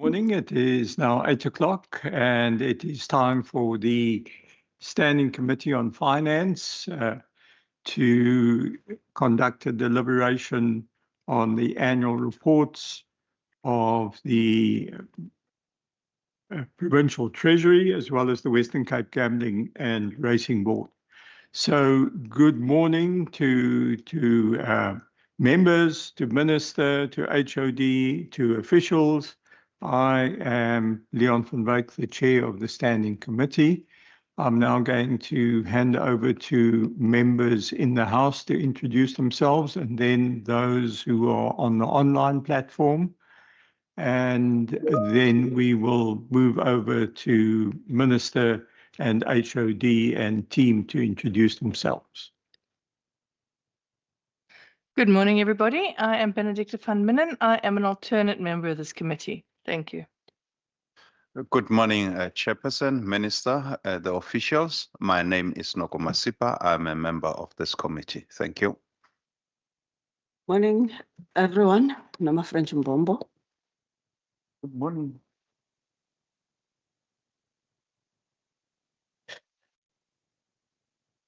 Morning. It is now 8 o'clock and it is time for the Standing Committee on Finance to conduct a deliberation on the annual reports of the Provincial Treasury as well as the Western Cape Gambling and Racing Board. So good morning to members, to Minister, to HOD, to officials. I am Leon van Wyk, the Chair of the Standing Committee. I'm now going to hand over to members in the House to introduce themselves, and then those who are on the online platform. And then we will move over to Minister and HOD and team to introduce themselves. Good morning, everybody. I am Benedicta van Minnen. I am an alternate member of this committee. Thank you. Good morning, Chairperson, Minister, the officials. My name is Noko Masipa. I'm a member of this committee. Thank you. Morning, everyone. Nama French Mbombo. Good morning.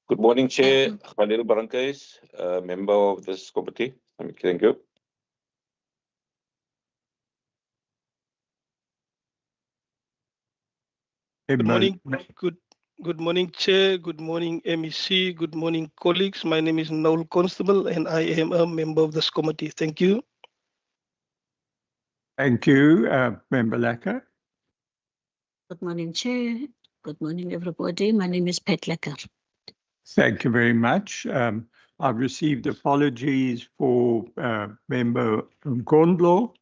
Good morning, Chair. Khalil Barankais, member of this committee. Thank you. Good morning. Good morning, Chair. Good morning, MEC. Good morning, colleagues. My name is Noel Constable, and I am a member of this committee. Thank you. Thank you, Member Lecker. Good morning, Chair. Good morning, everybody. My name is Pat Lecker. Thank you very much. I've received apologies for Member Gondlo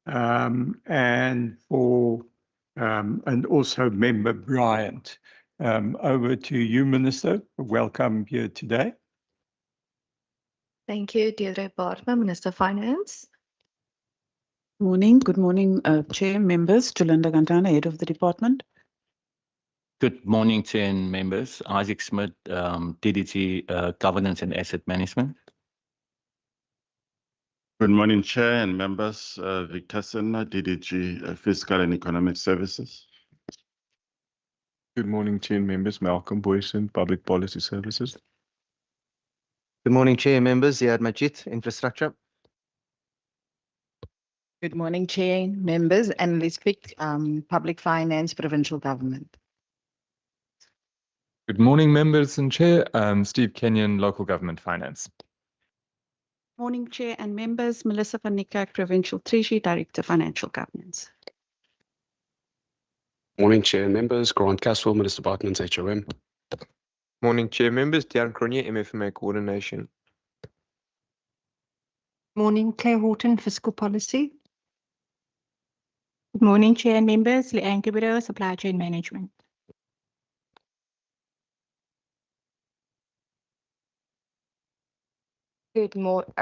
and also Member Bryant. Over to you, Minister. Welcome here today. Thank you, Deirdre Bartman, Minister of Finance. Morning. Good morning, Chair, members. Jolinda Gantana, Head of the Department. Good morning, Chair and members. Isaac Smith, DDG Governance and Asset Management. Good morning, Chair and members. Victor Senna, DDG Fiscal and Economic Services. Good morning, Chair and members. Malcolm Boyson, Public Policy Services. Good morning, Chair and members. Ziad Majid, Infrastructure. Good morning, Chair, members, and Lisbeth, Public Finance, Provincial Government. Good morning, members and Chair. Steve Kenyon, Local Government Finance. Morning, Chair and members. Melissa van Niekerk, Provincial Treasury, Director, Financial Governance. Morning, Chair and members. Grant Caswell, Minister Department, HOM. Morning, Chair members. Darren Cronje, MFMA Coordination. Morning, Claire Horton, Fiscal Policy. Good morning, Chair and members. Leanne Kibero, Supply Chain Management. Good morning,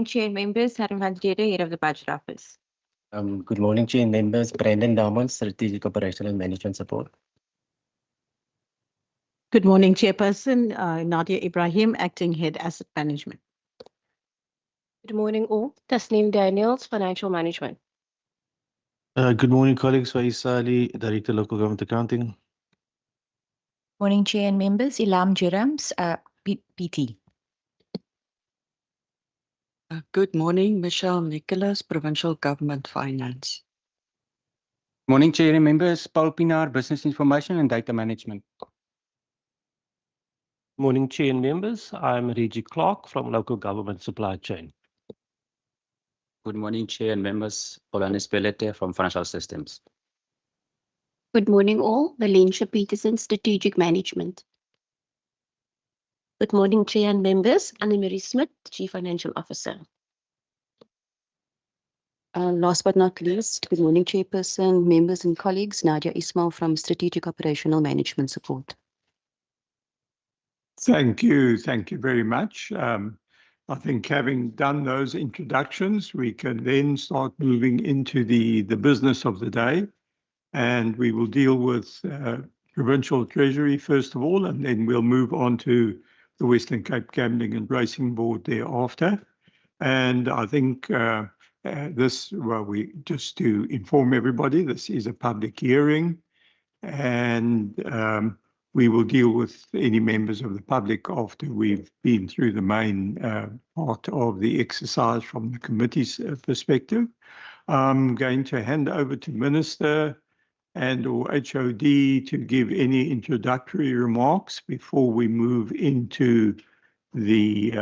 Chair and members. Harim van Jere, Head of the Budget Office. Good morning, Chair and members. Brandon Diamond, Strategic Operational and Management Support. Good morning, Chairperson. Nadia Ibrahim, Acting Head Asset Management. Good morning, all. Tasneem Daniels, Financial Management. Good morning, colleagues. Faisa Ali, Director, Local Government Accounting. Morning, Chair and members. Ilham Jerams, PT. Good morning, Michelle Nicholas, Provincial Government Finance. Morning, Chair and members. Paul Pinar, Business Information and Data Management. Morning, Chair and members. I'm Reggie Clark from Local Government Supply Chain. Good morning, Chair and members. Polanis Pelete from Financial Systems. Good morning, all. Valencia Peterson, Strategic Management. Good morning, Chair and members. Anne-Marie Smith, Chief Financial Officer. Last but not least, good morning, Chairperson, members and colleagues. Nadia Ismail from Strategic Operational Management Support. Thank you. Thank you very much. I think having done those introductions, we can then start moving into the business of the day. And we will deal with Provincial Treasury first of all, and then we'll move on to the Western Cape Gambling and Racing Board thereafter. And I think we just to inform everybody, this is a public hearing, and we will deal with any members of the public after we've been through the main part of the exercise from the committee's perspective. I'm going to hand over to Minister and or HOD to give any introductory remarks before we move into the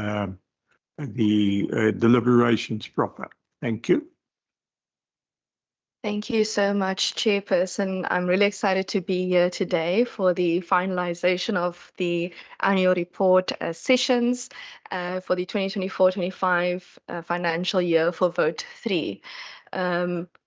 deliberations proper. Thank you. Thank you so much, Chairperson. I'm really excited to be here today for the finalization of the annual report sessions for the 2024-25 financial year for Vote 3.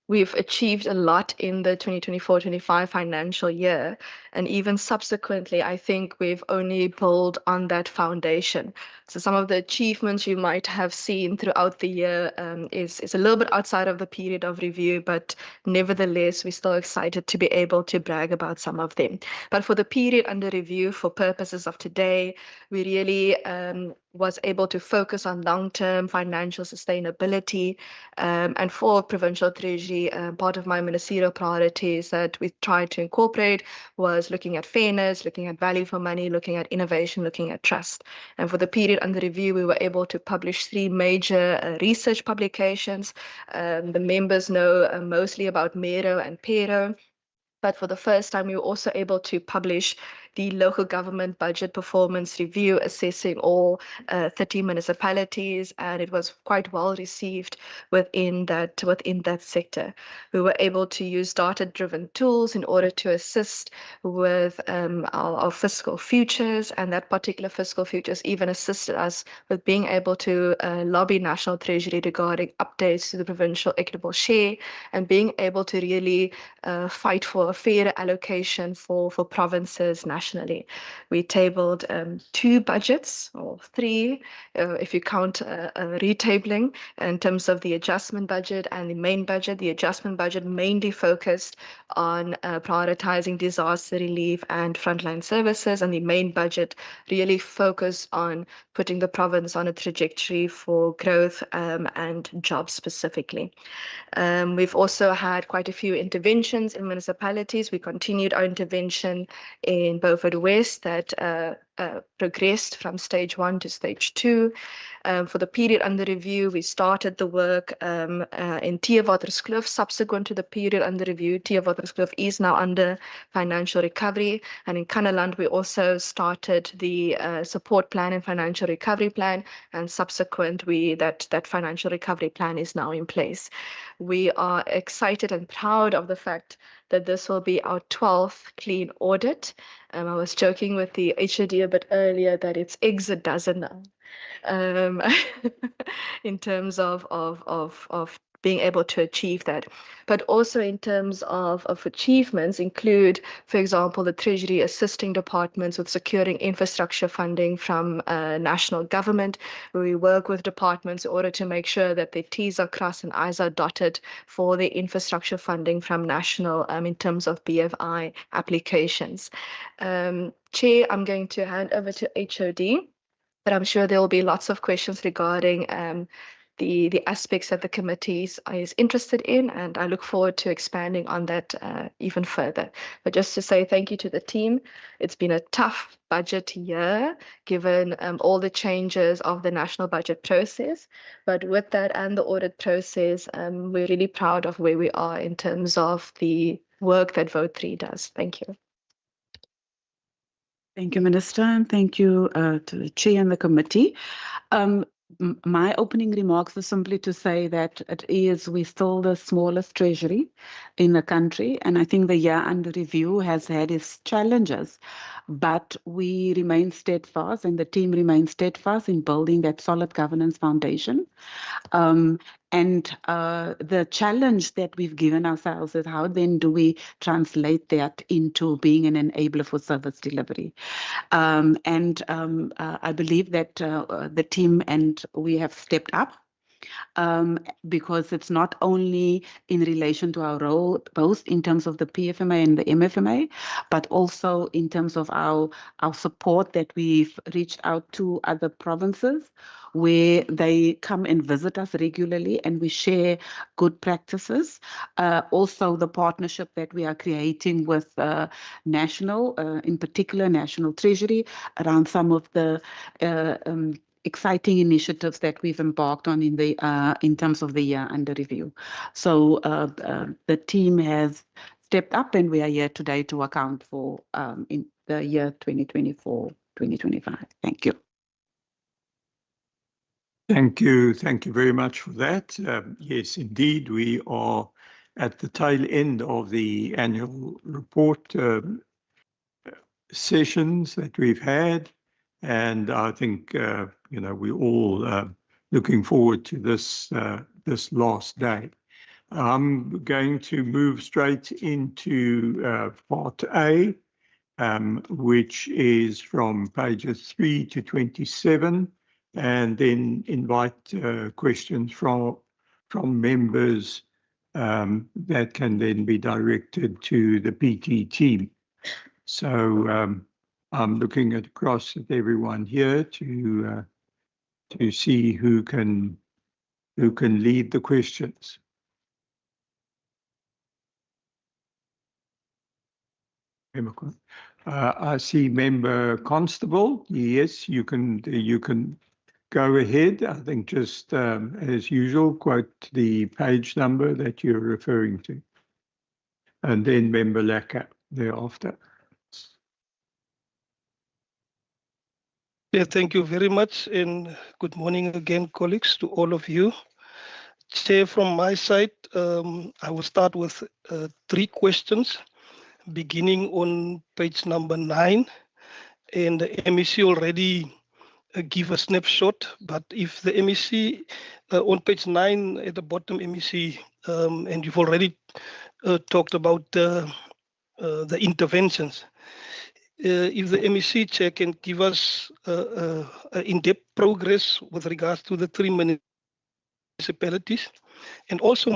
We've achieved a lot in the 2024-25 financial year, and even subsequently, I think we've only built on that foundation. So some of the achievements you might have seen throughout the year is a little bit outside of the period of review, but nevertheless, we're still excited to be able to brag about some of them. But for the period under review, for purposes of today, we really was able to focus on long-term financial sustainability. And for Provincial Treasury, part of my ministerial priorities that we tried to incorporate was looking at fairness, looking at value for money, looking at innovation, looking at trust. And for the period under review, we were able to publish 3 major research publications. The members know mostly about MERO and PERO. But for the first time, we were also able to publish the local government budget performance review assessing all 30 municipalities, and it was quite well received within that sector. We were able to use data-driven tools in order to assist with our fiscal futures, and that particular fiscal futures even assisted us with being able to lobby National Treasury regarding updates to the provincial equitable share and being able to really fight for a fairer allocation for provinces nationally. We tabled 2 budgets, or 3, if you count retabling, in terms of the adjustment budget and the main budget. The adjustment budget mainly focused on prioritizing disaster relief and frontline services, and the main budget really focused on putting the province on a trajectory for growth and jobs specifically. We've also had quite a few interventions in municipalities. We continued our intervention in Beaufort West that progressed from stage 1 to stage 2. For the period under review, we started the work in Theewaterskloof. Subsequent to the period under review, Theewaterskloof is now under financial recovery. And in Kannaland, we also started the support plan and financial recovery plan. And subsequent, that financial recovery plan is now in place. We are excited and proud of the fact that this will be our 12th clean audit. I was joking with the HOD a bit earlier that it's eggs a dozen now. In terms of being able to achieve that. But also in terms of achievements include, for example, the Treasury assisting departments with securing infrastructure funding from national government, where we work with departments in order to make sure that their T's are crossed and I's are dotted for the infrastructure funding from national in terms of BFI applications. Chair, I'm going to hand over to HOD. But I'm sure there will be lots of questions regarding the aspects that the committee is interested in, and I look forward to expanding on that even further. But just to say thank you to the team. It's been a tough budget year, given all the changes of the national budget process. But with that and the audit process, we're really proud of where we are in terms of the work that Vote 3 does. Thank you. Thank you, Minister, and thank you to the Chair and the committee. My opening remarks are simply to say that we're still the smallest treasury in the country, and I think the year under review has had its challenges, but we remain steadfast and the team remains steadfast in building that solid governance foundation. And the challenge that we've given ourselves is how then do we translate that into being an enabler for service delivery. I believe that the team and we have stepped up because it's not only in relation to our role, both in terms of the PFMA and the MFMA, but also in terms of our support that we've reached out to other provinces where they come and visit us regularly and we share good practices. Also, the partnership that we are creating with national, in particular National Treasury, around some of the exciting initiatives that we've embarked on in terms of the year under review. So the team has stepped up and we are here today to account for in the year 2024-2025. Thank you. Thank you. Thank you very much for that. Yes, indeed, we are at the tail end of the annual report sessions that we've had. And I think, we're all looking forward to this last day. I'm going to move straight into part A, which is from pages 3 to 27, and then invite questions from members that can then be directed to the PT team. So I'm looking across at everyone here to see who can lead the questions. I see Member Constable. Yes, you can go ahead. I think just as usual, quote the page number that you're referring to, and then Member Lekker thereafter. Yeah, thank you very much, and good morning again, colleagues, to all of you. Chair, from my side, I will start with 3 questions, beginning on page number 9. And the MEC already give a snapshot, but if the MEC on page 9 at the bottom, MEC, and you've already talked about the interventions. If the MEC chair can give us in-depth progress with regards to the 3 municipalities, and also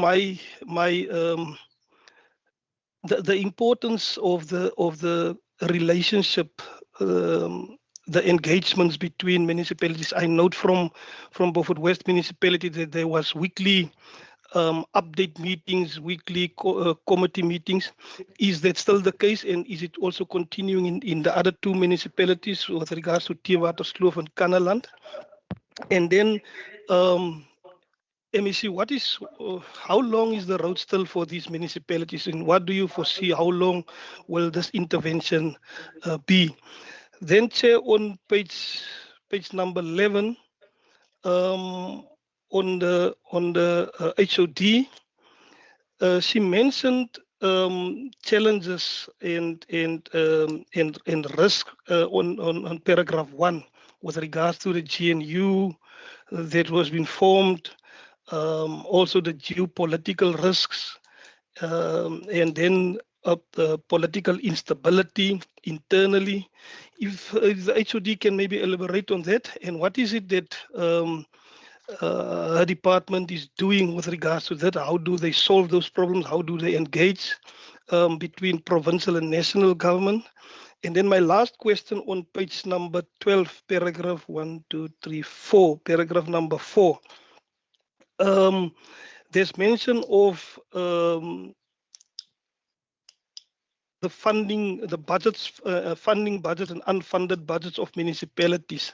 the importance of the relationship, the engagements between municipalities. I note from Beaufort West municipality that there was weekly update meetings, weekly committee meetings. Is that still the case, and is it also continuing in the other 2 municipalities with regards to Theewaterskloof and Kannaland? And then MEC, how long is the road still for these municipalities, and what do you foresee? How long will this intervention be? Then, Chair, on page number 11, on the HOD, she mentioned challenges and risk on paragraph 1 with regards to the GNU that was being formed, also the geopolitical risks, and then the political instability internally. If the HOD can maybe elaborate on that, and what is it that her department is doing with regards to that? How do they solve those problems? How do they engage between provincial and national government? And then my last question on page number 12, paragraph 1, 2, 3, 4, paragraph number 4. There's mention of the funding, the budgets, funding budget and unfunded budgets of municipalities.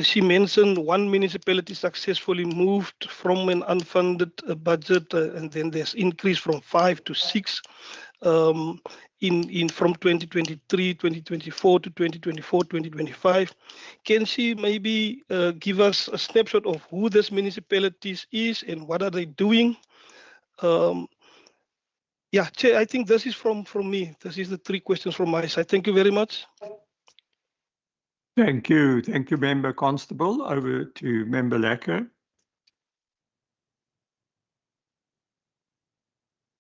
She mentioned 1 municipality successfully moved from an unfunded budget, and then there's increase from 5 to 6 from 2023, 2024 to 2024, 2025. Can she maybe give us a snapshot of who this municipalities is and what are they doing? Yeah, Chair, I think this is from me. This is the 3 questions from my side. Thank you very much. Thank you. Thank you, Member Constable. Over to Member Lekker.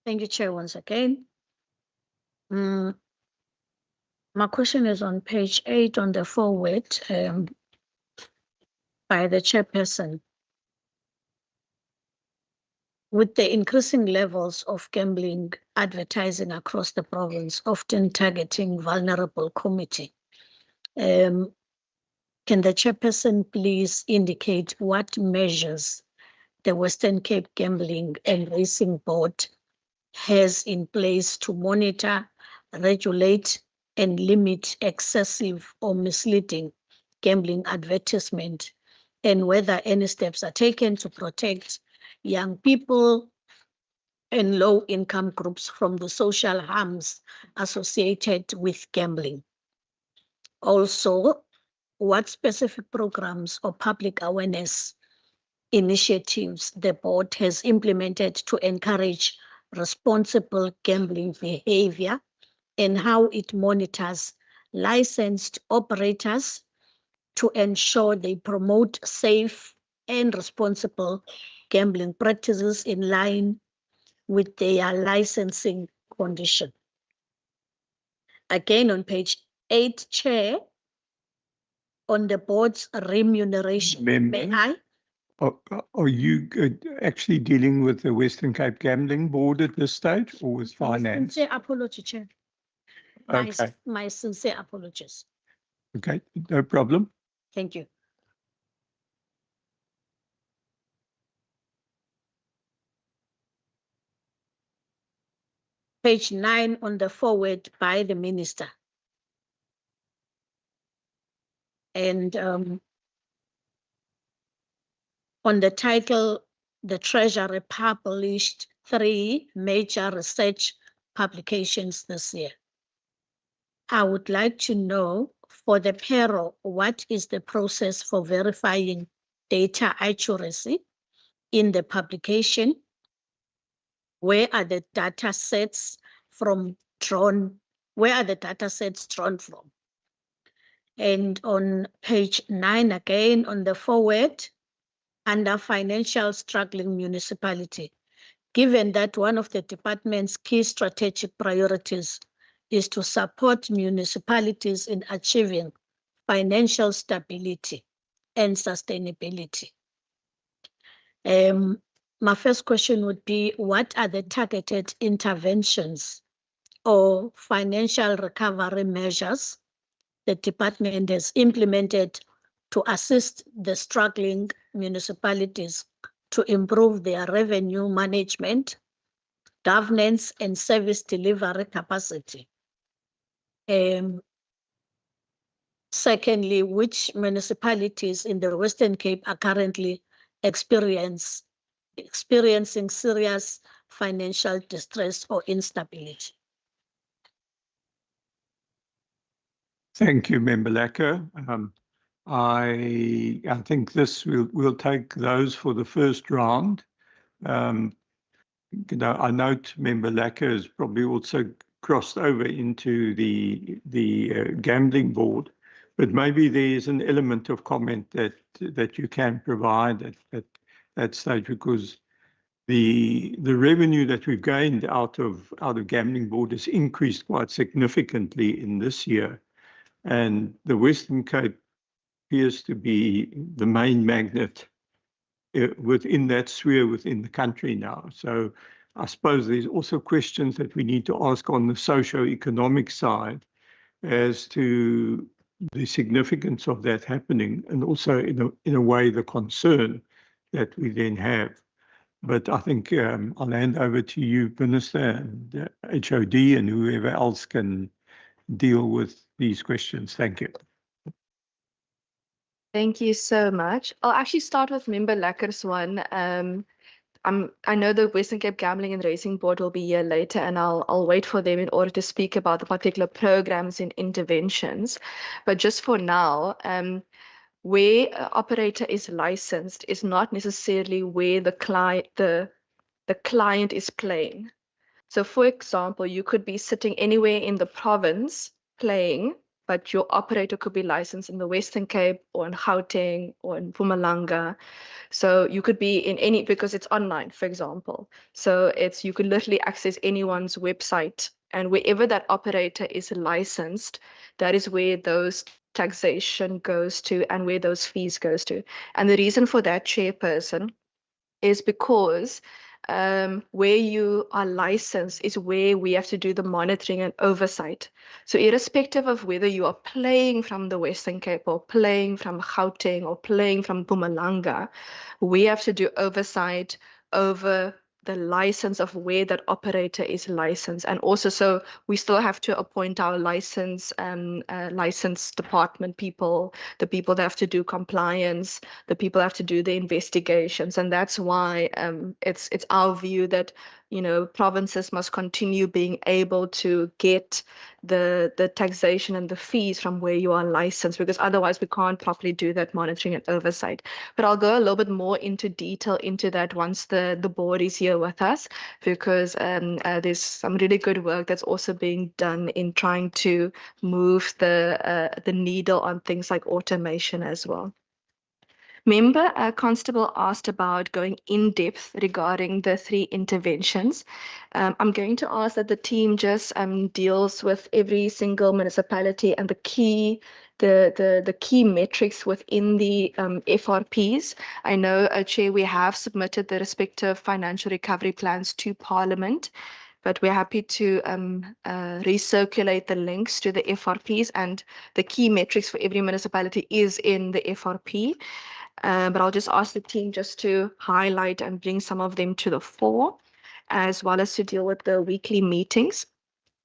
Thank you, Chair, once again. My question is on page 8 on the forward. by the chairperson. With the increasing levels of gambling advertising across the province, often targeting vulnerable community, can the chairperson please indicate what measures the Western Cape Gambling and Racing Board has in place to monitor, regulate, and limit excessive or misleading gambling advertisement, and whether any steps are taken to protect young people and low-income groups from the social harms associated with gambling. Also, what specific programs or public awareness initiatives the board has implemented to encourage responsible gambling behavior, and how it monitors licensed operators to ensure they promote safe and responsible gambling practices in line with their licensing condition. Again, on page 8, Chair, on the board's remuneration. May I? Are you actually dealing with the Western Cape Gambling Board at this stage, or with finance? Sincere apology, Chair. Okay. My sincere apologies. Okay, no problem. Thank you. Page 9 on the forward by the minister. And on the title, the Treasury published 3 major research publications this year. I would like to know, for the payroll, what is the process for verifying data accuracy in the publication? Where are the data sets drawn? Where are the data sets drawn from? And on page 9 again, on the forward, under financial struggling municipality, given that one of the department's key strategic priorities is to support municipalities in achieving financial stability and sustainability. My first question would be, what are the targeted interventions or financial recovery measures the department has implemented to assist the struggling municipalities to improve their revenue management, governance, and service delivery capacity? Secondly, which municipalities in the Western Cape are currently experiencing serious financial distress or instability? Thank you, Member Lacker. I think we'll take those for the first round. I note Member Lacker has probably also crossed over into the gambling board, but maybe there's an element of comment that you can provide at that stage, because the revenue that we've gained out of gambling board has increased quite significantly in this year. And the Western Cape appears to be the main magnet within that sphere within the country now. So I suppose there's also questions that we need to ask on the socio-economic side as to the significance of that happening, and also in a way the concern that we then have. But I think I'll hand over to you, Minister, and HOD, and whoever else can deal with these questions. Thank you. Thank you so much. I'll actually start with Member Lacker's one. I know the Western Cape Gambling and Racing Board will be here later, and I'll wait for them in order to speak about the particular programs and interventions. But just for now, where an operator is licensed is not necessarily where the client is playing. So for example, you could be sitting anywhere in the province playing, but your operator could be licensed in the Western Cape or in Gauteng or in Mpumalanga. So you could be in any, because it's online, for example. So you could literally access anyone's website And wherever that operator is licensed, that is where those taxation goes to and where those fees goes to. And the reason for that, Chairperson, is because where you are licensed is where we have to do the monitoring and oversight. So irrespective of whether you are playing from the Western Cape or playing from Gauteng or playing from Mpumalanga, we have to do oversight over the license of where that operator is licensed. And also, so we still have to appoint our license department people, the people that have to do compliance, the people that have to do the investigations. And that's why it's our view that, you know, provinces must continue being able to get the taxation and the fees from where you are licensed, because otherwise we can't properly do that monitoring and oversight. But I'll go a little bit more into detail into that once the board is here with us, because there's some really good work that's also being done in trying to move the needle on things like automation as well. Member Constable asked about going in depth regarding the 3 interventions. I'm going to ask that the team just deals with every single municipality and the key metrics within the FRPs. I know, Chair, we have submitted the respective financial recovery plans to Parliament, but we're happy to recirculate the links to the FRPs, and the key metrics for every municipality is in the FRP. But I'll just ask the team just to highlight and bring some of them to the fore, as well as to deal with the weekly meetings,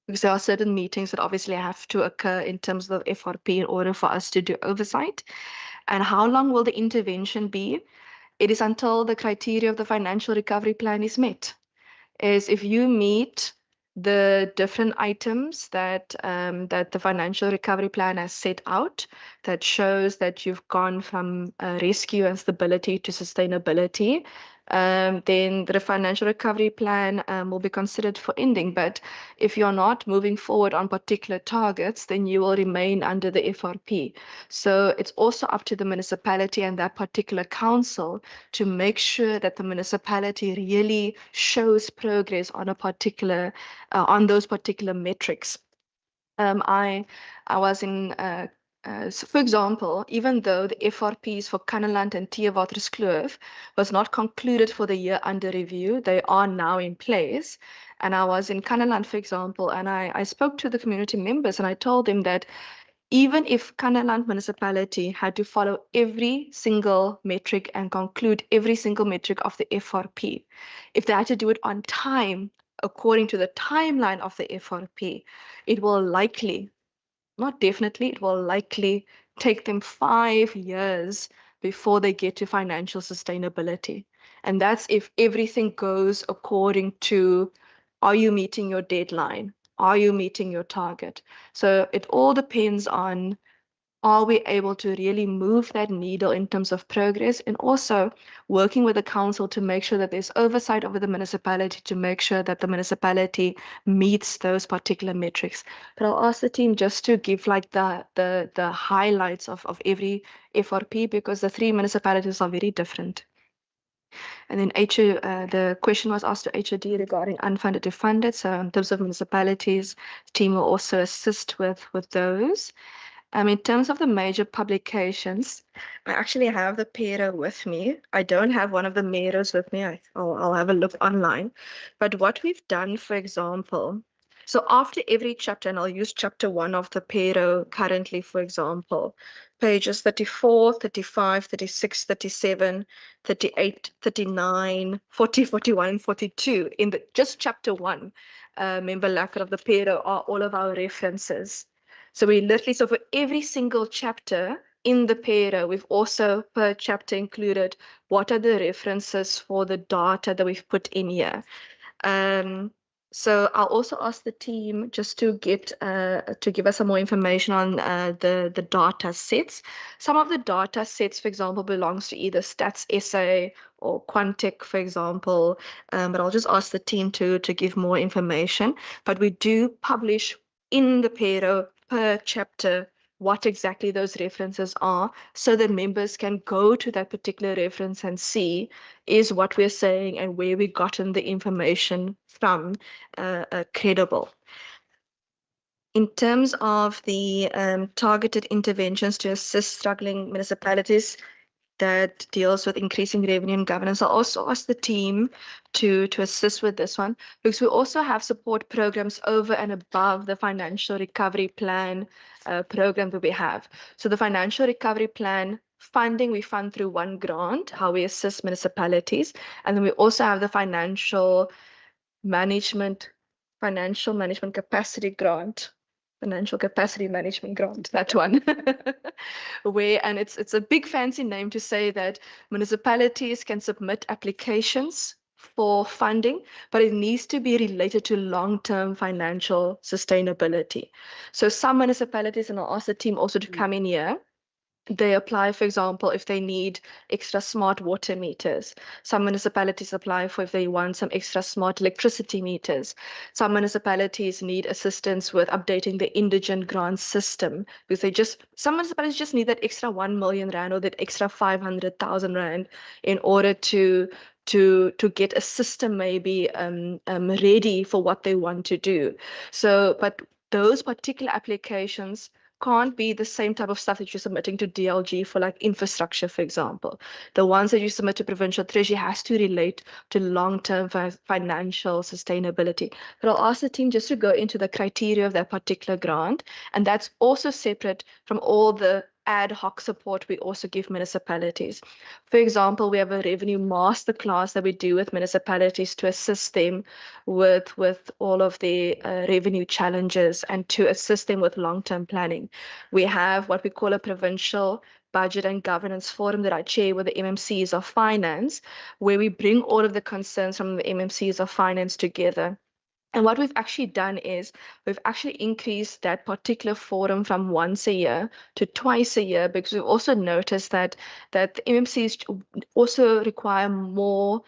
because there are certain meetings that obviously have to occur in terms of FRP in order for us to do oversight. And how long will the intervention be? It is until the criteria of the financial recovery plan is met. Is if you meet the different items that that the financial recovery plan has set out, that shows that you've gone from rescue and stability to sustainability, then the financial recovery plan will be considered for ending. But if you're not moving forward on particular targets, then you will remain under the FRP. So it's also up to the municipality and that particular council to make sure that the municipality really shows progress on a particular on those particular metrics. I was in so for example, even though the FRPs for Kannaland and Theewaterskloof was not concluded for the year under review, they are now in place. And I was in Kannaland, for example, and I spoke to the community members and I told them that even if Kannaland municipality had to follow every single metric and conclude every single metric of the FRP, if they had to do it on time, according to the timeline of the FRP, it will likely, not definitely, it will likely take them 5 years before they get to financial sustainability. And that's if everything goes according to, are you meeting your deadline? Are you meeting your target? So it all depends on, are we able to really move that needle in terms of progress, and also working with the council to make sure that there's oversight over the municipality to make sure that the municipality meets those particular metrics. But I'll ask the team just to give like the highlights of every FRP, because the 3 municipalities are very different. And then the question was asked to HOD regarding unfunded to funded. So in terms of municipalities, the team will also assist with those. In terms of the major publications, I actually have the Pero with me. I don't have one of the Meros with me. I'll have a look online. But what we've done, for example, so after every chapter, and I'll use chapter 1 of the Pero currently, for example, pages 34, 35, 36, 37, 38, 39, 40, 41, and 42, in the just chapter 1, member Lacker of the Pero, are all of our references. So we literally, so for every single chapter in the Pero, we've also per chapter included what are the references for the data that we've put in here. So I'll also ask the team just to get to give us some more information on the data sets. Some of the data sets, for example, belongs to either Stats SA or Quantec, for example. But I'll just ask the team to give more information. But we do publish in the Pero per chapter what exactly those references are, so that members can go to that particular reference and see is what we're saying and where we've gotten the information from credible. In terms of the targeted interventions to assist struggling municipalities that deals with increasing revenue and governance, I'll also ask the team to assist with this one, because we also have support programs over and above the financial recovery plan program that we have. So the financial recovery plan funding, we fund through one grant, how we assist municipalities. And then we also have the financial management capacity grant. Financial capacity management grant, that one. And it's a big fancy name to say that municipalities can submit applications for funding, but it needs to be related to long-term financial sustainability. So some municipalities, and I'll ask the team also to come in here, they apply, for example, if they need extra smart water meters. Some municipalities apply for if they want some extra smart electricity meters. Some municipalities need assistance with updating the indigent grant system, because some municipalities just need that extra 1 million rand or that extra 500,000 rand in order to get a system maybe ready for what they want to do. So, but those particular applications can't be the same type of stuff that you're submitting to DLG for like infrastructure, for example. The ones that you submit to Provincial Treasury has to relate to long-term financial sustainability. But I'll ask the team just to go into the criteria of that particular grant. And that's also separate from all the ad hoc support we also give municipalities. For example, we have a revenue masterclass that we do with municipalities to assist them with all of the revenue challenges and to assist them with long-term planning. We have what we call a provincial budget and governance forum that I chair with the MMCs of finance, where we bring all of the concerns from the MMCs of finance together. And what we've actually done is we've actually increased that particular forum from once a year to twice a year, because we've also noticed that the MMCs also require more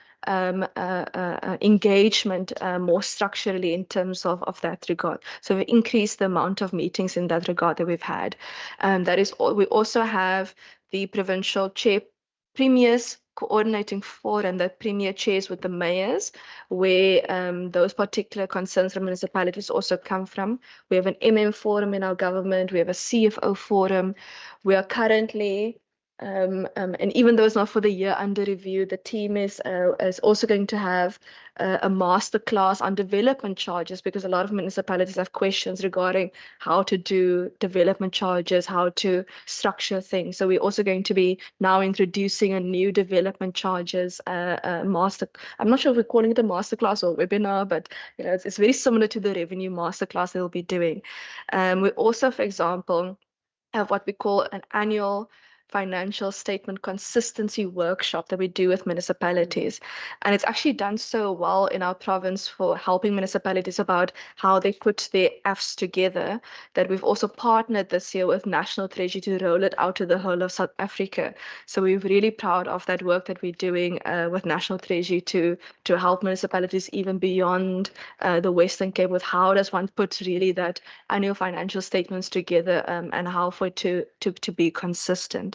engagement more structurally in terms of that regard. So we increased the amount of meetings in that regard that we've had. That is all. We also have the provincial chair premiers coordinating forum that premier chairs with the mayors, where those particular concerns from municipalities also come from. We have an MM forum in our government. We have a CFO forum. We are currently, and even though it's not for the year under review, the team is also going to have a master class on development charges, because a lot of municipalities have questions regarding how to do development charges, how to structure things. So we're also going to be now introducing a new development charges master. I'm not sure if we're calling it a master class or webinar, but it's very similar to the revenue master class they'll be doing. We also, for example, have what we call an annual financial statement consistency workshop that we do with municipalities. And it's actually done so well in our province for helping municipalities about how they put their Fs together, that we've also partnered this year with National Treasury to roll it out to the whole of South Africa. So we're really proud of that work that we're doing with National Treasury to help municipalities even beyond the Western Cape with how does one put really that annual financial statements together and how for it to be consistent.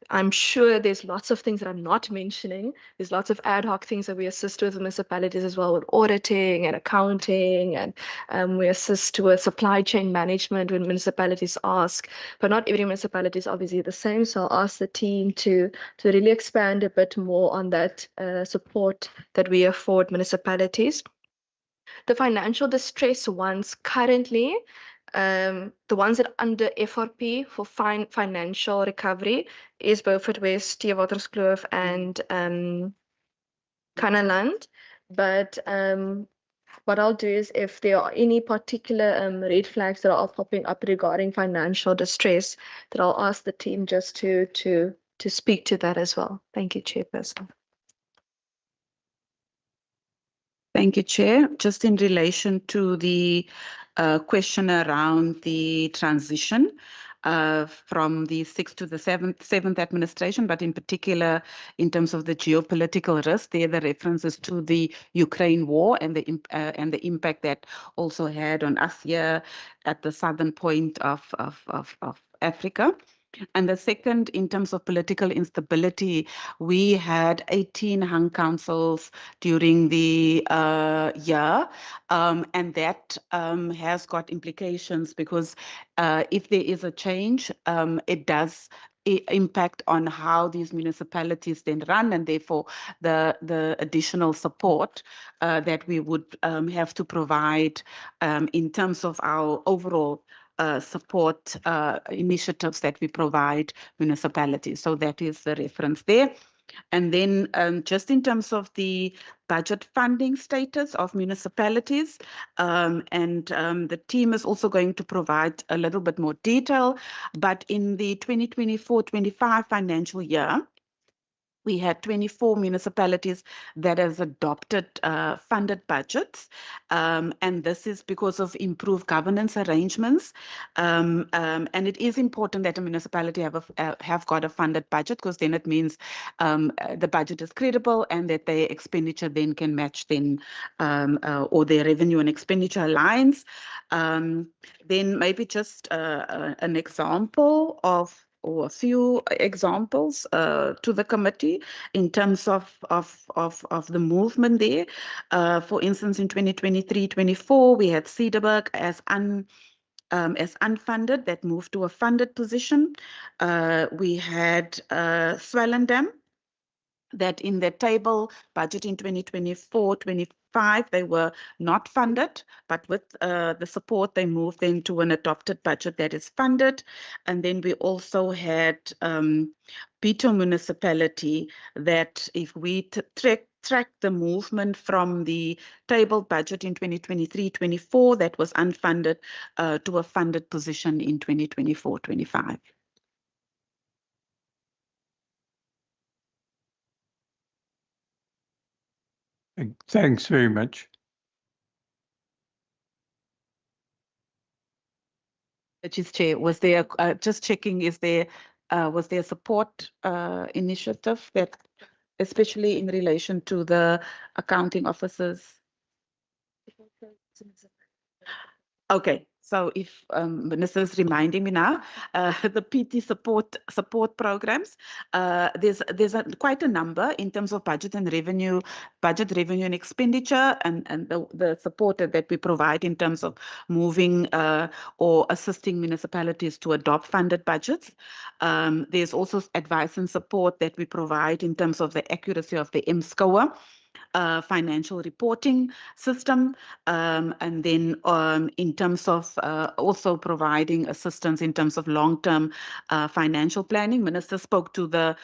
I'm sure there's lots of things that I'm not mentioning. There's lots of ad hoc things that we assist with municipalities as well, with auditing and accounting, and we assist with supply chain management when municipalities ask. But not every municipality is obviously the same, so I'll ask the team to really expand a bit more on that support that we afford municipalities. The financial distress ones currently, the ones that are under FRP for financial recovery is Beaufort West, Theewaterskloof and Kannaland. But what I'll do is if there are any particular red flags that are popping up regarding financial distress, that I'll ask the team just to speak to that as well. Thank you, Chairperson. Thank you, Chair. Just in relation to the question around the transition from the 6th to the 7th administration, but in particular in terms of the geopolitical risk, there the references to the Ukraine war and the impact that also had on us here at the southern point of Africa. And the second, in terms of political instability, we had 18 hung councils during the year, and that has got implications because if there is a change, it does impact on how these municipalities then run, and therefore the additional support that we would have to provide in terms of our overall support initiatives that we provide municipalities. So that is the reference there. And then just in terms of the budget funding status of municipalities, the team is also going to provide a little bit more detail, but in the 2024-25 financial year, we had 24 municipalities that has adopted funded budgets, and this is because of improved governance arrangements. And it is important that a municipality have got a funded budget, because then it means the budget is credible and that their expenditure then can match or their revenue and expenditure lines. Then maybe just an example or a few examples to the committee in terms of the movement there. For instance, in 2023-24, we had Cedarburg as unfunded, that moved to a funded position. We had Swellendam, that in the table budget in 2024-25, they were not funded, but with the support, they moved into an adopted budget that is funded. And then we also had Pito municipality, that if we track the movement from the table budget in 2023-24, that was unfunded to a funded position in 2024-25. Thanks very much. Chair, was there just checking? Was there support initiative that, especially in relation to the accounting officers? Okay. So if Minister is reminding me now, the PT support programs, there's quite a number in terms of budget revenue and expenditure, and the support that we provide in terms of moving or assisting municipalities to adopt funded budgets. There's also advice and support that we provide in terms of the accuracy of the MSCOA financial reporting system, and then in terms of also providing assistance in terms of long-term financial planning. Minister spoke to the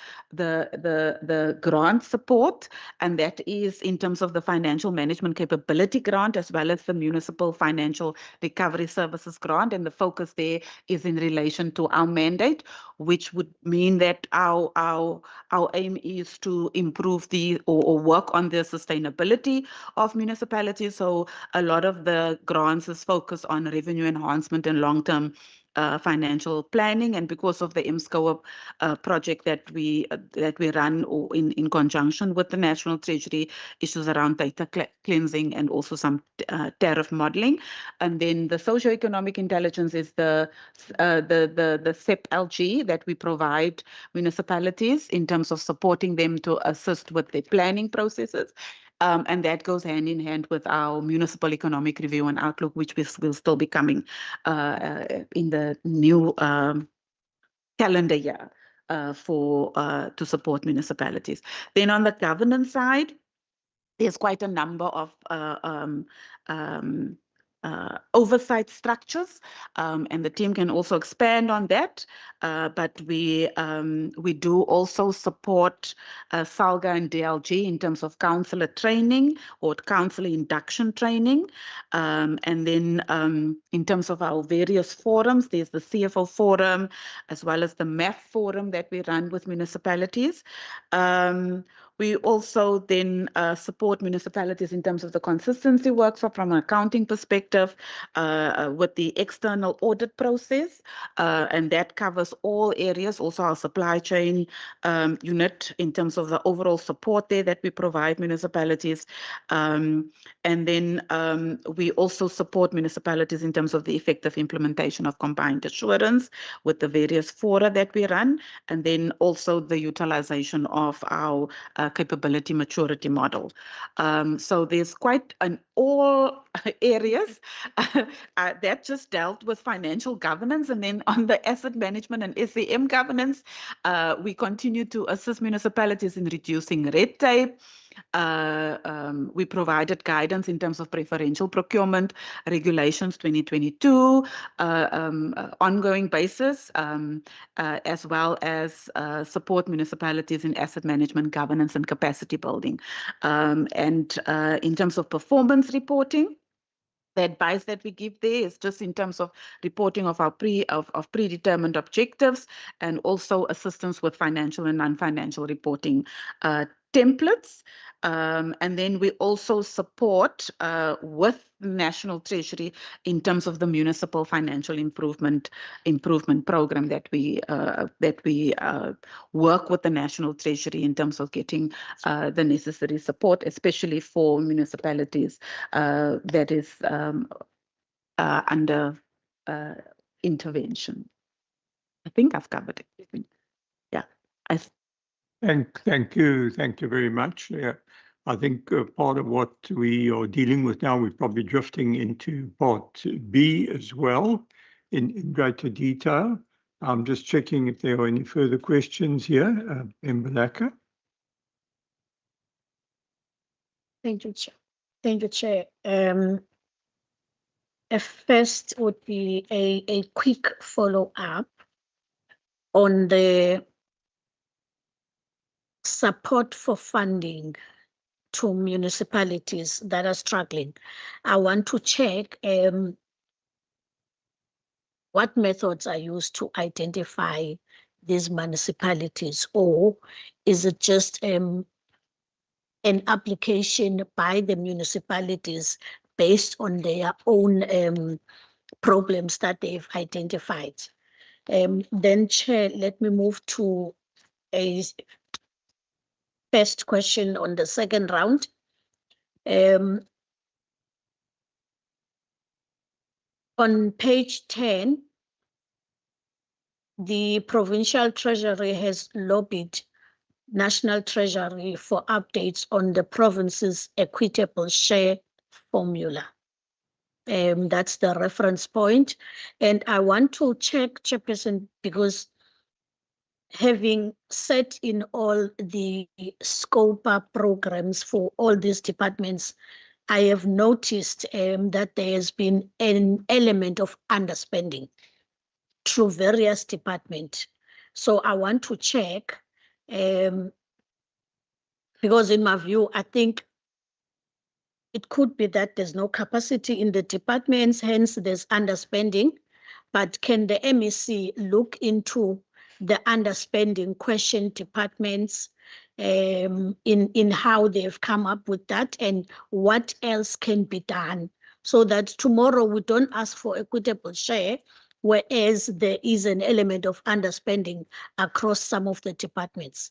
grant support, and that is in terms of the financial management capability grant as well as the municipal financial recovery services grant, and the focus there is in relation to our mandate, which would mean that our aim is to improve or work on the sustainability of municipalities. So a lot of the grants is focused on revenue enhancement and long-term financial planning, and because of the MSCOA project that we run or in conjunction with the National Treasury, issues around data cleansing and also some tariff modeling. And then the socioeconomic intelligence is the SEP-LG that we provide municipalities in terms of supporting them to assist with their planning processes. And that goes hand in hand with our municipal economic review and outlook, which will still be coming in the new calendar year to support municipalities. Then on the governance side, there's quite a number of oversight structures, and the team can also expand on that. But we do also support SALGA and DLG in terms of councillor training or councillor induction training. And then in terms of our various forums, there's the CFO forum as well as the MAF forum that we run with municipalities. We also then support municipalities in terms of the consistency work from an accounting perspective with the external audit process, and that covers all areas, also our supply chain unit in terms of the overall support there that we provide municipalities. And then we also support municipalities in terms of the effective implementation of combined assurance with the various fora that we run, and then also the utilization of our capability maturity model. So there's quite an all areas that just dealt with financial governance, and then on the asset management and SAM governance, we continue to assist municipalities in reducing red tape. We provided guidance in terms of preferential procurement regulations 2022, ongoing basis, as well as support municipalities in asset management, governance, and capacity building. And in terms of performance reporting, the advice that we give there is just in terms of reporting of our predetermined objectives, and also assistance with financial and non-financial reporting templates. And then we also support with the National Treasury in terms of the municipal financial improvement program that we work with the National Treasury in terms of getting the necessary support, especially for municipalities that is under intervention. I think I've covered it. Yeah. Thank you very much. Yeah, I think part of what we are dealing with now, we're probably drifting into part B as well in greater detail. I'm just checking if there are any further questions here. Member Laka. Thank you, Chair. Thank you, Chair. First would be a quick follow-up on the support for funding to municipalities that are struggling. I want to check what methods are used to identify these municipalities, or is it just an application by the municipalities based on their own problems that they've identified? Then, Chair, let me move to a first question on the second round. On page 10, the Provincial Treasury has lobbied National Treasury for updates on the province's equitable share formula. That's the reference point. And I want to check, Chairperson, because having set in all the SCOPA programs for all these departments, I have noticed that there has been an element of underspending through various departments. So I want to check, because in my view, I think it could be that there's no capacity in the departments, hence there's underspending. But can the MEC look into the underspending question departments in how they've come up with that, and what else can be done so that tomorrow we don't ask for equitable share, whereas there is an element of underspending across some of the departments?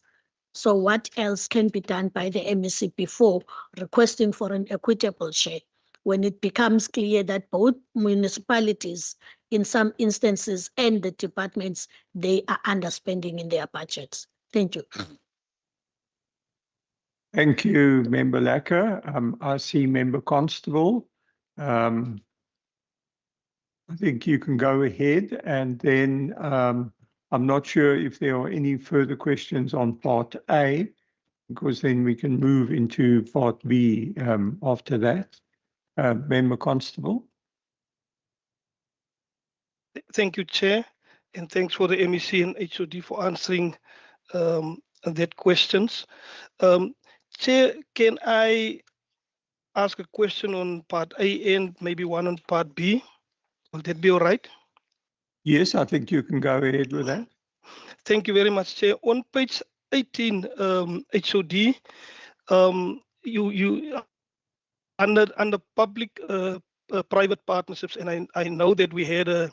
So what else can be done by the MEC before requesting for an equitable share, when it becomes clear that both municipalities, in some instances, and the departments, they are underspending in their budgets? Thank you. Thank you, Member Laka. I see Member Constable. I think you can go ahead, and then I'm not sure if there are any further questions on part A, because then we can move into part B after that. Member Constable. Thank you, Chair, and thanks for the MEC and HOD for answering that questions. Chair, can I ask a question on part A and maybe one on part B? Will that be all right? Yes, I think you can go ahead with that. Thank you very much, Chair. On page 18 HOD, you under public private partnerships, and I know that we had a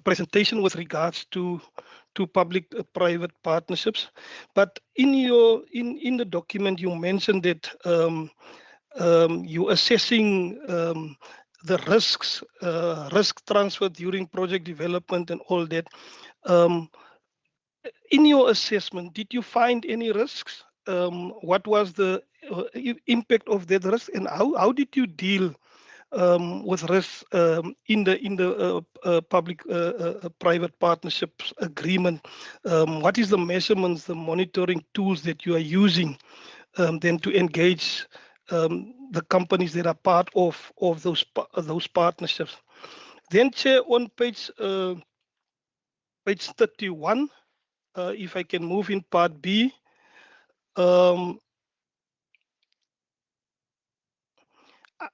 presentation with regards to public private partnerships, but in the document you mentioned that you assessing the risks, risk transfer during project development and all that. In your assessment, did you find any risks? What was the impact of that risk, and how did you deal with risks in the public private partnerships agreement? What is the measurements, the monitoring tools that you are using then to engage the companies that are part of those partnerships? Then, Chair, on page 31, if I can move in part B.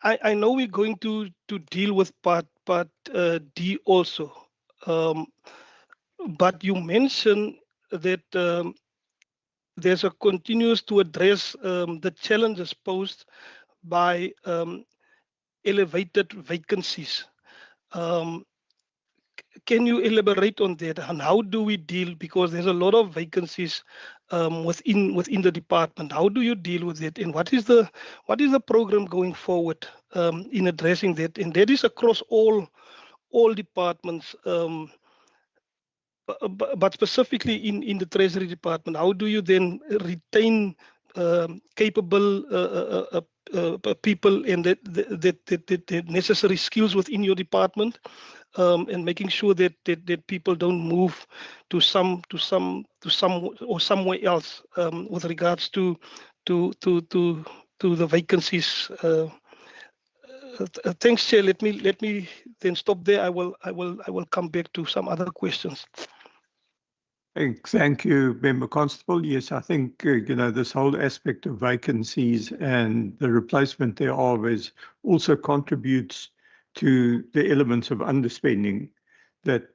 I know we're going to deal with part D also, but you mentioned that there's a continuous to address the challenges posed by elevated vacancies. Can you elaborate on that, and how do we deal, because there's a lot of vacancies within the department? How do you deal with it, and what is the program going forward in addressing that? And that is across all departments, but specifically in the Treasury Department. How do you then retain capable people and the necessary skills within your department, and making sure that people don't move to some or somewhere else with regards to the vacancies? Thanks, Chair. Let me then stop there. I will come back to some other questions. Thank you, Member Constable. Yes, I think this whole aspect of vacancies and the replacement thereof also contributes to the elements of underspending that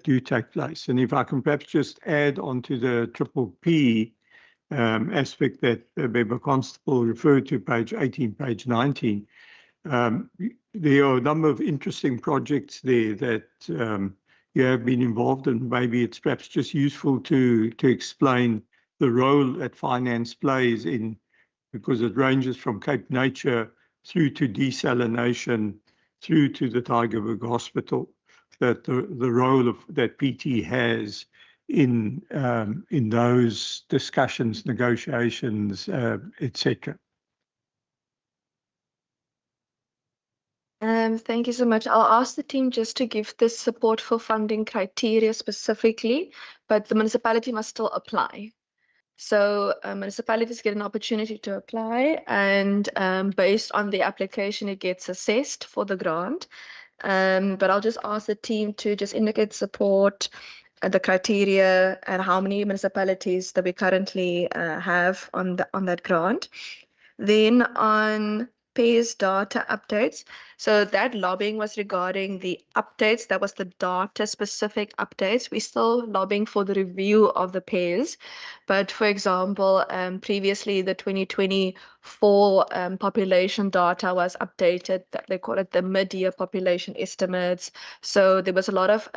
do take place. And if I can perhaps just add on to the triple P aspect that Member Constable referred to, page 18, page 19, there are a number of interesting projects there that you have been involved in. Maybe it's perhaps just useful to explain the role that finance plays in, because it ranges from Cape Nature through to desalination, through to the Tygerberg Hospital, that the role that PT has in those discussions, negotiations, etc. Thank you so much. I'll ask the team just to give this support for funding criteria specifically, but the municipality must still apply. So municipalities get an opportunity to apply, and based on the application, it gets assessed for the grant. But I'll just ask the team to just indicate support, the criteria, and how many municipalities that we currently have on that grant. Then on PAYS data updates. So that lobbying was regarding the updates. That was the data specific updates. We're still lobbying for the review of the PAYS. But for example, previously the 2024 population data was updated. They call it the mid-year population estimates. So there was a lot of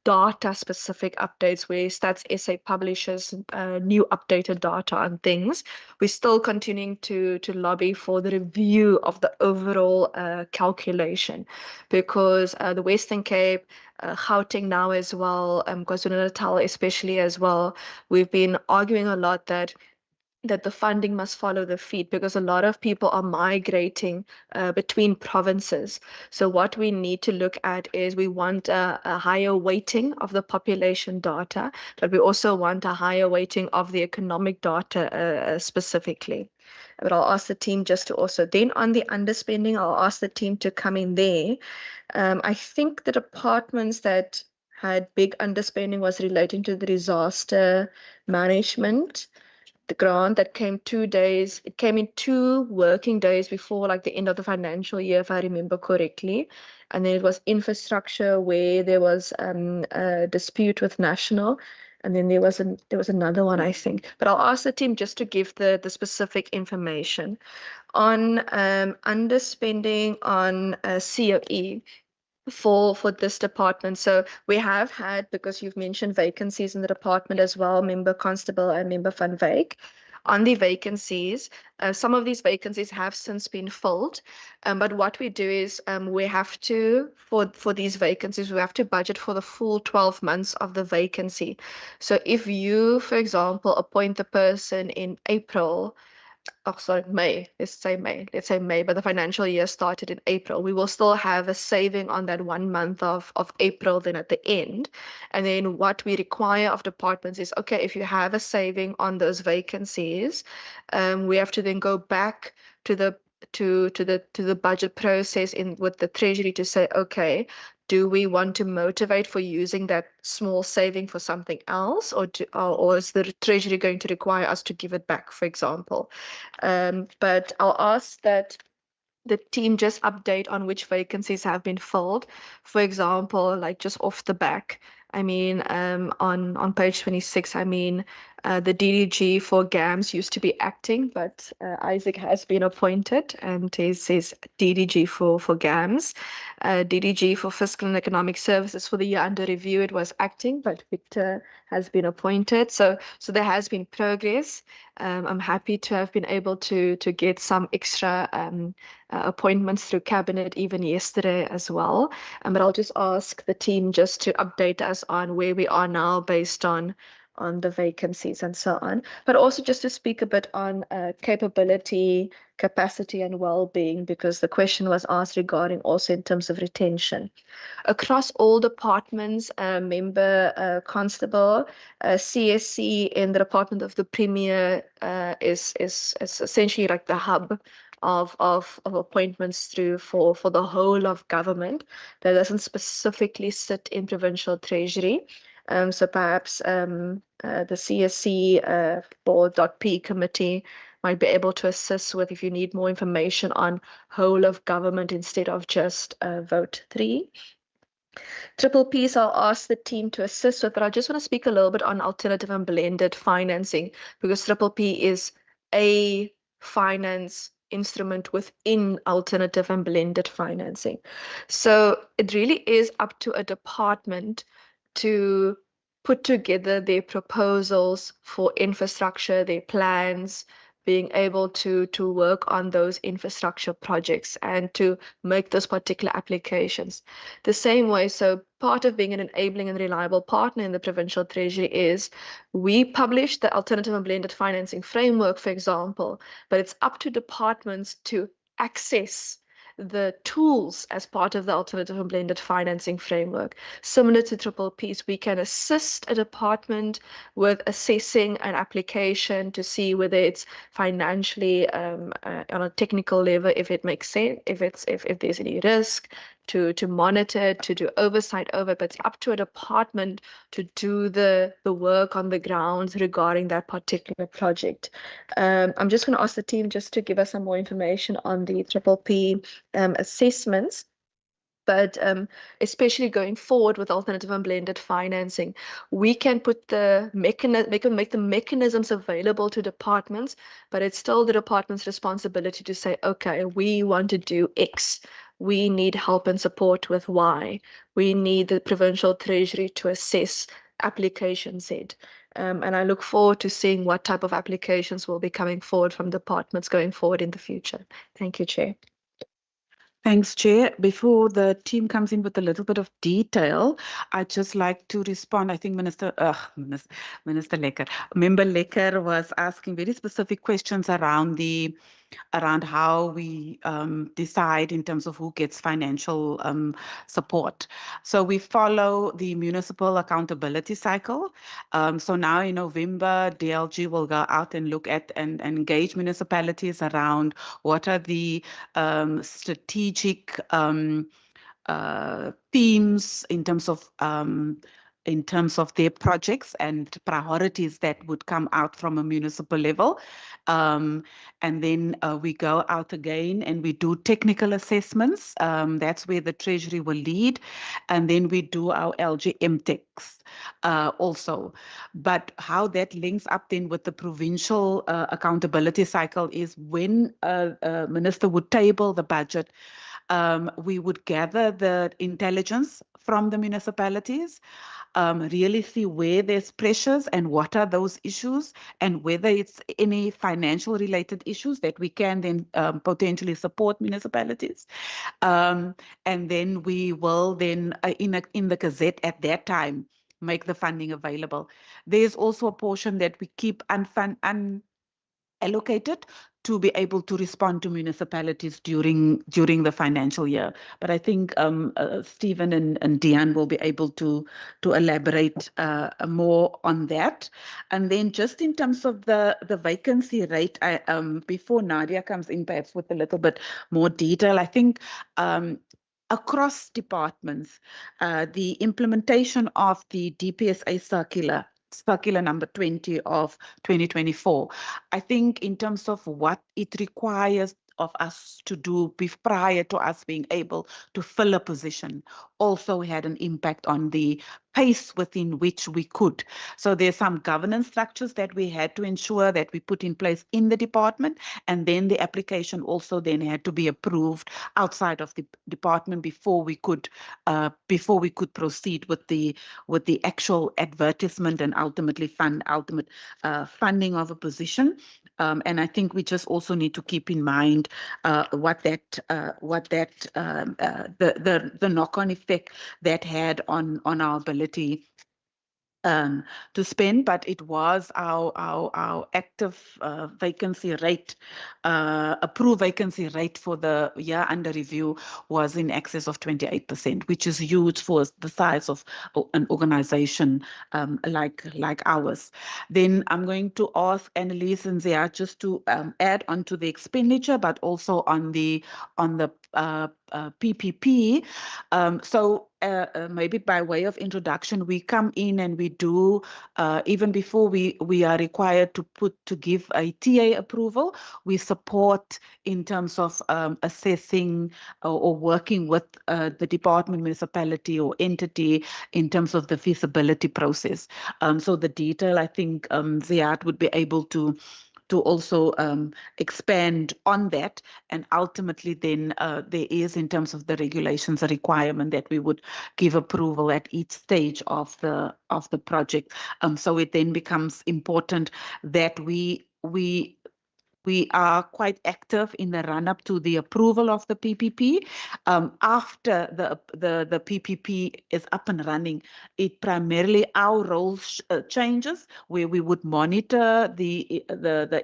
data specific updates where Stats SA publishes new updated data on things. We're still continuing to lobby for the review of the overall calculation, because the Western Cape, Gauteng now as well, KwaZulu-Natal especially as well, we've been arguing a lot that the funding must follow the feet, because a lot of people are migrating between provinces. So what we need to look at is we want a higher weighting of the population data, but we also want a higher weighting of the economic data specifically. But I'll ask the team just to also, then on the underspending, I'll ask the team to come in there. I think the departments that had big underspending was relating to the disaster management. The grant that came 2 days, it came in 2 working days before like the end of the financial year, if I remember correctly. And then it was infrastructure where there was a dispute with National. And then there was another one, I think. But I'll ask the team just to give the specific information on underspending on COE for this department. So we have had, because you've mentioned vacancies in the department as well, Member Constable and Member Van Wyk. On the vacancies, some of these vacancies have since been filled, but what we do is we have to, for these vacancies, we have to budget for the full 12 months of the vacancy. So if you, for example, appoint the person in April, May, let's say May, but the financial year started in April, we will still have a saving on that 1 month of April then at the end. And then what we require of departments is, okay, if you have a saving on those vacancies, we have to then go back to the budget process with the Treasury to say, okay, do we want to motivate for using that small saving for something else, or is the Treasury going to require us to give it back, for example? But I'll ask that the team just update on which vacancies have been filled. For example, like just off the back, I mean, on page 26, I mean, the DDG for GAMS used to be acting, but Isaac has been appointed and is DDG for GAMS. DDG for Fiscal and Economic Services for the year under review, it was acting, but Victor has been appointed. So there has been progress. I'm happy to have been able to get some extra appointments through cabinet even yesterday as well. But I'll just ask the team just to update us on where we are now based on the vacancies and so on, but also just to speak a bit on capability, capacity and well-being, because the question was asked regarding also in terms of retention. Across all departments, Member Constable, CSC in the Department of the Premier is essentially like the hub of appointments through for the whole of government that doesn't specifically sit in Provincial Treasury. So perhaps the CSC board.p committee might be able to assist with if you need more information on whole of government instead of just vote 3. Triple P's I'll ask the team to assist with, but I just want to speak a little bit on alternative and blended financing, because Triple P is a finance instrument within alternative and blended financing. So it really is up to a department to put together their proposals for infrastructure, their plans, being able to work on those infrastructure projects and to make those particular applications. The same way, so part of being an enabling and reliable partner in the Provincial Treasury is we publish the alternative and blended financing framework, for example, but it's up to departments to access the tools as part of the alternative and blended financing framework. Similar to Triple P's, we can assist a department with assessing an application to see whether it's financially on a technical level, if it makes sense, if there's any risk, to monitor, to do oversight over it, but it's up to a department to do the work on the ground regarding that particular project. I'm just going to ask the team just to give us some more information on the Triple P assessments. But especially going forward with alternative and blended financing, we can put the make the mechanisms available to departments, but it's still the department's responsibility to say, okay, we want to do X. We need help and support with Y. We need the Provincial Treasury to assess application Z. And I look forward to seeing what type of applications will be coming forward from departments going forward in the future. Thank you, Chair. Thanks, Chair. Before the team comes in with a little bit of detail, I'd just like to respond. I think Minister Lekker, Member Lekker was asking very specific questions around how we decide in terms of who gets financial support. So we follow the municipal accountability cycle. So now in November, DLG will go out and look at and engage municipalities around what are the strategic themes in terms of their projects and priorities that would come out from a municipal level. And then we go out again and we do technical assessments. That's where the Treasury will lead. And then we do our LGM text. also. But how that links up then with the provincial accountability cycle is when a minister would table the budget, we would gather the intelligence from the municipalities, really see where there's pressures and what are those issues, and whether it's any financial related issues that we can then potentially support municipalities. And then we will then in the Gazette at that time make the funding available. There's also a portion that we keep allocated to be able to respond to municipalities during the financial year. But I think Stephen and Deanne will be able to elaborate more on that. And then just in terms of the vacancy rate, before Nadia comes in perhaps with a little bit more detail, I think across departments, the implementation of the DPSA circular number 20 of 2024. I think in terms of what it requires of us to do prior to us being able to fill a position also had an impact on the pace within which we could. So there's some governance structures that we had to ensure that we put in place in the department, and then the application also then had to be approved outside of the department before we could proceed with the actual advertisement and ultimately funding of a position. And I think we just also need to keep in mind the knock-on effect that had on our ability to spend, but it was our active vacancy rate, approved vacancy rate for the year under review was in excess of 28%, which is huge for the size of an organization like ours. Then I'm going to ask Annalise and Zia just to add on to the expenditure, but also on the PPP. Maybe by way of introduction, we come in and we do, even before we are required to give a TA approval, we support in terms of assessing or working with the department, municipality or entity in terms of the feasibility process. So the detail, I think Ziad would be able to also expand on that. And ultimately then there is, in terms of the regulations, a requirement that we would give approval at each stage of the project. So it then becomes important that we are quite active in the run-up to the approval of the PPP. After the PPP is up and running, it primarily our role changes, where we would monitor the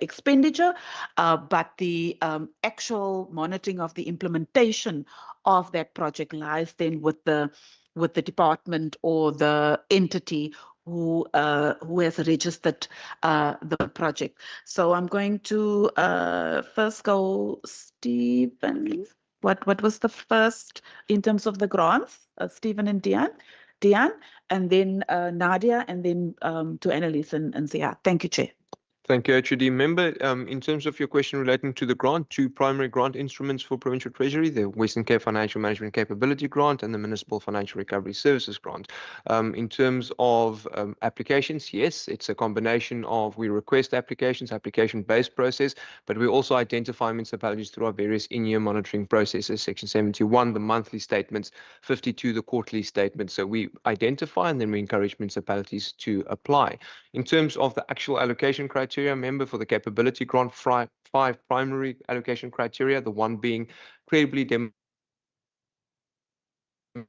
expenditure, but the actual monitoring of the implementation of that project lies then with the department or the entity who has registered the project. So I'm going to first go, Stephen. What was the first in terms of the grants? Stephen and Deanne, and then Nadia, and then to Annalise and Zia. Thank you, Chair. Thank you, HOD member. In terms of your question relating to the grant, two primary grant instruments for Provincial Treasury, the Western Cape Financial Management Capability Grant and the Municipal Financial Recovery Services Grant. In terms of applications, yes, it's a combination of we request application-based process, but we also identify municipalities through our various in-year monitoring processes, Section 71, the monthly statements, 52, the quarterly statements. So we identify and then we encourage municipalities to apply. In terms of the actual allocation criteria, member, for the capability grant, five primary allocation criteria, the one being credibly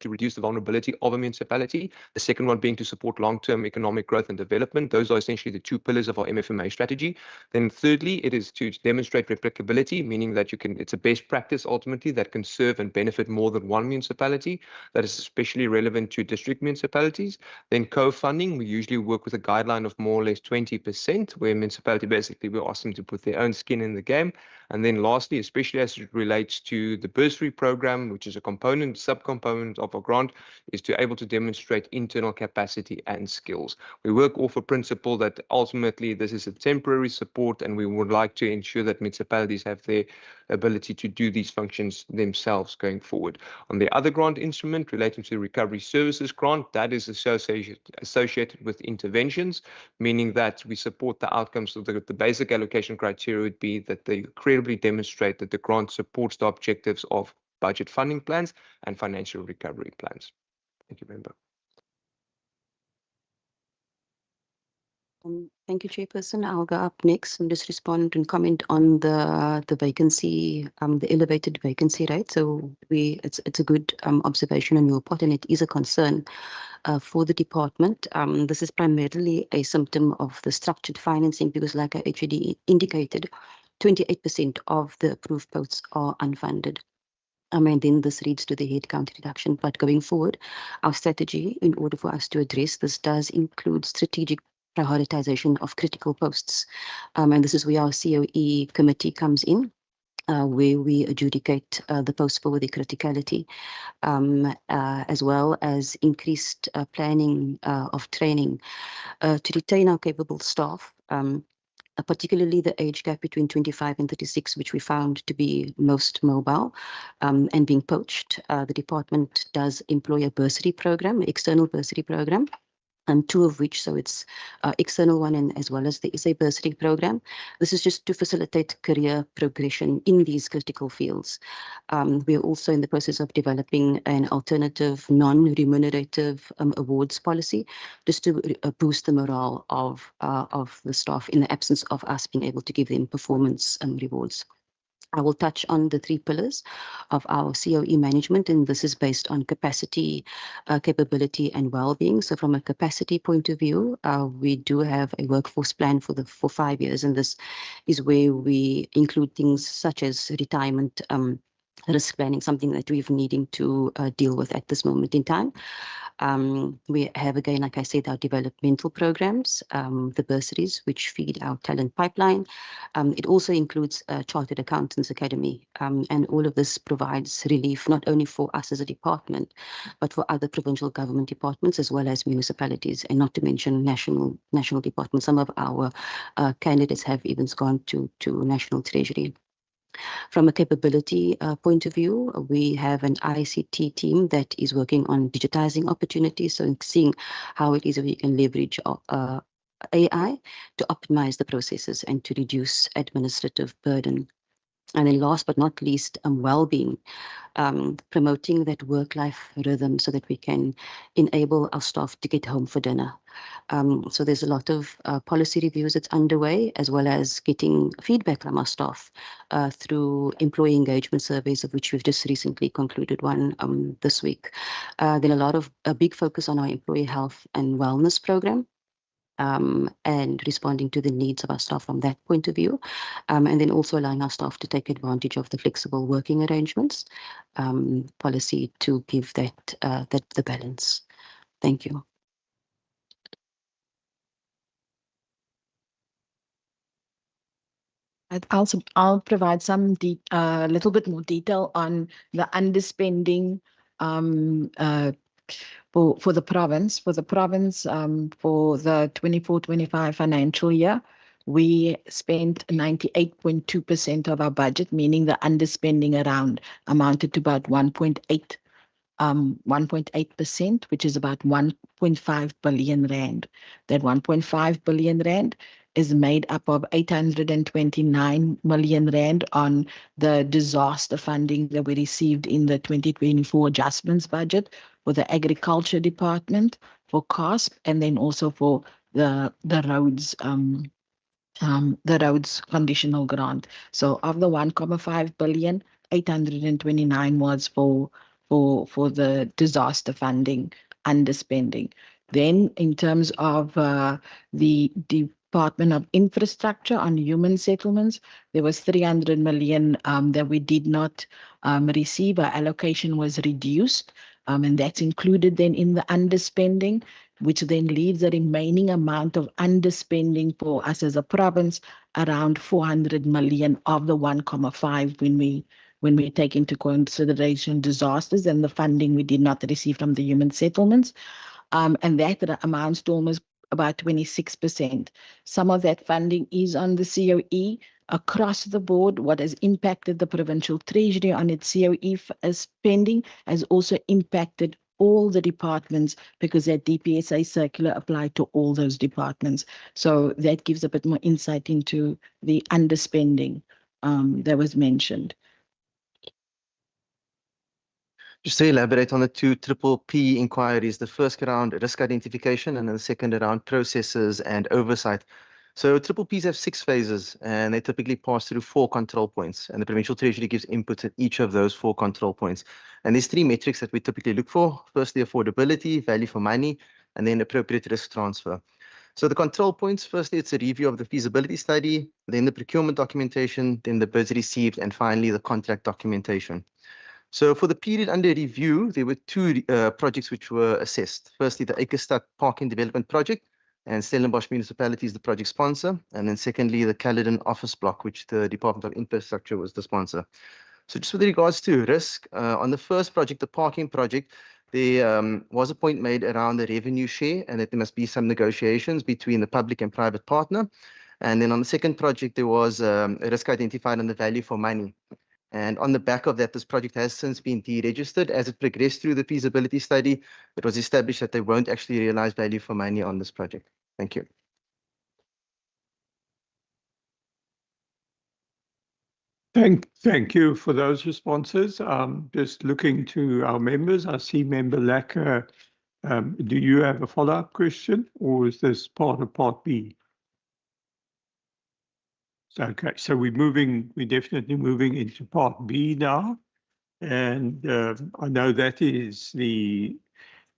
to reduce the vulnerability of a municipality. The second one being to support long-term economic growth and development. Those are essentially the two pillars of our MFMA strategy. Then thirdly, it is to demonstrate replicability, meaning that it's a best practice ultimately that can serve and benefit more than one municipality. That is especially relevant to district municipalities. Then co-funding, we usually work with a guideline of more or less 20%, where municipality basically we ask them to put their own skin in the game. And then lastly, especially as it relates to the bursary program, which is a subcomponent instruments of our grant is to able to demonstrate internal capacity and skills. We work off a principle that ultimately this is a temporary support, and we would like to ensure that municipalities have their ability to do these functions themselves going forward. On the other grant instrument relating to the recovery services grant, that is associated with interventions, meaning that we support the outcomes of the basic allocation criteria would be that they credibly demonstrate that the grant supports the objectives of budget funding plans and financial recovery plans. Thank you, Member. Thank you, Chairperson. I'll go up next and just respond and comment on the vacancy, the elevated vacancy rate. So it's a good observation on your part, and it is a concern for the department. This is primarily a symptom of the structured financing because, like our HOD indicated, 28% of the approved posts are unfunded. And then this leads to the headcount reduction. But going forward, our strategy in order for us to address this does include strategic prioritization of critical posts. And this is where our COE committee comes in, where we adjudicate the posts for the criticality, as well as increased planning of training to retain our capable staff. Particularly the age gap between 25 and 36, which we found to be most mobile and being poached. The department does employ a bursary program, external bursary program, and two of which, so it's external one and as well as the SA bursary program. This is just to facilitate career progression in these critical fields. We are also in the process of developing an alternative non-remunerative awards policy just to boost the morale of the staff in the absence of us being able to give them performance rewards. I will touch on the three pillars of our COE management, and this is based on capacity, capability, and well-being. So from a capacity point of view, we do have a workforce plan for 5 years, and this is where we include things such as retirement, risk planning, something that we're needing to deal with at this moment in time. We have, again, like I said, our developmental programs, the bursaries, which feed our talent pipeline. It also includes Chartered Accountants Academy, and all of this provides relief not only for us as a department, but for other provincial government departments as well as municipalities, and not to mention national departments. Some of our candidates have even gone to National Treasury. From a capability point of view, we have an ICT team that is working on digitizing opportunities, so seeing how it is that we can leverage AI to optimize the processes and to reduce administrative burden. And then last but not least, well-being, promoting that work-life rhythm so that we can enable our staff to get home for dinner. So there's a lot of policy reviews that's underway, as well as getting feedback from our staff through employee engagement surveys, of which we've just recently concluded one this week. Then a big focus on our employee health and wellness program, and responding to the needs of our staff from that point of view, and then also allowing our staff to take advantage of the flexible working arrangements policy to give that the balance. Thank you. I'll provide some little bit more detail on the underspending for the province. For the province, for the 24-25 financial year, we spent 98.2% of our budget, meaning the underspending amounted to about 1.8%, which is about 1.5 billion rand. That 1.5 billion rand is made up of 829 million rand on the disaster funding that we received in the 2024 adjustments budget for the agriculture department, for CASP, and then also for the roads conditional grant. So of the 1.5 billion, 829 was for the disaster funding underspending. Then in terms of the Department of Infrastructure on human settlements, there was 300 million that we did not receive. Our allocation was reduced, and that's included then in the underspending, which then leaves the remaining amount of underspending for us as a province around 400 million of the 1.5 when when we take into consideration disasters and the funding we did not receive from the human settlements. And that amounts to almost about 26%. Some of that funding is on the COE across the board. What has impacted the provincial treasury on its COE spending has also impacted all the departments because that DPSA circular applied to all those departments. So that gives a bit more insight into the underspending that was mentioned. Just to elaborate on the two triple P inquiries, the first around risk identification and then the second around processes and oversight. So triple Ps have 6 phases and they typically pass through 4 control points, and the Provincial Treasury gives input at each of those 4 control points. And there's 3 metrics that we typically look for. Firstly, affordability, value for money, and then appropriate risk transfer. So the control points, firstly, it's a review of the feasibility study, then the procurement documentation, then the bids received, and finally the contract documentation. So for the period under review, there were 2 projects which were assessed. Firstly, the Ekerstad Parking Development Project, and Stellenbosch Municipality is the project sponsor. And then secondly, the Caledon Office Block, which the Department of Infrastructure was the sponsor. So just with regards to risk, on the first project, the parking project, there was a point made around the revenue share and that there must be some negotiations between the public and private partner. And then on the second project, there was a risk identified on the value for money. And on the back of that, this project has since been deregistered. As it progressed through the feasibility study, it was established that they won't actually realize value for money on this project. Thank you. Thank you for those responses. Just looking to our members, I see Member Lacker. Do you have a follow-up question, or is this part of Part B? Okay, so we're definitely moving into Part B now, and I know that is the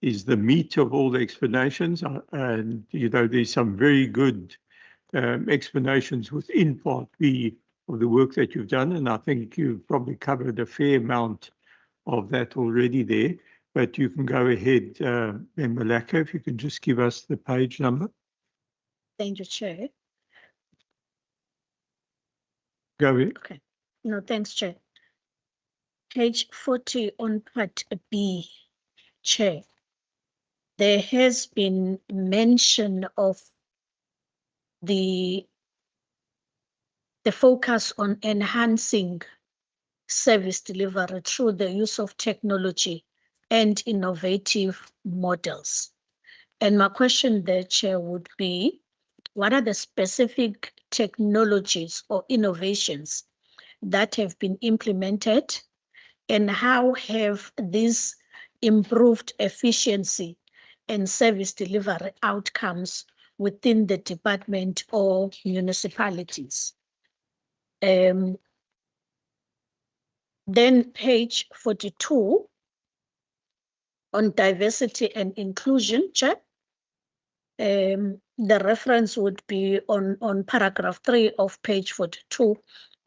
meat of all the explanations, and there's some very good explanations within Part B of the work that you've done, and I think you've probably covered a fair amount of that already there. But you can go ahead, Member Lacker, if you can just give us the page number. Thank you, Chair. Go ahead. Okay. No, thanks, Chair. Page 40 on Part B, Chair. There has been mention of the focus on enhancing service delivery through the use of technology and innovative models. And my question there, Chair, would be, what are the specific technologies or innovations that have been implemented, and how have these improved efficiency and service delivery outcomes within the department or municipalities? Then page 42 on diversity and inclusion, Chair. The reference would be on paragraph 3 of page 42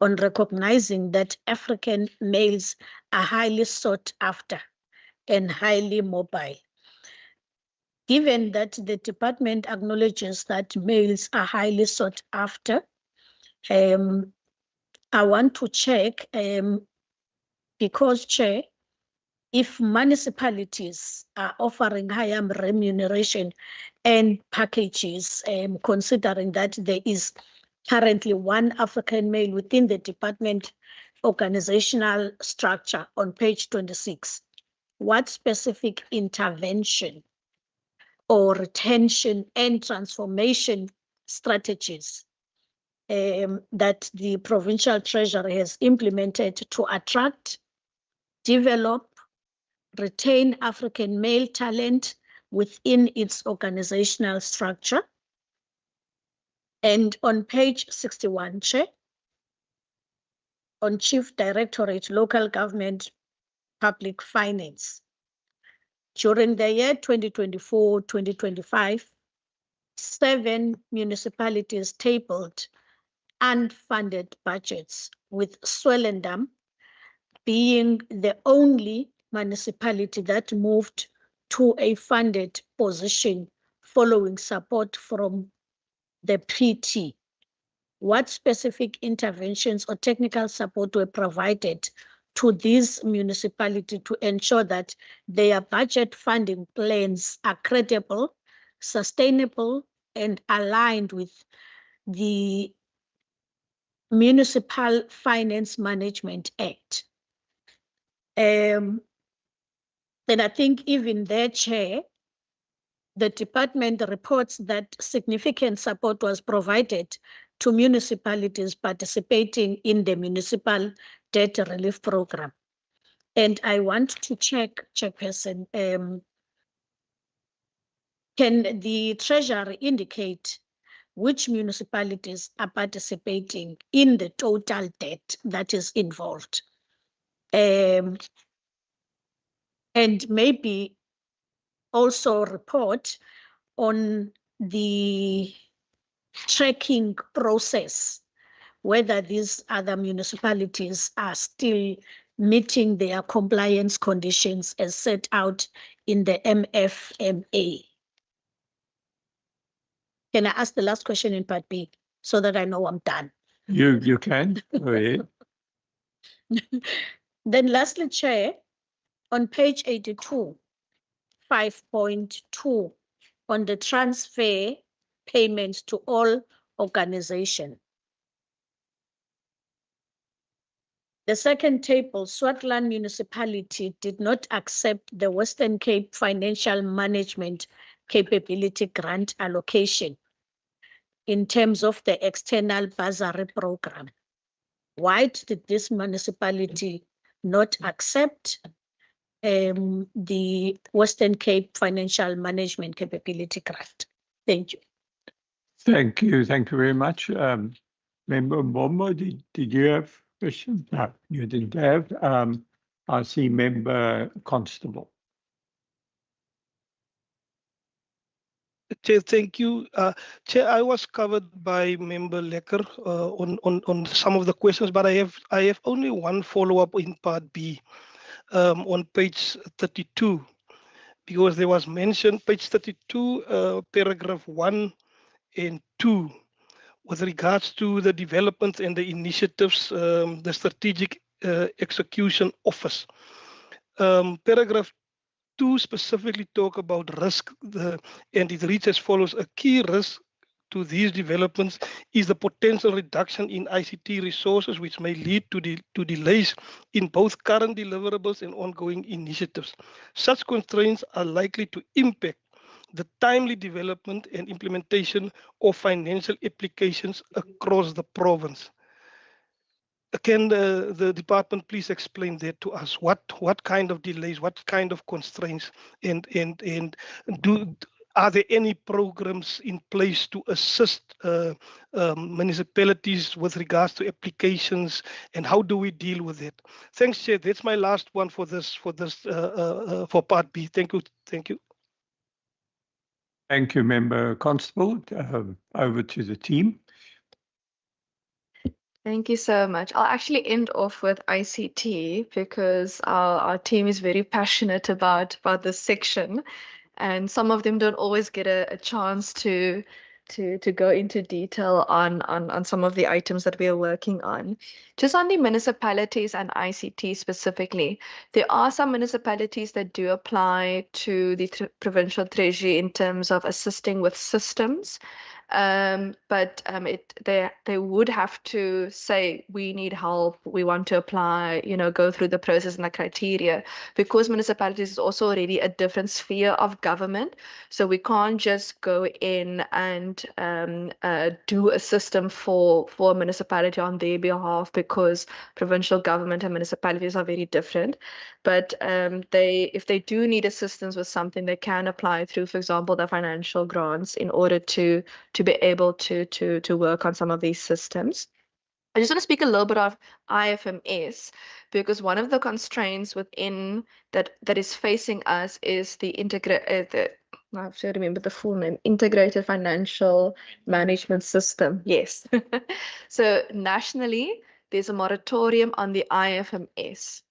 on recognizing that African males are highly sought after and highly mobile. Given that the department acknowledges that males are highly sought after, I want to check, because, Chair, if municipalities are offering higher remuneration and packages, considering that there is currently 1 African male within the department organizational structure on page 26, what specific intervention or retention and transformation strategies that the Provincial Treasury has implemented to attract, develop, retain African male talent within its organizational structure? And on page 61, Chair, on Chief Directorate, Local Government Public Finance, during the year 2024-2025, 7 municipalities tabled unfunded budgets, with Swellendam being the only municipality that moved to a funded position following support from the PT. What specific interventions or technical support were provided to these municipalities to ensure that their budget funding plans are credible, sustainable, and aligned with the Municipal Finance Management Act. And I think even their chair, the department reports that significant support was provided to municipalities participating in the Municipal Debt Relief Program. And I want to check, Chairperson, can the Treasury indicate which municipalities are participating in the total debt that is involved? And maybe also report on the tracking process, whether these other municipalities are still meeting their compliance conditions as set out in the MFMA. Can I ask the last question in part B so that I know I'm done? You can. Go ahead. Then lastly, Chair, on page 82, 5.2, on the transfer payments to all organizations. The second table, Swartland Municipality did not accept the Western Cape Financial Management Capability Grant allocation in terms of the external bursary program. Why did this municipality not accept the Western Cape Financial Management Capability Grant? Thank you. Thank you. Thank you very much. Member Mbombo, did you have questions? No, you didn't have. I see Member Constable. Chair, thank you. Chair, I was covered by Member Lekker on some of the questions, but I have only one follow-up in part B on page 32, because there was mentioned page 32, paragraph 1 and 2, with regards to the development and the initiatives, the strategic execution office. Paragraph 2 specifically talk about risk, and it reads as follows: a key risk to these developments is the potential reduction in ICT resources, which may lead to delays in both current deliverables and ongoing initiatives. Such constraints are likely to impact the timely development and implementation of financial applications across the province. Can the department please explain that to us? What kind of delays, what kind of constraints, and are there any programs in place to assist municipalities with regards to applications, and how do we deal with it? Thanks, Chair. That's my last one for part B. Thank you. Thank you. Thank you, Member Constable. Over to the team. Thank you so much. I'll actually end off with ICT because our team is very passionate about this section, and some of them don't always get a chance to go into detail on some of the items that we are working on. Just on the municipalities and ICT specifically, there are some municipalities that do apply to the provincial treasury in terms of assisting with systems. But they would have to say, we need help, we want to apply, go through the process and the criteria, because municipalities is also already a different sphere of government. So we can't just go in and do a system for a municipality on their behalf, because provincial government and municipalities are very different. But if they do need assistance with something, they can apply through, for example, the financial grants in order to be able to work on some of these systems. I just want to speak a little bit of IFMS, because one of the constraints within that is facing us is I have to remember the full name, Integrated Financial Management System. Yes. So nationally, there's a moratorium on the IFMS.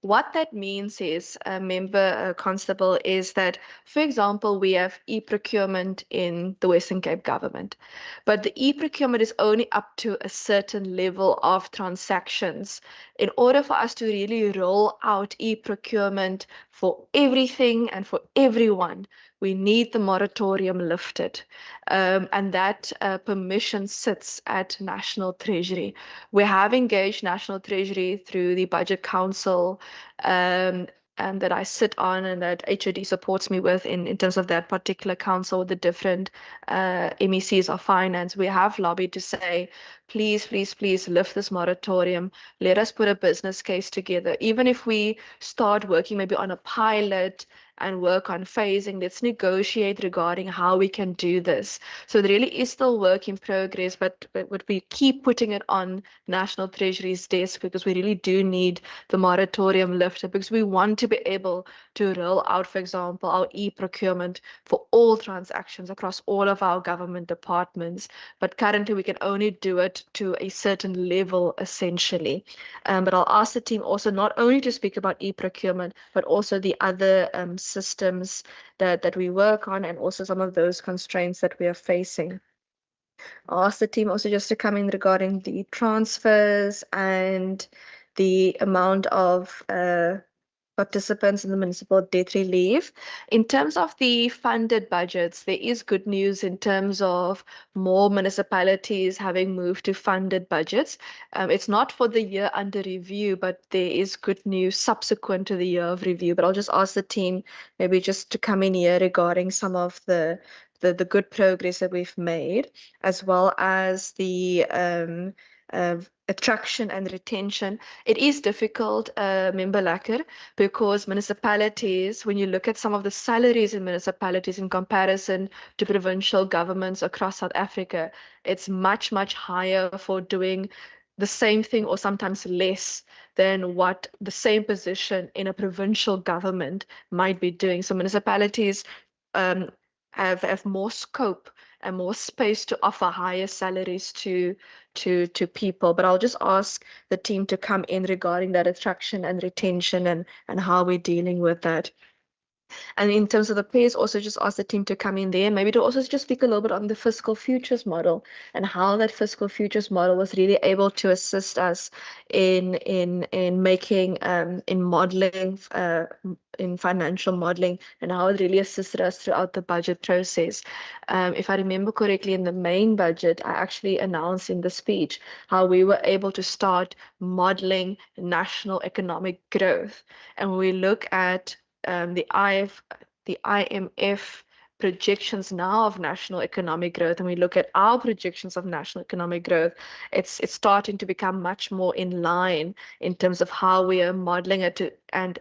What that means is, Member Constable, is that, for example, we have e-procurement in the Western Cape government, but the e-procurement is only up to a certain level of transactions. In order for us to really roll out e-procurement for everything and for everyone, we need the moratorium lifted. And that permission sits at National Treasury. We have engaged National Treasury through the Budget Council, and that I sit on and that HOD supports me with in terms of that particular council with the different MECs of finance. We have lobbied to say, please, please, please lift this moratorium. Let us put a business case together. Even if we start working maybe on a pilot and work on phasing, let's negotiate regarding how we can do this. So there really is still work in progress, but we keep putting it on National Treasury's desk because we really do need the moratorium lifted, because we want to be able to roll out, for example, our e-procurement for all transactions across all of our government departments. But currently we can only do it to a certain level, essentially. But I'll ask the team also not only to speak about e-procurement, but also the other systems that we work on, and also some of those constraints that we are facing. I'll ask the team also just to come in regarding the transfers and the amount of participants in the municipal debt relief. In terms of the funded budgets, there is good news in terms of more municipalities having moved to funded budgets. It's not for the year under review, but there is good news subsequent to the year of review. But I'll just ask the team maybe just to come in here regarding some of the good progress that we've made, as well as the attraction and retention. It is difficult, Member Lacker, because municipalities, when you look at some of the salaries in municipalities in comparison to provincial governments across South Africa, it's much, much higher for doing the same thing or sometimes less than what the same position in a provincial government might be doing. So municipalities have more scope and more space to offer higher salaries to people. But I'll just ask the team to come in regarding that attraction and retention and how we're dealing with that. And in terms of the pairs, also just ask the team to come in there, maybe to also just speak a little bit on the fiscal futures model and how that fiscal futures model was really able to assist us in making in modeling in financial modeling, and how it really assisted us throughout the budget process. If I remember correctly, in the main budget, I actually announced in the speech how we were able to start modeling national economic growth. And when we look at the IMF projections now of national economic growth, and we look at our projections of national economic growth, it's starting to become much more in line in terms of how we are modeling it. And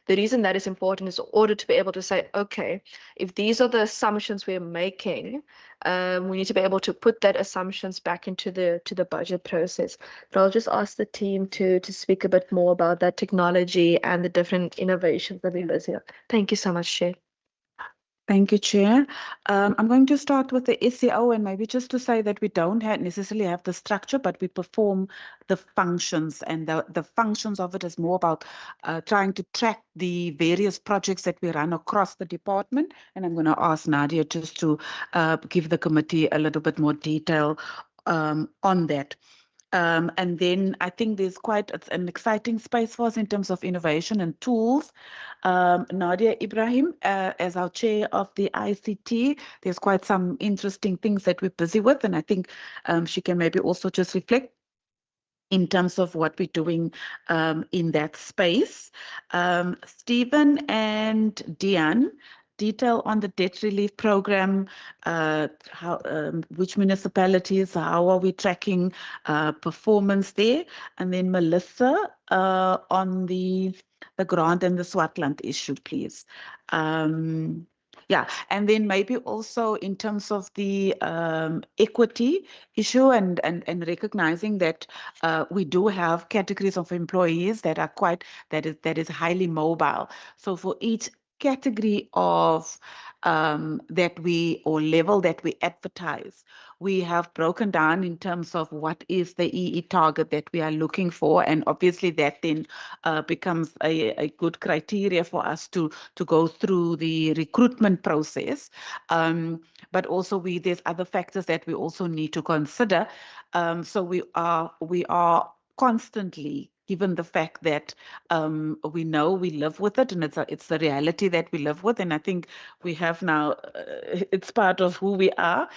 the reason that is important is in order to be able to say, okay, if these are the assumptions we're making, we need to be able to put that assumptions back into the budget process. But I'll just ask the team to speak a bit more about that technology and the different innovations that we're busy on. Thank you so much, Chair. Thank you, Chair. I'm going to start with the SEO, and maybe just to say that we don't necessarily have the structure, but we perform the functions, and the functions of it is more about trying to track the various projects that we run across the department. And I'm going to ask Nadia just to give the committee a little bit more detail on that. And then I think there's quite an exciting space for us in terms of innovation and tools. Nadia Ibrahim, as our chair of the ICT, there's quite some interesting things that we're busy with, and I think she can maybe also just reflect in terms of what we're doing in that space. Stephen and Diane, detail on the debt relief program, which municipalities, how are we tracking performance there? And then Melissa on the grant and the Swartland issue, please. Yeah, and then maybe also in terms of the equity issue and recognizing that we do have categories of employees that are that is highly mobile. So for each category of level that we advertise, we have broken down in terms of what is the EE target that we are looking for, and obviously that then becomes a good criteria for us to go through the recruitment process. But also there's other factors that we also need to consider. So we are constantly, given the fact that we know we live with it, and it's the reality that we live with, and I think we have now, it's part of who we are.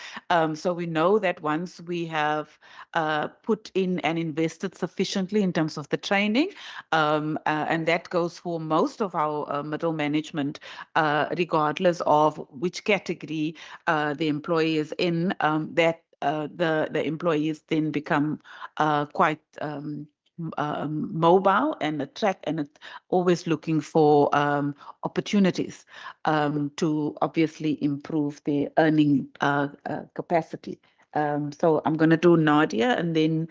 So we know that once we have put in and invested sufficiently in terms of the training, and that goes for most of our middle management, regardless of which category the employee is in, that the employees then become quite mobile and always looking for opportunities to obviously improve their earning capacity. So I'm going to do Nadia and then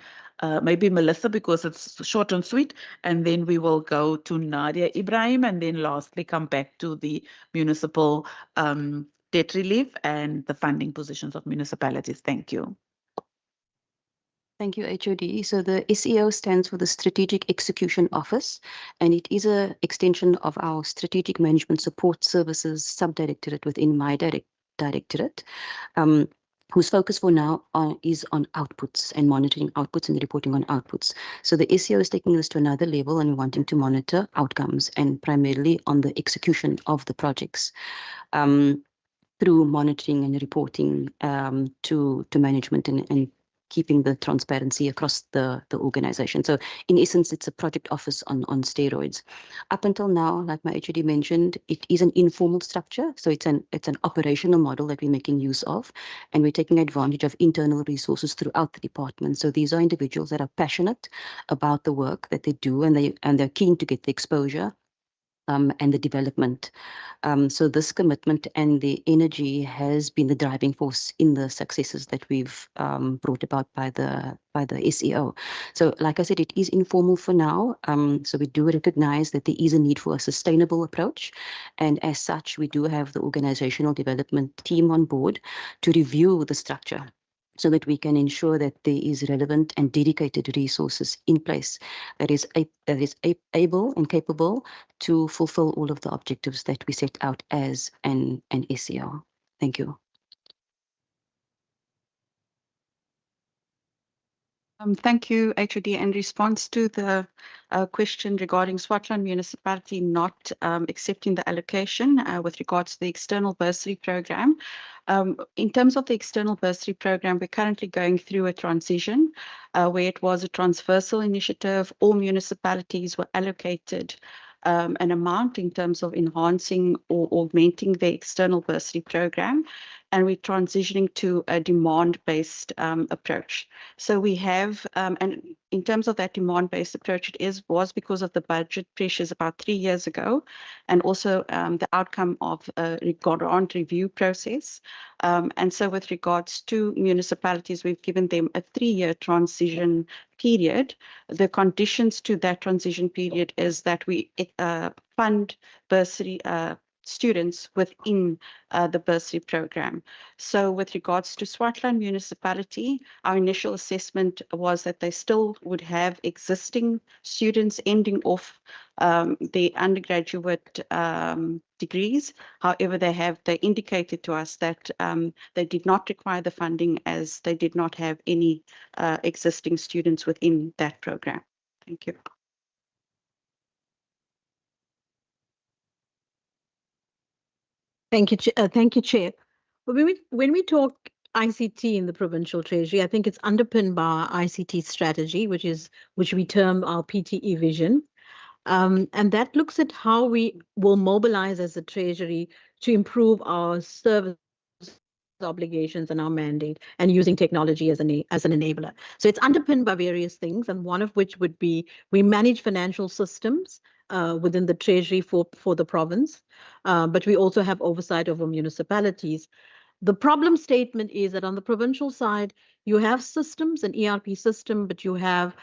maybe Melissa, because it's short and sweet, and then we will go to Nadia Ibrahim, and then lastly come back to the municipal debt relief and the funding positions of municipalities. Thank you. Thank you, HOD. So the SEO stands for the Strategic Execution Office, and it is an extension of our Strategic Management Support Services subdirectorate within my directorate, whose focus for now is on outputs and monitoring outputs and reporting on outputs. So the SEO is taking this to another level and wanting to monitor outcomes and primarily on the execution of the projects. Through monitoring and reporting to management and keeping the transparency across the organization. So in essence, it's a project office on steroids. Up until now, like my HOD mentioned, it is an informal structure. So it's an operational model that we're making use of, and we're taking advantage of internal resources throughout the department. So these are individuals that are passionate about the work that they do, and they're keen to get the exposure and the development. So this commitment and the energy has been the driving force in the successes that we've brought about by the SEO. So like I said, it is informal for now. So we do recognize that there is a need for a sustainable approach. And as such, we do have the organizational development team on board to review the structure, so that we can ensure that there is relevant and dedicated resources in place that is able and capable to fulfill all of the objectives that we set out as an SEO. Thank you. Thank you, HOD. In response to the question regarding Swartland municipality not accepting the allocation with regards to the external bursary program, in terms of the external bursary program, we're currently going through a transition where it was a transversal initiative. All municipalities were allocated an amount in terms of enhancing or augmenting the external bursary program, and we're transitioning to a demand-based approach. So we have, and in terms of that demand-based approach, was because of the budget pressures about 3 years ago, and also the outcome of a grant review process. And so with regards to municipalities, we've given them a 3-year transition period. The conditions to that transition period is that we fund bursary students within the bursary program. So with regards to Swartland municipality, our initial assessment was that they still would have existing students ending off the undergraduate degrees. However, they indicated to us that they did not require the funding as they did not have any existing students within that program. Thank you. Thank you, Chair. When we talk ICT in the Provincial Treasury, I think it's underpinned by our ICT strategy, which we term our PTE vision. And that looks at how we will mobilize as a Treasury to improve our service obligations and our mandate, and using technology as an enabler. So it's underpinned by various things, and one of which would be we manage financial systems within the Treasury for the province, but we also have oversight over municipalities. The problem statement is that on the provincial side, you have systems, an ERP system, but you have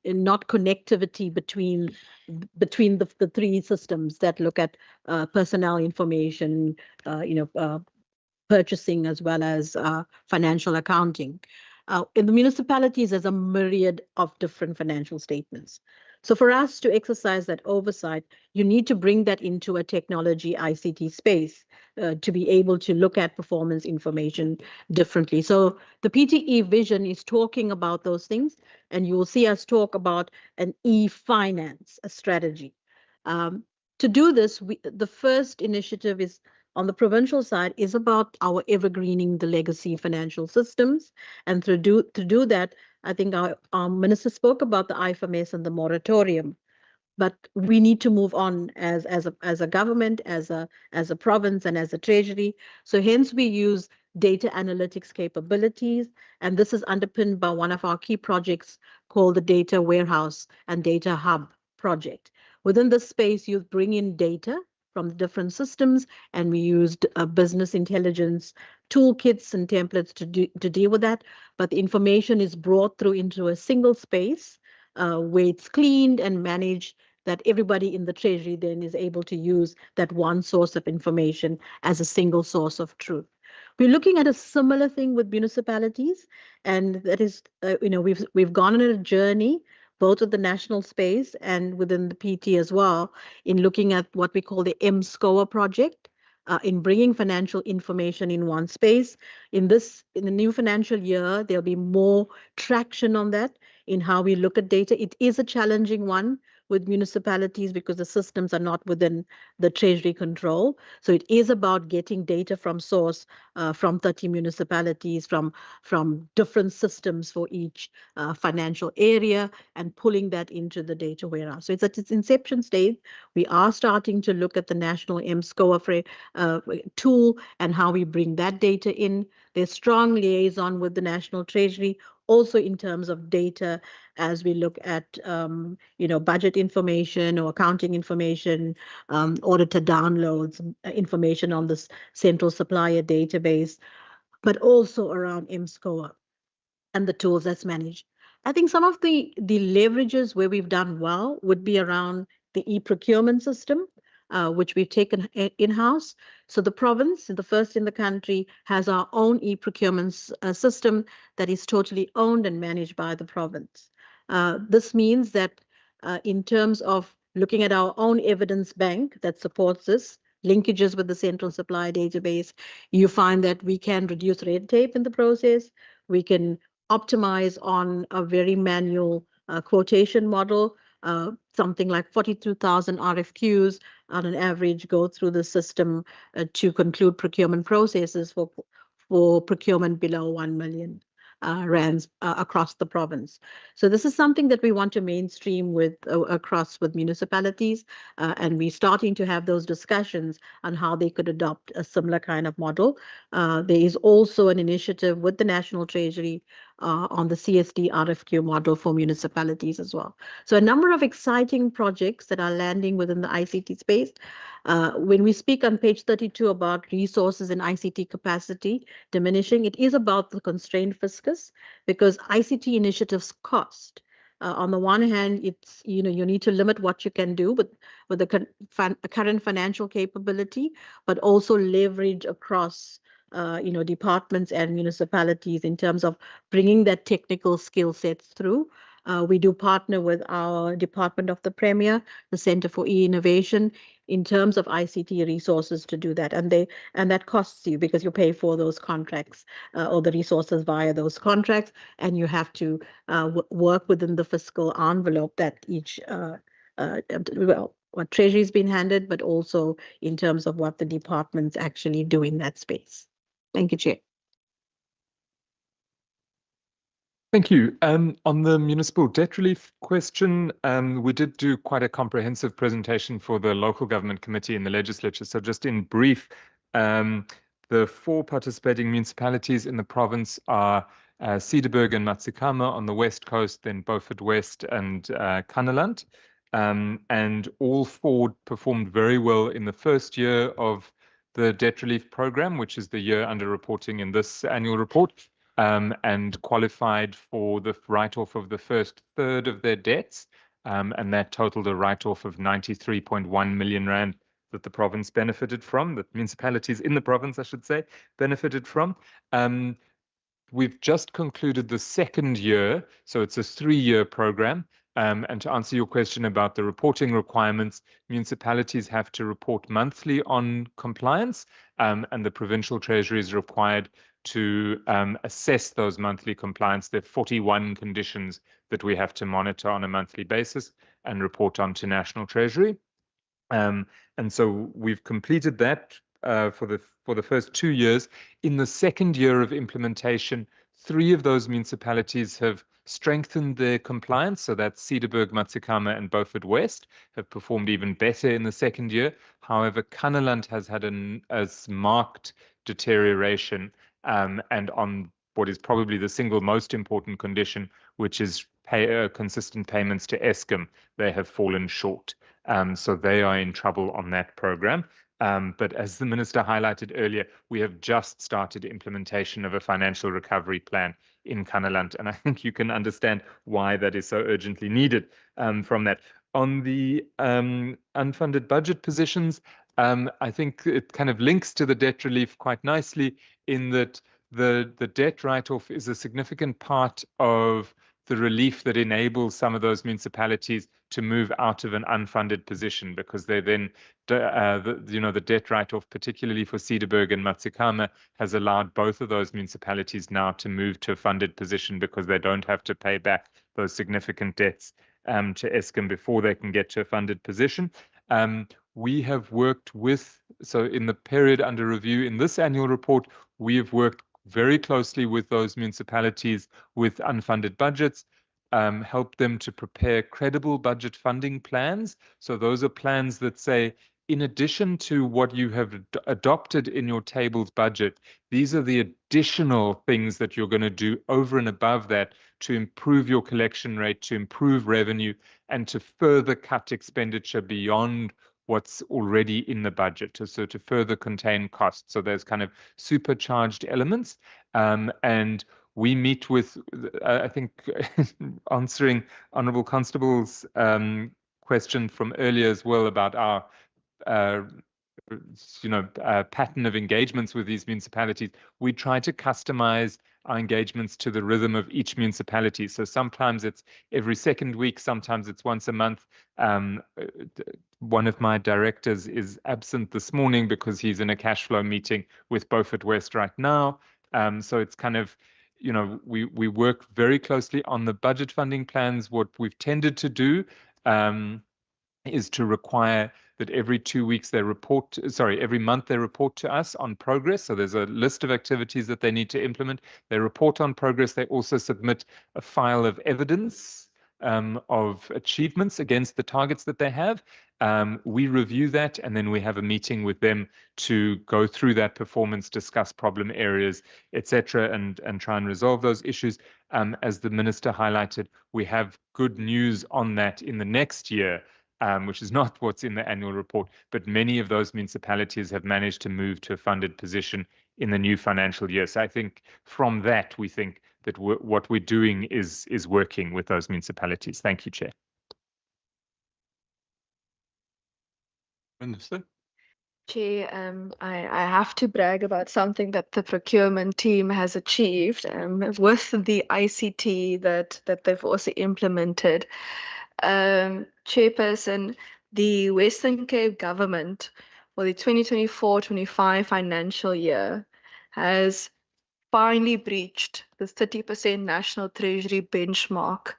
not connectivity between the three systems that look at personnel information, purchasing as well as financial accounting. In the municipalities, there's a myriad of different financial statements. So for us to exercise that oversight, you need to bring that into a technology ICT space to be able to look at performance information differently. So the PTE vision is talking about those things, and you will see us talk about an e-finance strategy. To do this, the first initiative is on the provincial side is about our evergreening the legacy financial systems. And to do that, I think our minister spoke about the IFMS and the moratorium. But we need to move on as a government, as a province, and as a treasury. So hence we use data analytics capabilities, and this is underpinned by one of our key projects called the Data Warehouse and Data Hub project. Within this space, you bring in data from the different systems, and we used business intelligence toolkits and templates to deal with that. But the information is brought through into a single space where it's cleaned and managed, that everybody in the treasury then is able to use that one source of information as a single source of truth. We're looking at a similar thing with municipalities, and that is, we've gone on a journey both with the national space and within the PT as well, in looking at what we call the MSCOA project, in bringing financial information in one space. In the new financial year, there'll be more traction on that in how we look at data. It is a challenging one with municipalities because the systems are not within the treasury control. So it is about getting data from source, from 30 municipalities, from different systems for each financial area, and pulling that into the data warehouse. So it's at its inception stage. We are starting to look at the national MSCOA tool and how we bring that data in. There's strong liaison with the National Treasury, also in terms of data, as we look at budget information or accounting information, auditor downloads, information on the central supplier database, but also around MSCOA and the tools that's managed. I think some of the leverages where we've done well would be around the e-procurement system, which we've taken in-house. So the province, the first in the country, has our own e-procurement system that is totally owned and managed by the province. This means that in terms of looking at our own evidence bank that supports this, linkages with the central supply database, you find that we can reduce red tape in the process. We can optimize on a very manual quotation model. Something like 42,000 RFQs on an average go through the system to conclude procurement processes for procurement below 1 million rands across the province. So this is something that we want to mainstream with municipalities, and we're starting to have those discussions on how they could adopt a similar kind of model. There is also an initiative with the National Treasury on the CSD RFQ model for municipalities as well. So a number of exciting projects that are landing within the ICT space. When we speak on page 32 about resources and ICT capacity diminishing, it is about the constrained fiscus, because ICT initiatives cost. On the one hand, it's you need to limit what you can do with the current financial capability, but also leverage across departments and municipalities in terms of bringing that technical skill sets through. We do partner with our Department of the Premier, the Center for E-Innovation, in terms of ICT resources to do that. And that costs you because you pay for those contracts or the resources via those contracts, and you have to work within the fiscal envelope that each what Treasury's been handed, but also in terms of what the departments actually do in that space. Thank you, Chair. Thank you. On the municipal debt relief question, we did do quite a comprehensive presentation for the local government committee in the legislature. So just in brief, the 4 participating municipalities in the province are Cederberg and Matsikama on the west coast, then Beaufort West and Kannaland. And all 4 performed very well in the first year of the debt relief program, which is the year under reporting in this annual report, and qualified for the write-off of the first third of their debts. And that totaled a write-off of 93.1 million rand that the province benefited from, that municipalities in the province, I should say, benefited from. We've just concluded the second year, so it's a 3-year program. And to answer your question about the reporting requirements, municipalities have to report monthly on compliance, and the Provincial Treasury is required to assess those monthly compliance. There are 41 conditions that we have to monitor on a monthly basis and report on to National Treasury. And so we've completed that for the first 2 years. In the second year of implementation, 3 of those municipalities have strengthened their compliance. So that's Cederberg, Matsikama, and Beaufort West have performed even better in the second year. However, Kannaland has had a marked deterioration, and on what is probably the single most important condition, which is consistent payments to Eskom, they have fallen short. So they are in trouble on that program. But as the Minister highlighted earlier, we have just started implementation of a financial recovery plan in Kannaland, and I think you can understand why that is so urgently needed from that. On the unfunded budget positions, I think it kind of links to the debt relief quite nicely in that the debt write-off is a significant part of the relief that enables some of those municipalities to move out of an unfunded position, because they then, the debt write-off, particularly for Cederberg and Matsikama, has allowed both of those municipalities now to move to a funded position because they don't have to pay back those significant debts to Eskom before they can get to a funded position. We have worked so in the period under review in this annual report, we have worked very closely with those municipalities with unfunded budgets, help them to prepare credible budget funding plans. So those are plans that say, in addition to what you have adopted in your table's budget, these are the additional things that you're going to do over and above that to improve your collection rate, to improve revenue, and to further cut expenditure beyond what's already in the budget, so to further contain costs. So there's kind of supercharged elements. And we meet with, I think, answering Honourable Constable's question from earlier as well about our pattern of engagements with these municipalities. We try to customize our engagements to the rhythm of each municipality. So sometimes it's every second week, sometimes it's once a month. One of my directors is absent this morning because he's in a cash flow meeting with Beaufort West right now. So it's kind of, we work very closely on the budget funding plans. What we've tended to do is to require that every 2 weeks every month they report to us on progress. So there's a list of activities that they need to implement. They report on progress. They also submit a file of evidence of achievements against the targets that they have. We review that, and then we have a meeting with them to go through that performance, discuss problem areas, etc., and try and resolve those issues. As the Minister highlighted, we have good news on that in the next year, which is not what's in the annual report, but many of those municipalities have managed to move to a funded position in the new financial year. So I think from that, we think that what we're doing is working with those municipalities. Thank you, Chair. Minister? Chair, I have to brag about something that the procurement team has achieved with the ICT that they've also implemented. Chairperson, the Western Cape government for the 2024-25 financial year has finally breached the 30% National Treasury benchmark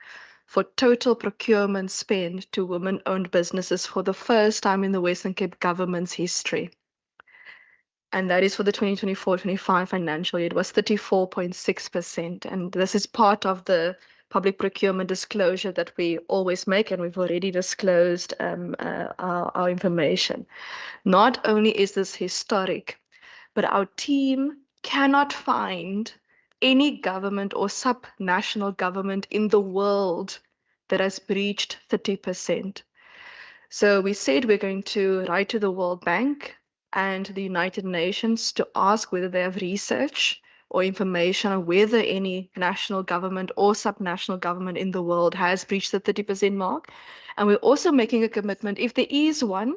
for total procurement spend to women-owned businesses for the first time in the Western Cape government's history. And that is for the 2024-25 financial year. It was 34.6%. And this is part of the public procurement disclosure that we always make, and we've already disclosed our information. Not only is this historic, but our team cannot find any government or sub-national government in the world that has breached 30%. So we said we're going to write to the World Bank and the United Nations to ask whether they have research or information on whether any national government or subnational government in the world has breached the 30% mark. And we're also making a commitment, if there is one,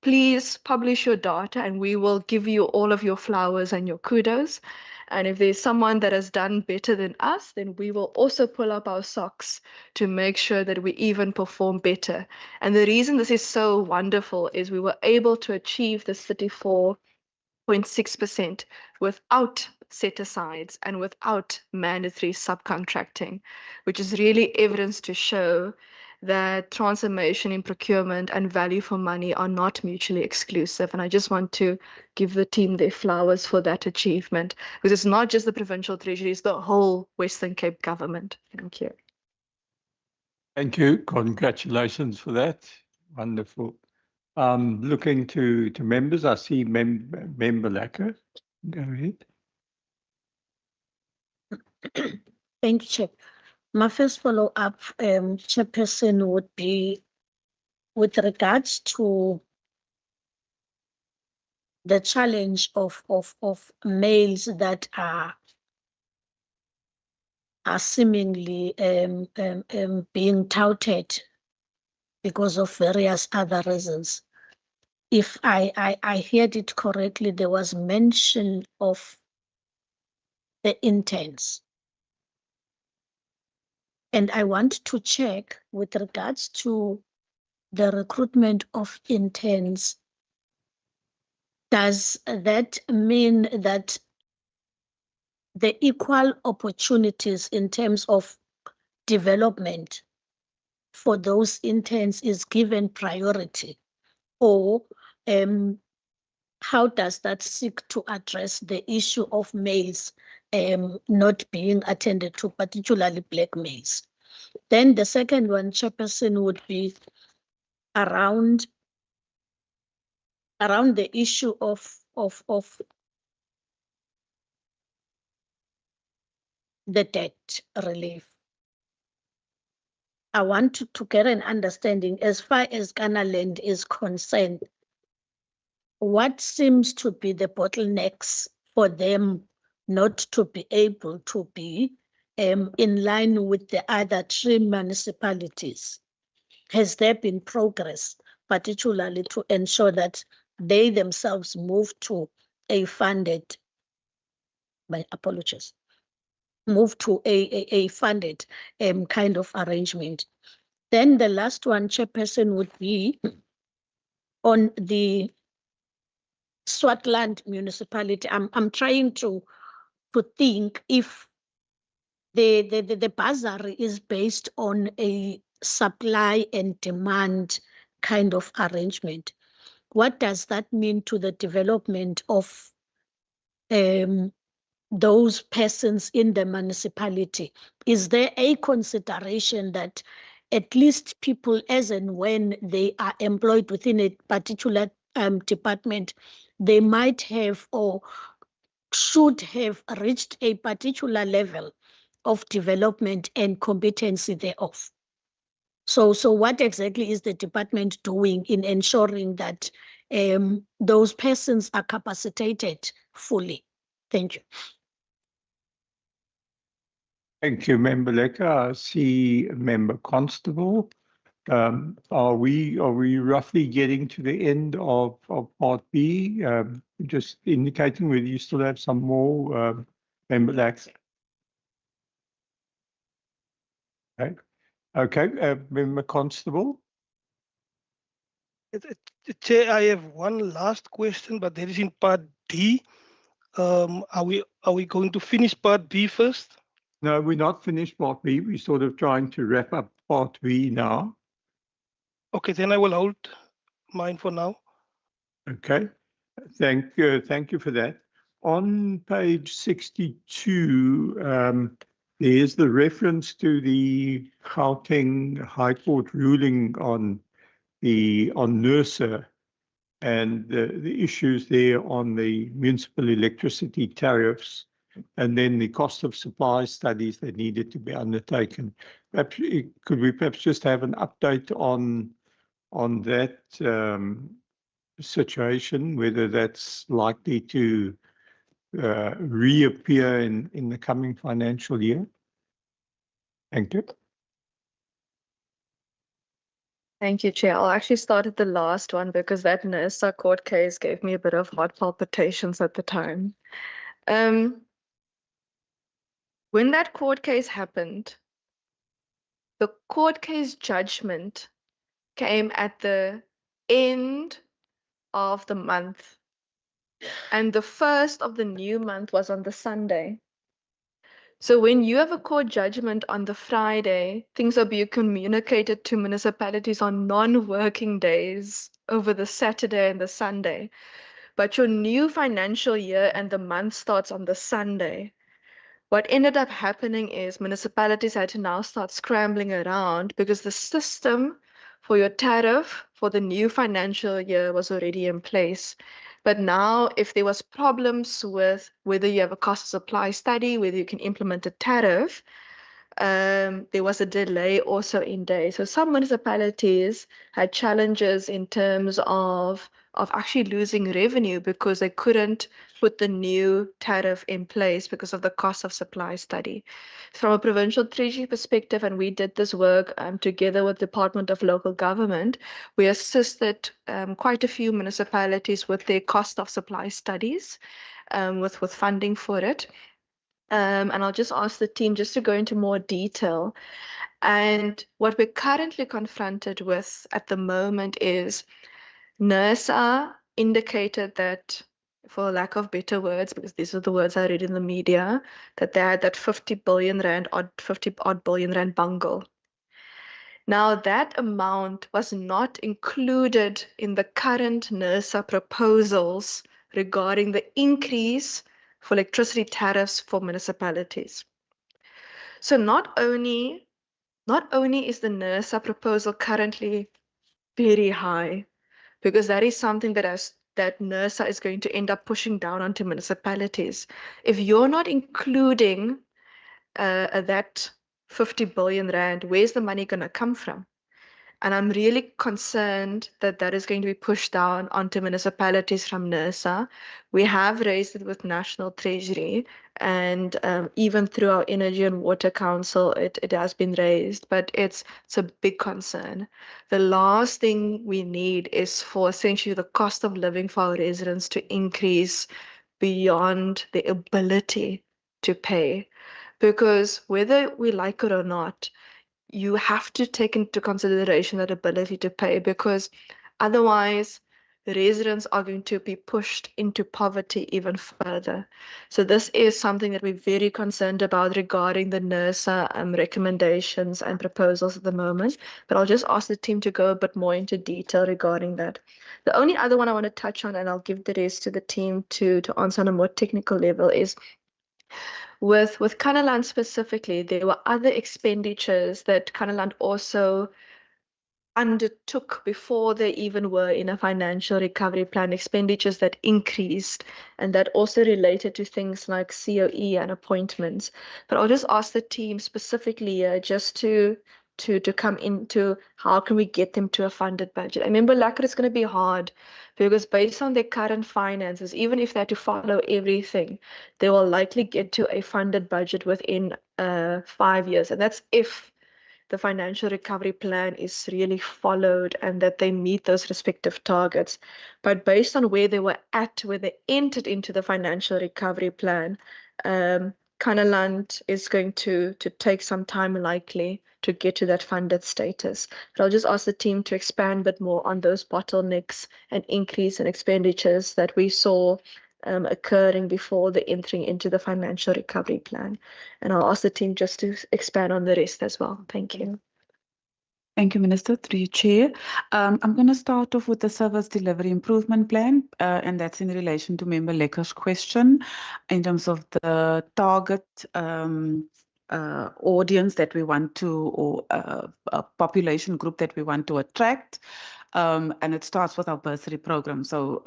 please publish your data and we will give you all of your flowers and your kudos. And if there's someone that has done better than us, then we will also pull up our socks to make sure that we even perform better. And the reason this is so wonderful is we were able to achieve this 34.6% without set-asides and without mandatory subcontracting, which is really evidence to show that transformation in procurement and value for money are not mutually exclusive. And I just want to give the team their flowers for that achievement, because it's not just the Provincial Treasury, it's the whole Western Cape government. Thank you. Thank you. Congratulations for that. Wonderful. Looking to members, I see Member Lekker. Go ahead. Thank you, Chair. My first follow-up, Chairperson, would be with regards to the challenge of males that are seemingly being touted because of various other reasons. If I heard it correctly, there was mention of the interns. And I want to check with regards to the recruitment of interns. Does that mean that the equal opportunities in terms of development for those interns is given priority? Or how does that seek to address the issue of males not being attended to, particularly black males? Then the second one, Chairperson, would be around the issue of the debt relief. I want to get an understanding as far as Ghana Land is concerned, what seems to be the bottlenecks for them not to be able to be in line with the other 3 municipalities? Has there been progress, particularly to ensure that they themselves move to a funded, my apologies, move to a funded kind of arrangement? Then the last one, Chairperson, would be on the Swartland municipality. I'm trying to think if the bursary is based on a supply and demand kind of arrangement. What does that mean to the development of those persons in the municipality? Is there a consideration that at least people, as and when they are employed within a particular department, they might have or should have reached a particular level of development and competency thereof? So what exactly is the department doing in ensuring that those persons are capacitated fully? Thank you. Thank you, Member Lekker. I see Member Constable. Are we roughly getting to the end of Part B? Just indicating whether you still have some more, Member Lekker. Okay, Member Constable. Chair, I have one last question, but that is in Part D. Are we going to finish Part B first? No, we're not finished Part B. We're sort of trying to wrap up Part B now. Okay, then I will hold mine for now. Okay, thank you for that. On page 62, there's the reference to the Gauteng High Court ruling on NERSA and the issues there on the municipal electricity tariffs, and then the cost of supply studies that needed to be undertaken. Perhaps, could we perhaps just have an update on that situation, whether that's likely to reappear in the coming financial year? Thank you. Thank you, Chair. I'll actually start at the last one because that NERSA court case gave me a bit of heart palpitations at the time. When that court case happened, the court case judgment came at the end of the month, and the first of the new month was on the Sunday. So when you have a court judgment on the Friday, things are being communicated to municipalities on non-working days over the Saturday and the Sunday. But your new financial year and the month starts on the Sunday. What ended up happening is municipalities had to now start scrambling around because the system for your tariff for the new financial year was already in place. But now, if there was problems with whether you have a cost of supply study, whether you can implement a tariff, there was a delay also in days. So some municipalities had challenges in terms of actually losing revenue because they couldn't put the new tariff in place because of the cost of supply study. From a provincial treasury perspective, and we did this work together with Department of Local Government, we assisted quite a few municipalities with their cost of supply studies, with funding for it. And I'll just ask the team just to go into more detail. And what we're currently confronted with at the moment is NERSA indicated that, for lack of better words, because these are the words I read in the media, that they had that 50 billion rand bungle. Now that amount was not included in the current NERSA proposals regarding the increase for electricity tariffs for municipalities. So not only is the NERSA proposal currently very high, because that is something that NERSA is going to end up pushing down onto municipalities. If you're not including that 50 billion rand, where's the money going to come from? And I'm really concerned that that is going to be pushed down onto municipalities from NERSA. We have raised it with National Treasury, and even through our Energy and Water Council, it has been raised, but it's a big concern. The last thing we need is for essentially the cost of living for our residents to increase beyond the ability to pay. Because whether we like it or not, you have to take into consideration that ability to pay, because otherwise residents are going to be pushed into poverty even further. So this is something that we're very concerned about regarding the NERSA recommendations and proposals at the moment. But I'll just ask the team to go a bit more into detail regarding that. The only other one I want to touch on, and I'll give the rest to the team to answer on a more technical level, is with Kanaland specifically, there were other expenditures that Kanaland also undertook before they even were in a financial recovery plan, expenditures that increased, and that also related to things like COE and appointments. But I'll just ask the team specifically just to come into how can we get them to a funded budget. I remember Lekker is going to be hard because based on their current finances, even if they had to follow everything, they will likely get to a funded budget within 5 years. And that's if the financial recovery plan is really followed and that they meet those respective targets. But based on where they were at, where they entered into the financial recovery plan, Kanaland is going to take some time likely to get to that funded status. But I'll just ask the team to expand a bit more on those bottlenecks and increase in expenditures that we saw occurring before the entering into the financial recovery plan. And I'll ask the team just to expand on the rest as well. Thank you. Thank you, Minister, through you, Chair. I'm going to start off with the service delivery improvement plan, and that's in relation to Member Lekker's question in terms of the target audience that we want to, or a population group that we want to attract. And it starts with our bursary program. So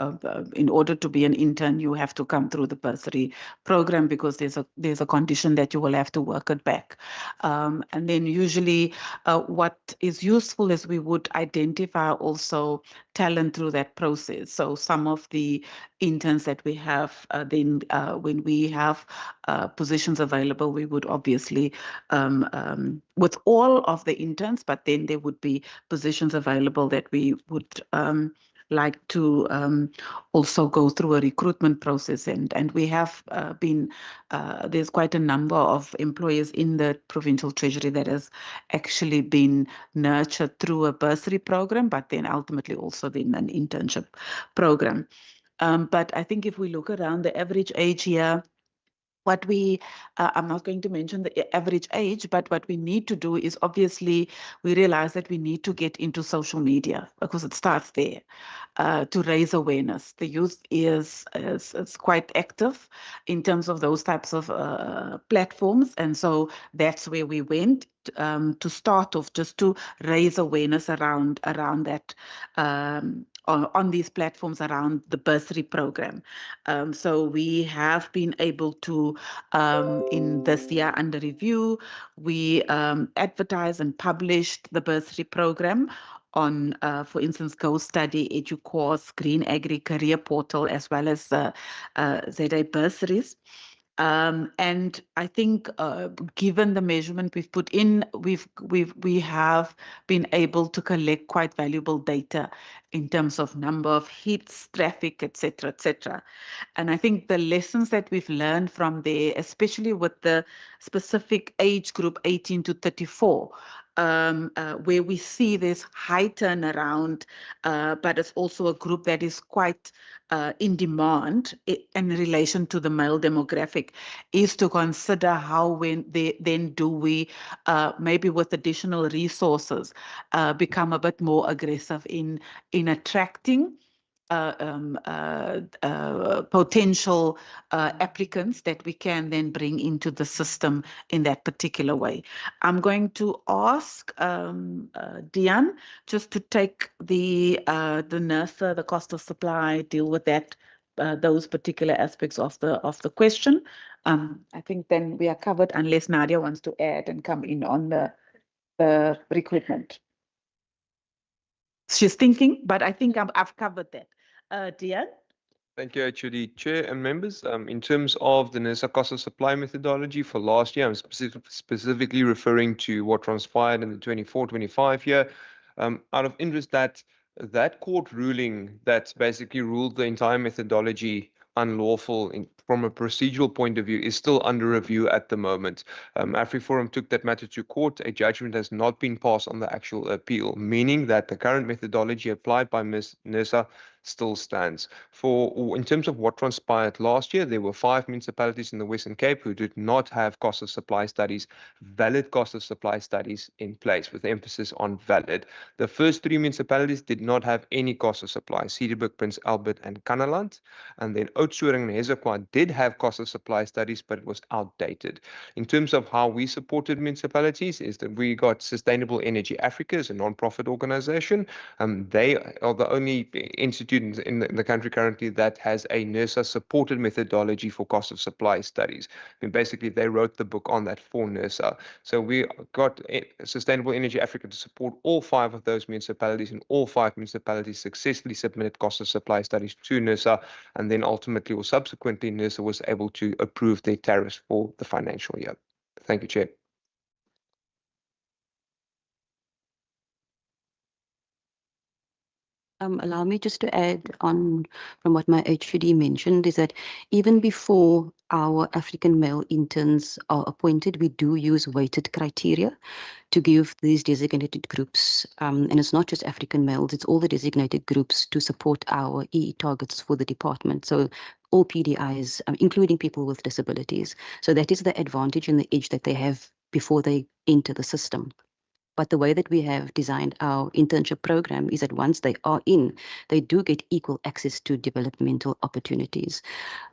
in order to be an intern, you have to come through the bursary program because there's a condition that you will have to work it back. And then usually what is useful is we would identify also talent through that process. So some of the interns that we have, then when we have positions available, we would obviously, with all of the interns, but then there would be positions available that we would like to also go through a recruitment process. And we have been, there's quite a number of employees in the Provincial Treasury that has actually been nurtured through a bursary program, but then ultimately also then an internship program. But I think if we look around the average age here, what we, I'm not going to mention the average age, but what we need to do is obviously we realize that we need to get into social media because it starts there to raise awareness. The youth is quite active in terms of those types of platforms. And so that's where we went to start off, just to raise awareness around that on these platforms around the bursary program. So we have been able to, in this year under review, we advertised and published the bursary program on, for instance, Go Study, EduCourse, Green Agri Career Portal, as well as ZA Bursaries. And I think, given the measurement we've put in, we have been able to collect quite valuable data in terms of number of hits, traffic, etc., etc. And I think the lessons that we've learned from there, especially with the specific age group 18 to 34, where we see this high turnaround, but it's also a group that is quite in demand in relation to the male demographic, is to consider how then do we, maybe with additional resources, become a bit more aggressive in attracting potential applicants that we can then bring into the system in that particular way. I'm going to ask Diane just to take the NERSA, the cost of supply, deal with that, those particular aspects of the question. I think then we are covered unless Nadia wants to add and come in on the recruitment. She's thinking, but I think I've covered that. Diane? Thank you, HOD Chair and members. In terms of the NERSA cost of supply methodology for last year, I'm specifically referring to what transpired in the 24-25 year. Out of interest, that court ruling that basically ruled the entire methodology unlawful from a procedural point of view is still under review at the moment. AfriForum took that matter to court. A judgment has not been passed on the actual appeal, meaning that the current methodology applied by NERSA still stands. In terms of what transpired last year, there were 5 municipalities in the Western Cape who did not have cost of supply studies, valid cost of supply studies in place, with emphasis on valid. The first 3 municipalities did not have any cost of supply: Cederburg, Prince Albert, and Kannaland. And then Oudtshoorn and Hezekwa did have cost of supply studies, but it was outdated. In terms of how we supported municipalities, is that we got Sustainable Energy Africa as a non-profit organization. They are the only institute in the country currently that has a NERSA supported methodology for cost of supply studies. And basically, they wrote the book on that for NERSA. So we got Sustainable Energy Africa to support all 5 of those municipalities, and all 5 municipalities successfully submitted cost of supply studies to NERSA, and then ultimately or subsequently NERSA was able to approve their tariffs for the financial year. Thank you, Chair. Allow me just to add on from what my HUD mentioned, is that even before our African male interns are appointed, we do use weighted criteria to give these designated groups, and it's not just African males, it's all the designated groups to support our EE targets for the department. So all PDIs, including people with disabilities. So that is the advantage and the edge that they have before they enter the system. But the way that we have designed our internship program is that once they are in, they do get equal access to developmental opportunities.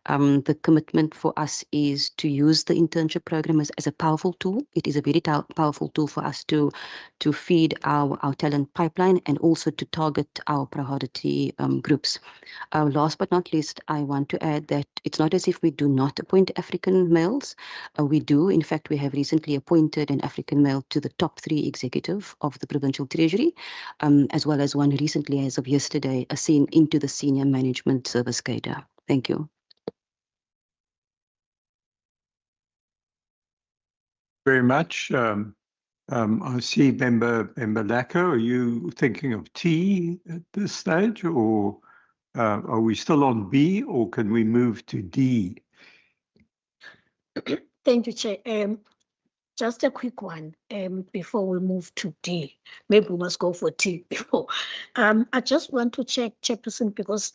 The commitment for us is to use the internship program as a powerful tool. It is a very powerful tool for us to feed our talent pipeline and also to target our priority groups. Last but not least, I want to add that it's not as if we do not appoint African males. We do. In fact, we have recently appointed an African male to the top 3 executive of the Provincial Treasury, as well as one recently, as of yesterday, into the senior management service cadre. Thank you. Very much. I see Member Lacko. Are you thinking of T at this stage, or are we still on B, or can we move to D? Thank you, Chair. Just a quick one before we move to D. Maybe we must go for T before. I just want to check, Chairperson, because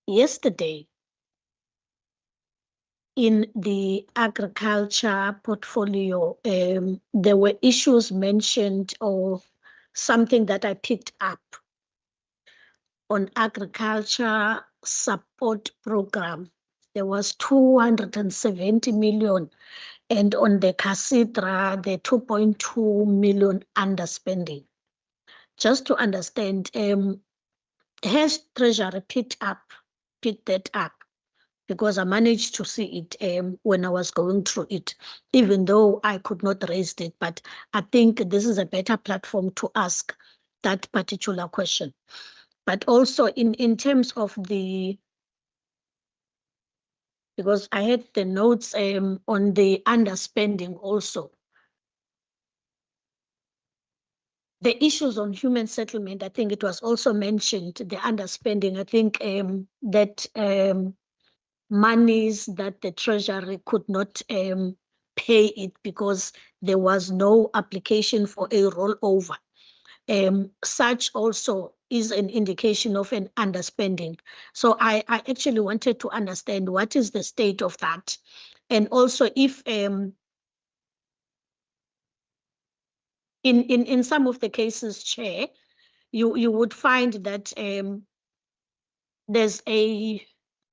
yesterday in the agriculture portfolio, there were issues mentioned or something that I picked up on agriculture support program. There was 270 million, and on the CASIDRA, the 2.2 million underspending. Just to understand, has Treasury picked that up? Because I managed to see it when I was going through it, even though I could not raise it. But I think this is a better platform to ask that particular question. But also in terms of because I had the notes on the underspending also. The issues on human settlement, I think it was also mentioned, the underspending. I think that monies that the Treasury could not pay it because there was no application for a rollover. Such also is an indication of an underspending. So I actually wanted to understand what is the state of that. And also if in some of the cases, Chair, you would find that there's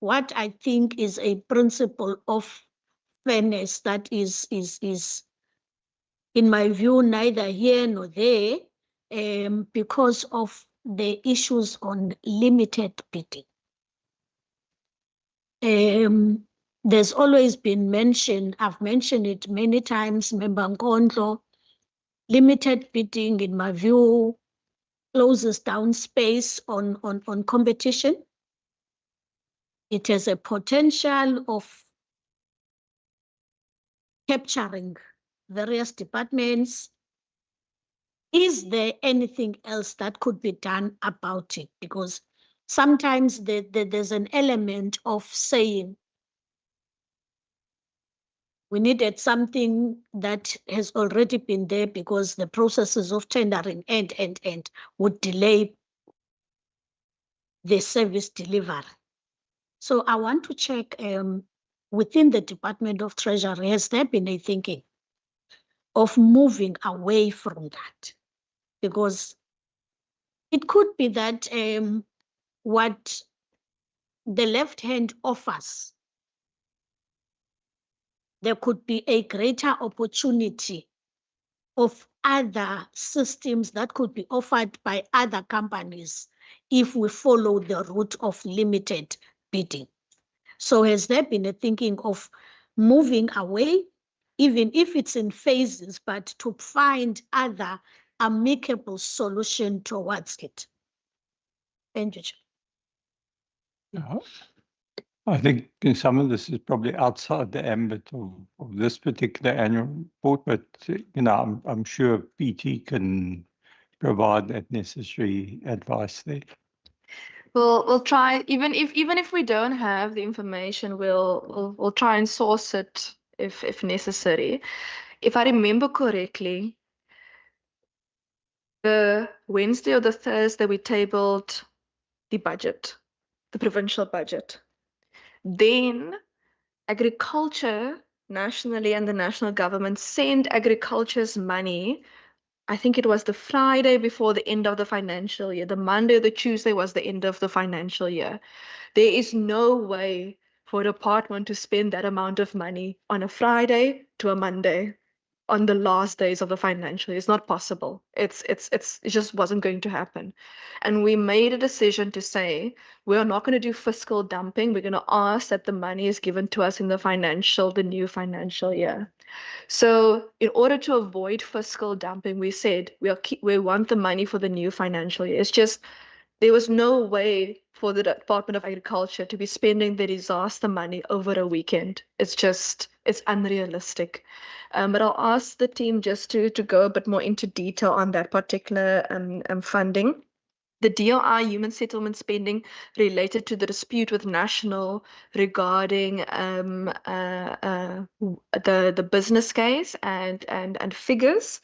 what I think is a principle of fairness that is in my view neither here nor there, because of the issues on limited bidding. There's always been mentioned, I've mentioned it many times, Member Nkondlo, limited bidding, in my view, closes down space on competition. It has a potential of capturing various departments. Is there anything else that could be done about it? Because sometimes there's an element of saying we needed something that has already been there because the processes of tendering and would delay the service delivery. So I want to check within the Department of Treasury, has there been a thinking of moving away from that? Because it could be that what the left hand offers, there could be a greater opportunity of other systems that could be offered by other companies if we follow the route of limited bidding. So has there been a thinking of moving away, even if it's in phases, but to find other amicable solution towards it? Thank you. I think some of this is probably outside the ambit of this particular annual report, but I'm sure PT can provide that necessary advice there. We'll try, even if we don't have the information, we'll try and source it if necessary. If I remember correctly, the Wednesday or the Thursday we tabled the budget, the provincial budget. Then agriculture nationally and the national government send agriculture's money I think it was the Friday before the end of the financial year. The Monday or the Tuesday was the end of the financial year. There is no way for a department to spend that amount of money on a Friday to a Monday on the last days of the financial year. It's not possible. It just wasn't going to happen. And we made a decision to say, we are not going to do fiscal dumping. We're going to ask that the money is given to us in the new financial year. So in order to avoid fiscal dumping, we said we want the money for the new financial year. It's just there was no way for the Department of Agriculture to be spending the disaster money over a weekend. It's unrealistic. But I'll ask the team just to go a bit more into detail on that particular funding. The DRI human settlement spending related to the dispute with National regarding the business case and figures.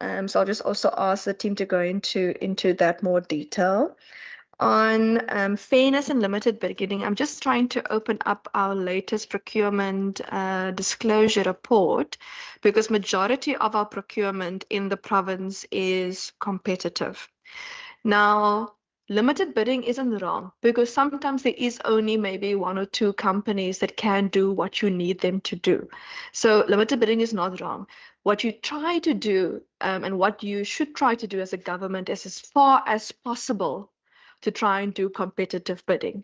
So I'll just also ask the team to go into that more detail. On fairness and limited bidding, I'm just trying to open up our latest procurement disclosure report because majority of our procurement in the province is competitive. Now, limited bidding isn't wrong because sometimes there is only maybe one or two companies that can do what you need them to do. So limited bidding is not wrong. What you try to do and what you should try to do as a government is as far as possible to try and do competitive bidding.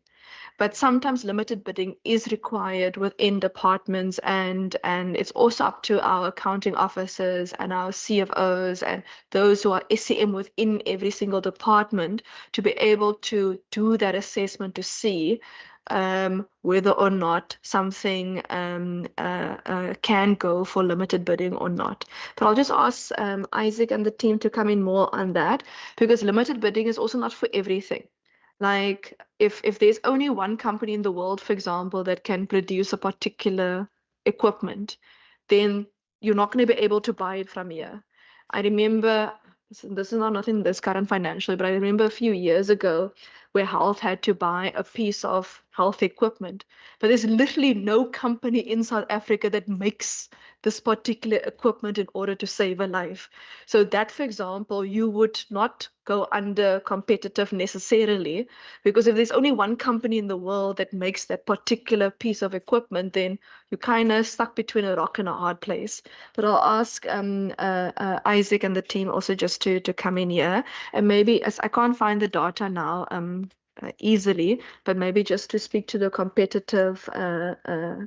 But sometimes limited bidding is required within departments and it's also up to our accounting officers and our CFOs and those who are SCM within every single department to be able to do that assessment to see whether or not something can go for limited bidding or not. But I'll just ask Isaac and the team to come in more on that because limited bidding is also not for everything. Like if there's only one company in the world, for example, that can produce a particular equipment, then you're not going to be able to buy it from here. I remember, this is not nothing this current financially, but I remember a few years ago where Health had to buy a piece of health equipment. But there's literally no company in South Africa that makes this particular equipment in order to save a life. So that, for example, you would not go under competitive necessarily, because if there's only one company in the world that makes that particular piece of equipment, then you're kind of stuck between a rock and a hard place. But I'll ask Isaac and the team also just to come in here, and maybe, as I can't find the data now easily, but maybe just to speak to the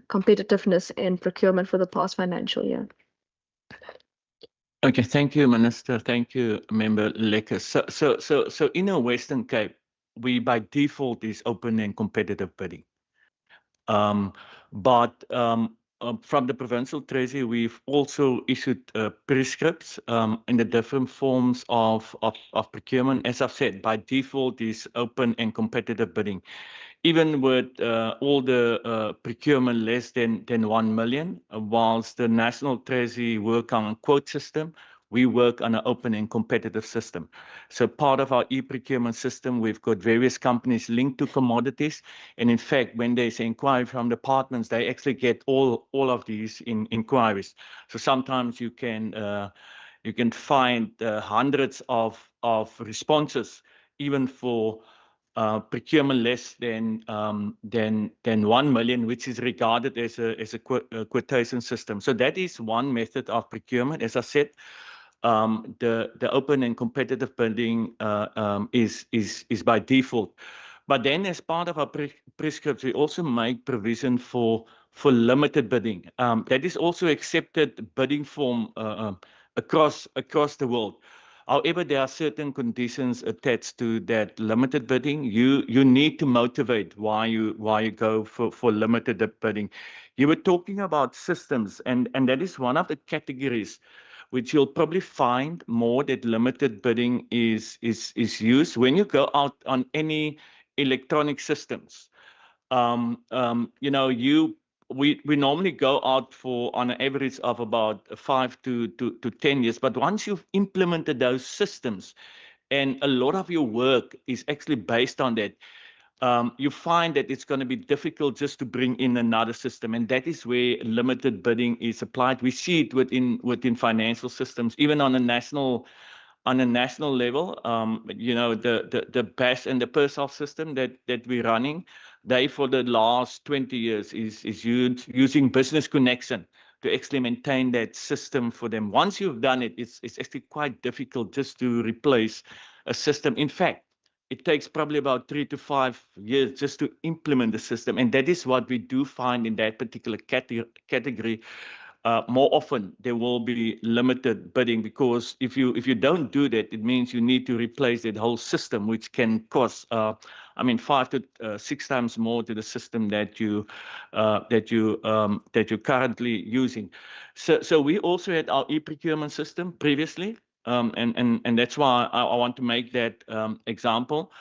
competitiveness in procurement for the past financial year. Okay, thank you, Minister. Thank you, Member Lekker. So in a Western Cape, we by default is open and competitive bidding. But from the Provincial Treasury, we've also issued prescripts in the different forms of procurement. As I've said, by default is open and competitive bidding. Even with all the procurement less than 1 million, whilst the National Treasury work on a quote system, we work on an open and competitive system. So part of our e-procurement system, we've got various companies linked to commodities. And in fact, when there's an inquiry from departments, they actually get all of these inquiries. So sometimes you can find hundreds of responses, even for procurement less than 1 million, which is regarded as a quotation system. So that is one method of procurement. As I said, the open and competitive bidding is by default. But then, as part of our prescripts, we also make provision for limited bidding. That is also accepted bidding form across the world. However, there are certain conditions attached to that limited bidding. You need to motivate why you go for limited bidding. You were talking about systems, and that is one of the categories which you'll probably find more that limited bidding is used. When you go out on any electronic systems, you know, we normally go out for on an average of about 5 to 10 years. But once you've implemented those systems, and a lot of your work is actually based on that, you find that it's going to be difficult just to bring in another system, and that is where limited bidding is applied. We see it within financial systems, even on a national on a national level, you know, the BAS and the PERSOL system that we're running, they for the last 20 years is using business connection to actually maintain that system for them. Once you've done it, it's actually quite difficult just to replace a system. In fact, it takes probably about 3 to 5 years just to implement the system. And that is what we do find in that particular category. More often there will be limited bidding, because if you don't do that, it means you need to replace that whole system, which can cost, I mean, 5 to 6 times more to the system that you're currently using. So we also had our e-procurement system previously, and that's why I want to make that example,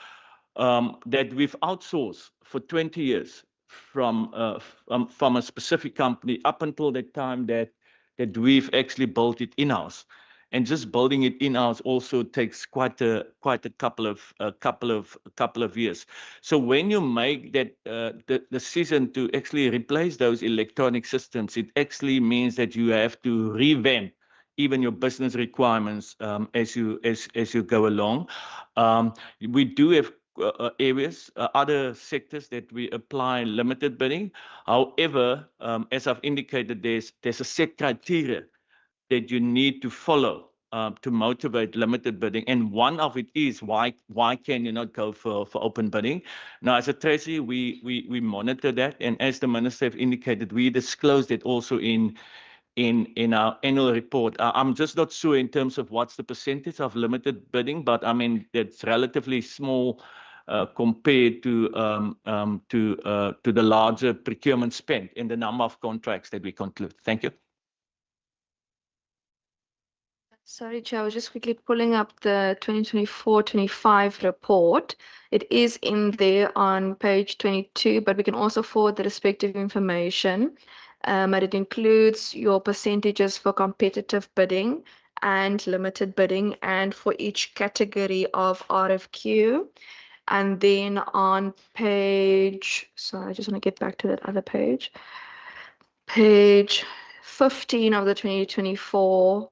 that we've outsourced for 20 years from a specific company up until the time that we've actually built it in-house. And just building it in-house also takes quite a couple of years. So when you make that the decision to actually replace those electronic systems, it actually means that you have to revamp even your business requirements as you go along. We do have areas, other sectors that we apply limited bidding. However, as I've indicated, there's a set criteria that you need to follow to motivate limited bidding, and one of it is why can you not go for open bidding? Now, as a Treasury, we monitor that, and as the Minister have indicated, we disclose it also in our annual report. I'm just not sure in terms of what's the percentage of limited bidding, but I mean, it's relatively small compared to the larger procurement spend in the number of contracts that we conclude. Thank you. Sorry, Chair, I was just quickly pulling up the 2024-25 report. It is in there on page 22, but we can also forward the respective information. And it includes your percentages for competitive bidding and limited bidding, and for each category of RFQ. And then on page, sorry, I just want to get back to that other page. Page 15 of the 2024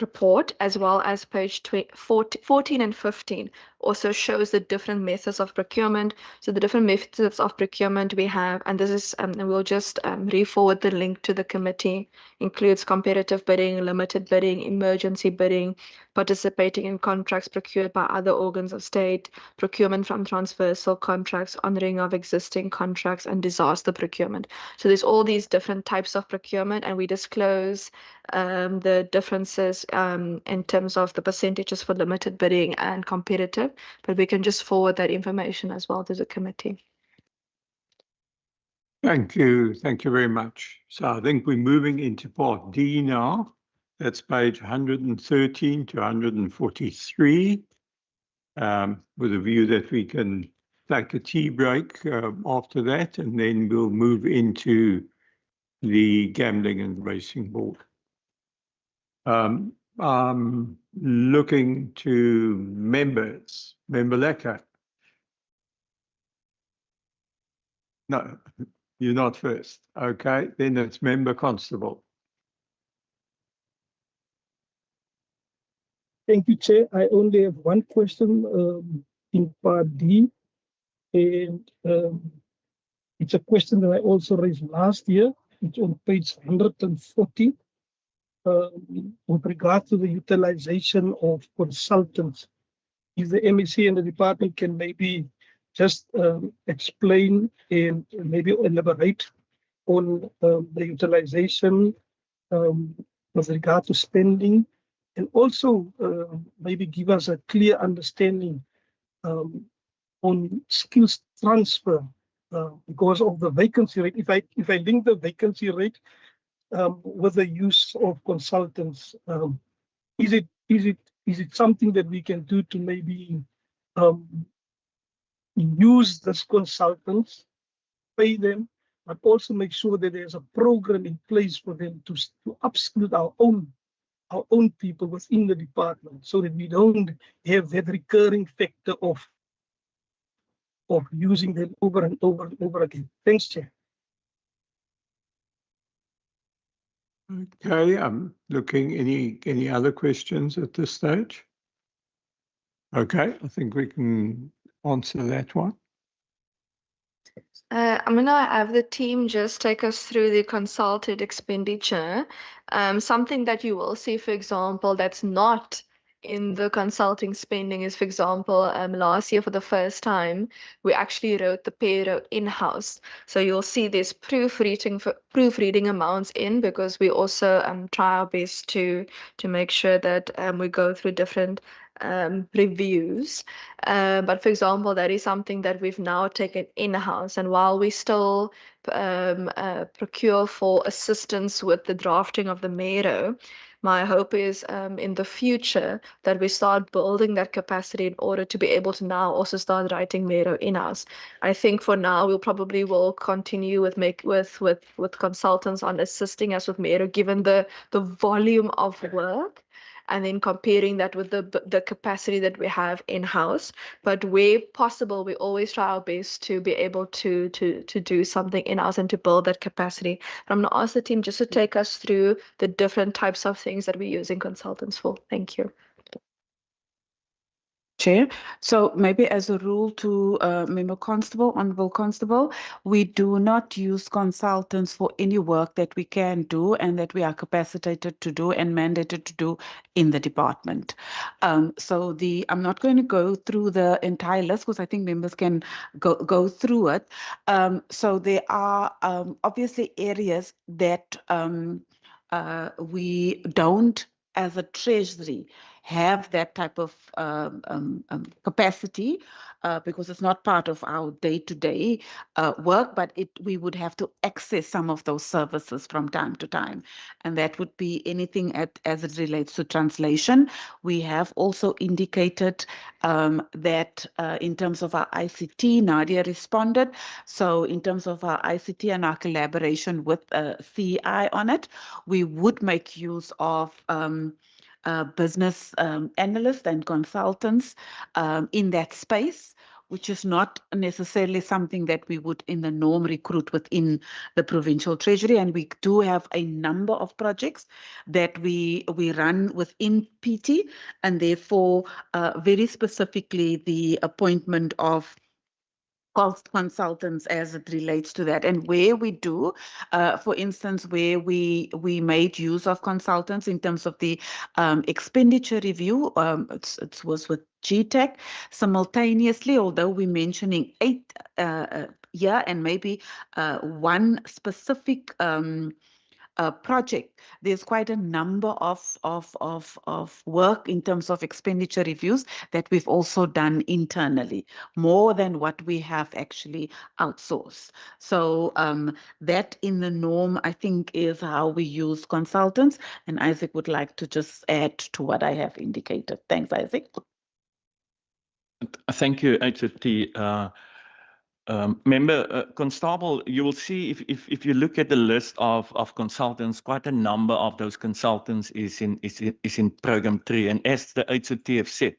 report, as well as page 14 and 15, also shows the different methods of procurement. So the different methods of procurement we have, and this is, and we'll just re-forward the link to the committee, includes competitive bidding, limited bidding, emergency bidding, participating in contracts procured by other organs of state, procurement from transversal contracts, honoring of existing contracts, and disaster procurement. So there's all these different types of procurement, and we disclose the differences in terms of the percentages for limited bidding and competitive, but we can just forward that information as well to the committee. Thank you very much. So I think we're moving into part D now. That's page 113 to 143, with a view that we can take a tea break after that, and then we'll move into the Gambling and Racing Board. I'm looking to members. Member Lecker. No, you're not first. Okay, then it's Member Constable. Thank you, Chair. I only have one question in part D, and it's a question that I also raised last year. It's on page 140 with regard to the utilization of consultants. If the MEC and the department can maybe just explain and maybe elaborate on the utilization with regard to spending, and also maybe give us a clear understanding on skills transfer because of the vacancy rate. If I link the vacancy rate with the use of consultants, is it something that we can do to maybe use these consultants, pay them, but also make sure that there's a program in place for them to upskill our own people within the department, so that we don't have that recurring factor of using them over and over and over again. Thanks, Chair. Okay, I'm looking, any other questions at this stage? Okay, I think we can answer that one. I'm going to have the team just take us through the consulted expenditure. Something that you will see, for example, that's not in the consulting spending is, for example, last year for the first time, we actually wrote the payroll in-house. So you'll see there's proofreading amounts in, because we also try our best to make sure that we go through different reviews. But for example, that is something that we've now taken in-house. And while we still procure for assistance with the drafting of the Mero, my hope is in the future that we start building that capacity in order to be able to now also start writing Mero in-house. I think for now we'll probably will continue with consultants on assisting us with Mero, given the volume of work, and then comparing that with the capacity that we have in-house. But where possible, we always try our best to be able to do something in-house and to build that capacity. I'm going to ask the team just to take us through the different types of things that we're using consultants for. Thank you. Chair. So maybe as a rule to Member Constable, Honourable Constable, we do not use consultants for any work that we can do and that we are capacitated to do and mandated to do in the department. So I'm not going to go through the entire list because I think members can go through it. So there are obviously areas that we don't, as a treasury, have that type of capacity because it's not part of our day-to-day work, but we would have to access some of those services from time to time. And that would be anything as it relates to translation. We have also indicated that in terms of our ICT, Nadia responded. So in terms of our ICT and our collaboration with CEI on it, we would make use of business analysts and consultants in that space, which is not necessarily something that we would in the norm recruit within the provincial treasury. And we do have a number of projects that we run within PT, and therefore very specifically the appointment of consultants as it relates to that. And where we do, for instance, where we made use of consultants in terms of the expenditure review, it was with GTEC simultaneously, although we're mentioning 8 here and maybe one specific project, there's quite a number of work in terms of expenditure reviews that we've also done internally, more than what we have actually outsourced. So that in the norm, I think, is how we use consultants. And Isaac would like to just add to what I have indicated. Thanks, Isaac. Thank you, HOT. Member Constable, you will see if you look at the list of consultants, quite a number of those consultants is in program 3, and as the HOT have said,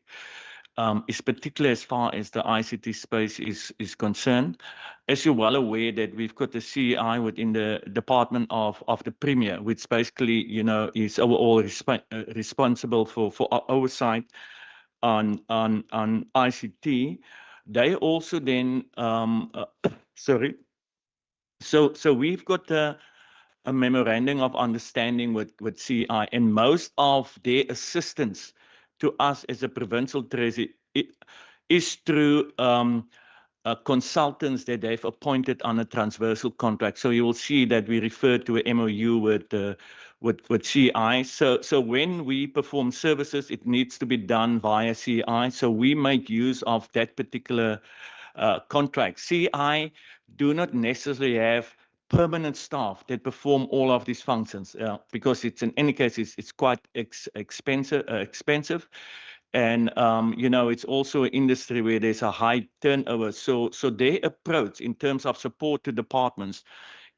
is particularly as far as the ICT space is concerned. As you're well aware that we've got the CEI within the Department of the Premier, which basically is overall responsible for oversight on ICT. They also then sorry. So we've got a memorandum of understanding with CI, and most of their assistance to us as a provincial treasury is through consultants that they've appointed on a transversal contract. So you will see that we refer to a MOU with CI. So when we perform services, it needs to be done via CI. So we make use of that particular contract. CI do not necessarily have permanent staff that perform all of these functions because it's in any case it's quite expensive. And it's also an industry where there's a high turnover. So their approach in terms of support to departments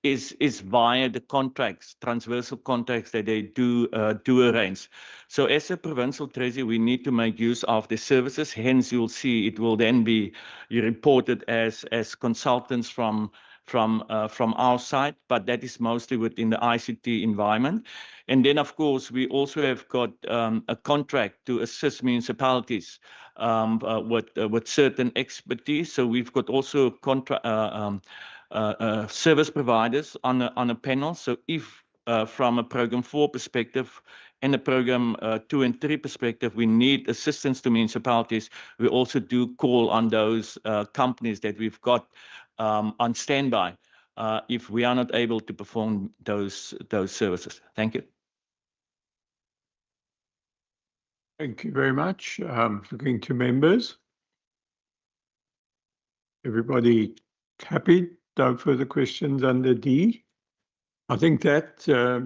is via the contracts, transversal contracts that they do arrange. So as a provincial treasury, we need to make use of the services. Hence, you'll see it will then be reported as consultants from from our side, but that is mostly within the ICT environment. And then, of course, we also have got a contract to assist municipalities with certain expertise. So we've got also service providers on a panel. So if from a program 4 perspective and a program 2 and 3 perspective, we need assistance to municipalities, we also do call on those companies that we've got on standby if we are not able to perform those services. Thank you. Thank you very much. Looking to members. Everybody happy? No further questions under D. I think that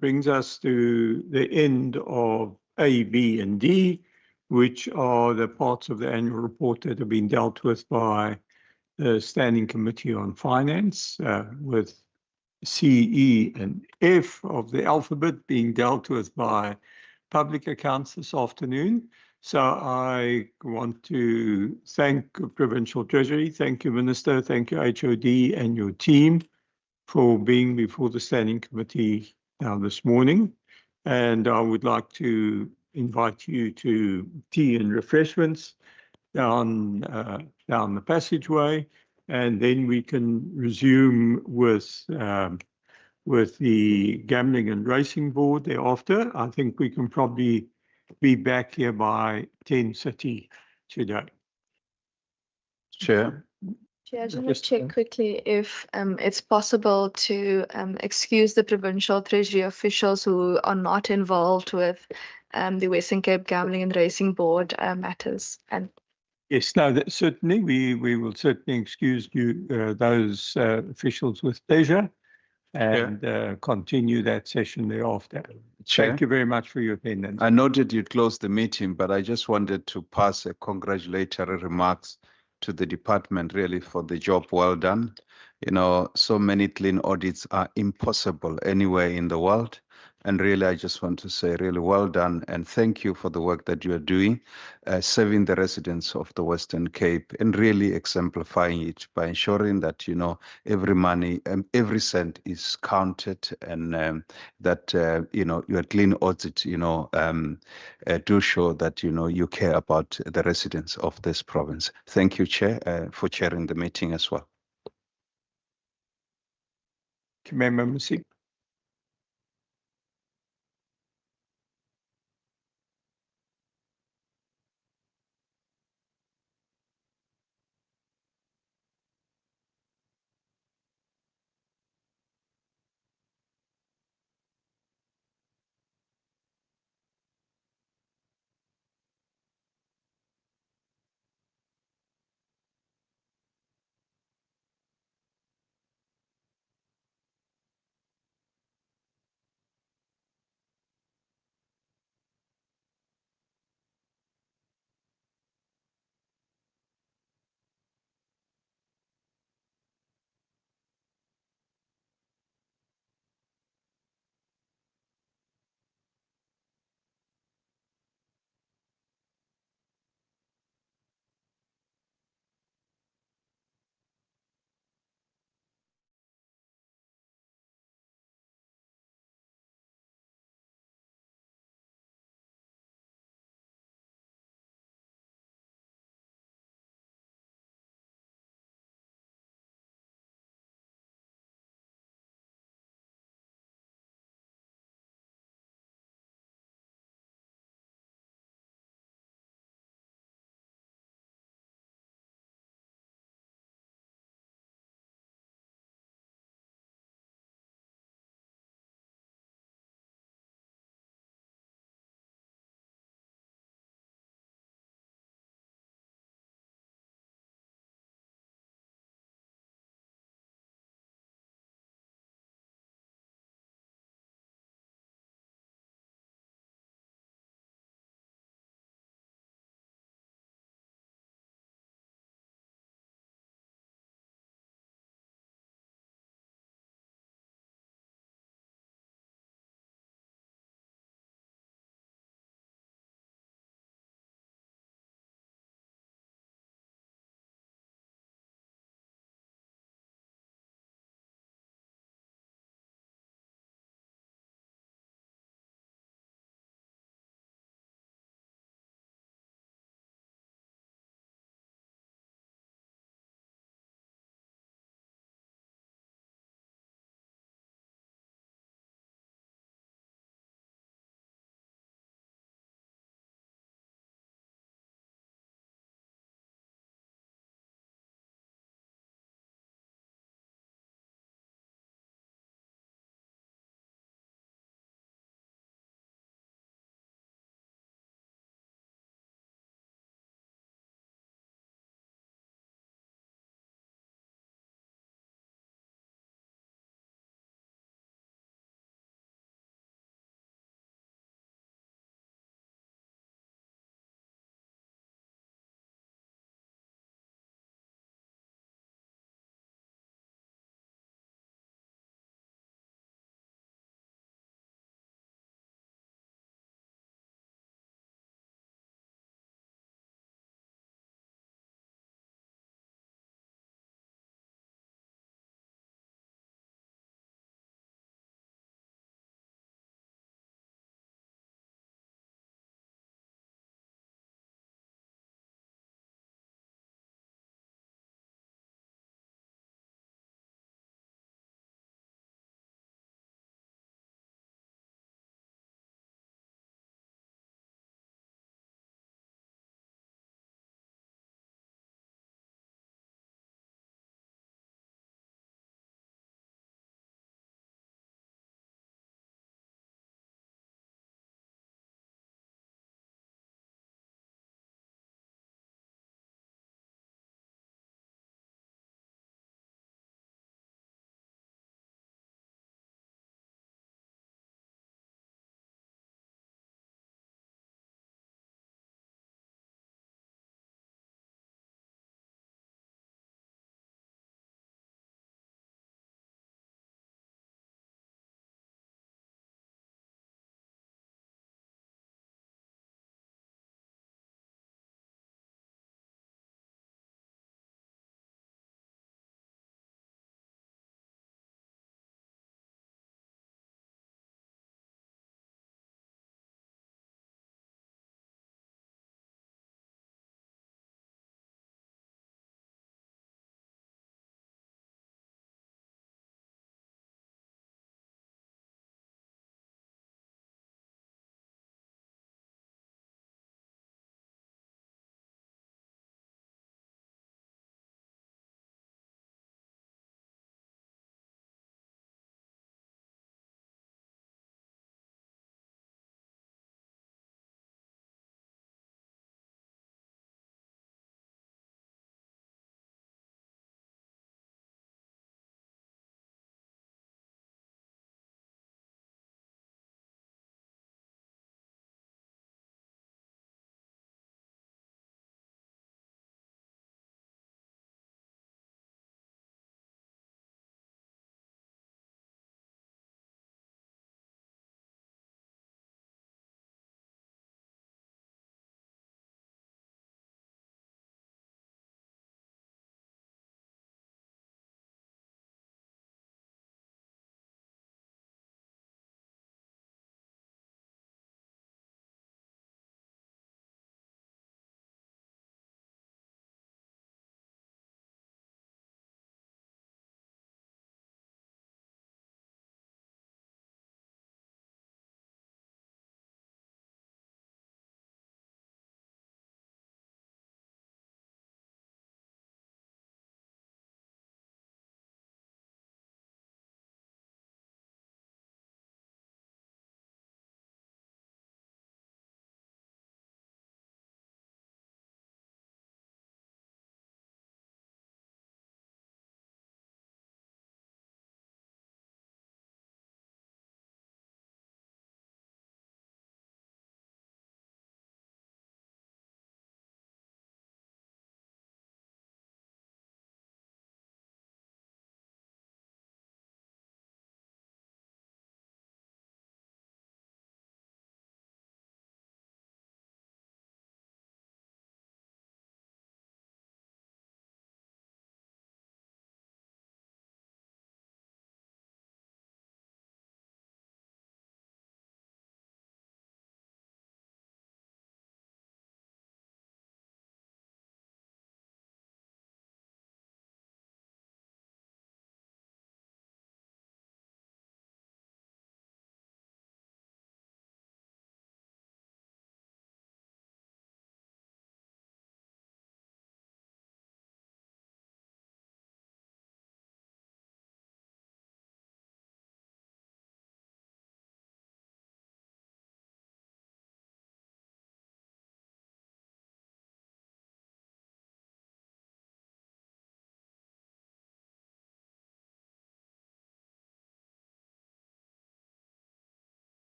brings us to the end of A, B, and D, which are the parts of the annual report that have been dealt with by the Standing Committee on Finance, with C, E, and F of the alphabet being dealt with by Public Accounts this afternoon. So I want to thank Provincial Treasury, thank you, Minister, thank you, HOD, and your team for being before the Standing Committee now this morning. And I would like to invite you to tea and refreshments down the passageway, and then we can resume with the Gambling and Racing Board thereafter. I think we can probably be back here by 10:30 today. Chair. Chair, I just want to check quickly if it's possible to excuse the Provincial Treasury officials who are not involved with the Western Cape Gambling and Racing Board matters. And Yes, no, that certainly we will certainly excuse you those officials with pleasure, and continue that session thereafter. Chair. Thank you very much for your attendance. I noted you closed the meeting, but I just wanted to pass a congratulatory remarks to the department really for the job well done. You know, so many clean audits are impossible anywhere in the world. And really, I just want to say really well done and thank you for the work that you are doing, serving the residents of the Western Cape and really exemplifying it by ensuring that, you know, every money and every cent is counted and that, you know, your clean audit, you know, do show that, you know, you care about the residents of this province. Thank you, Chair, for chairing the meeting as well. Member Masi.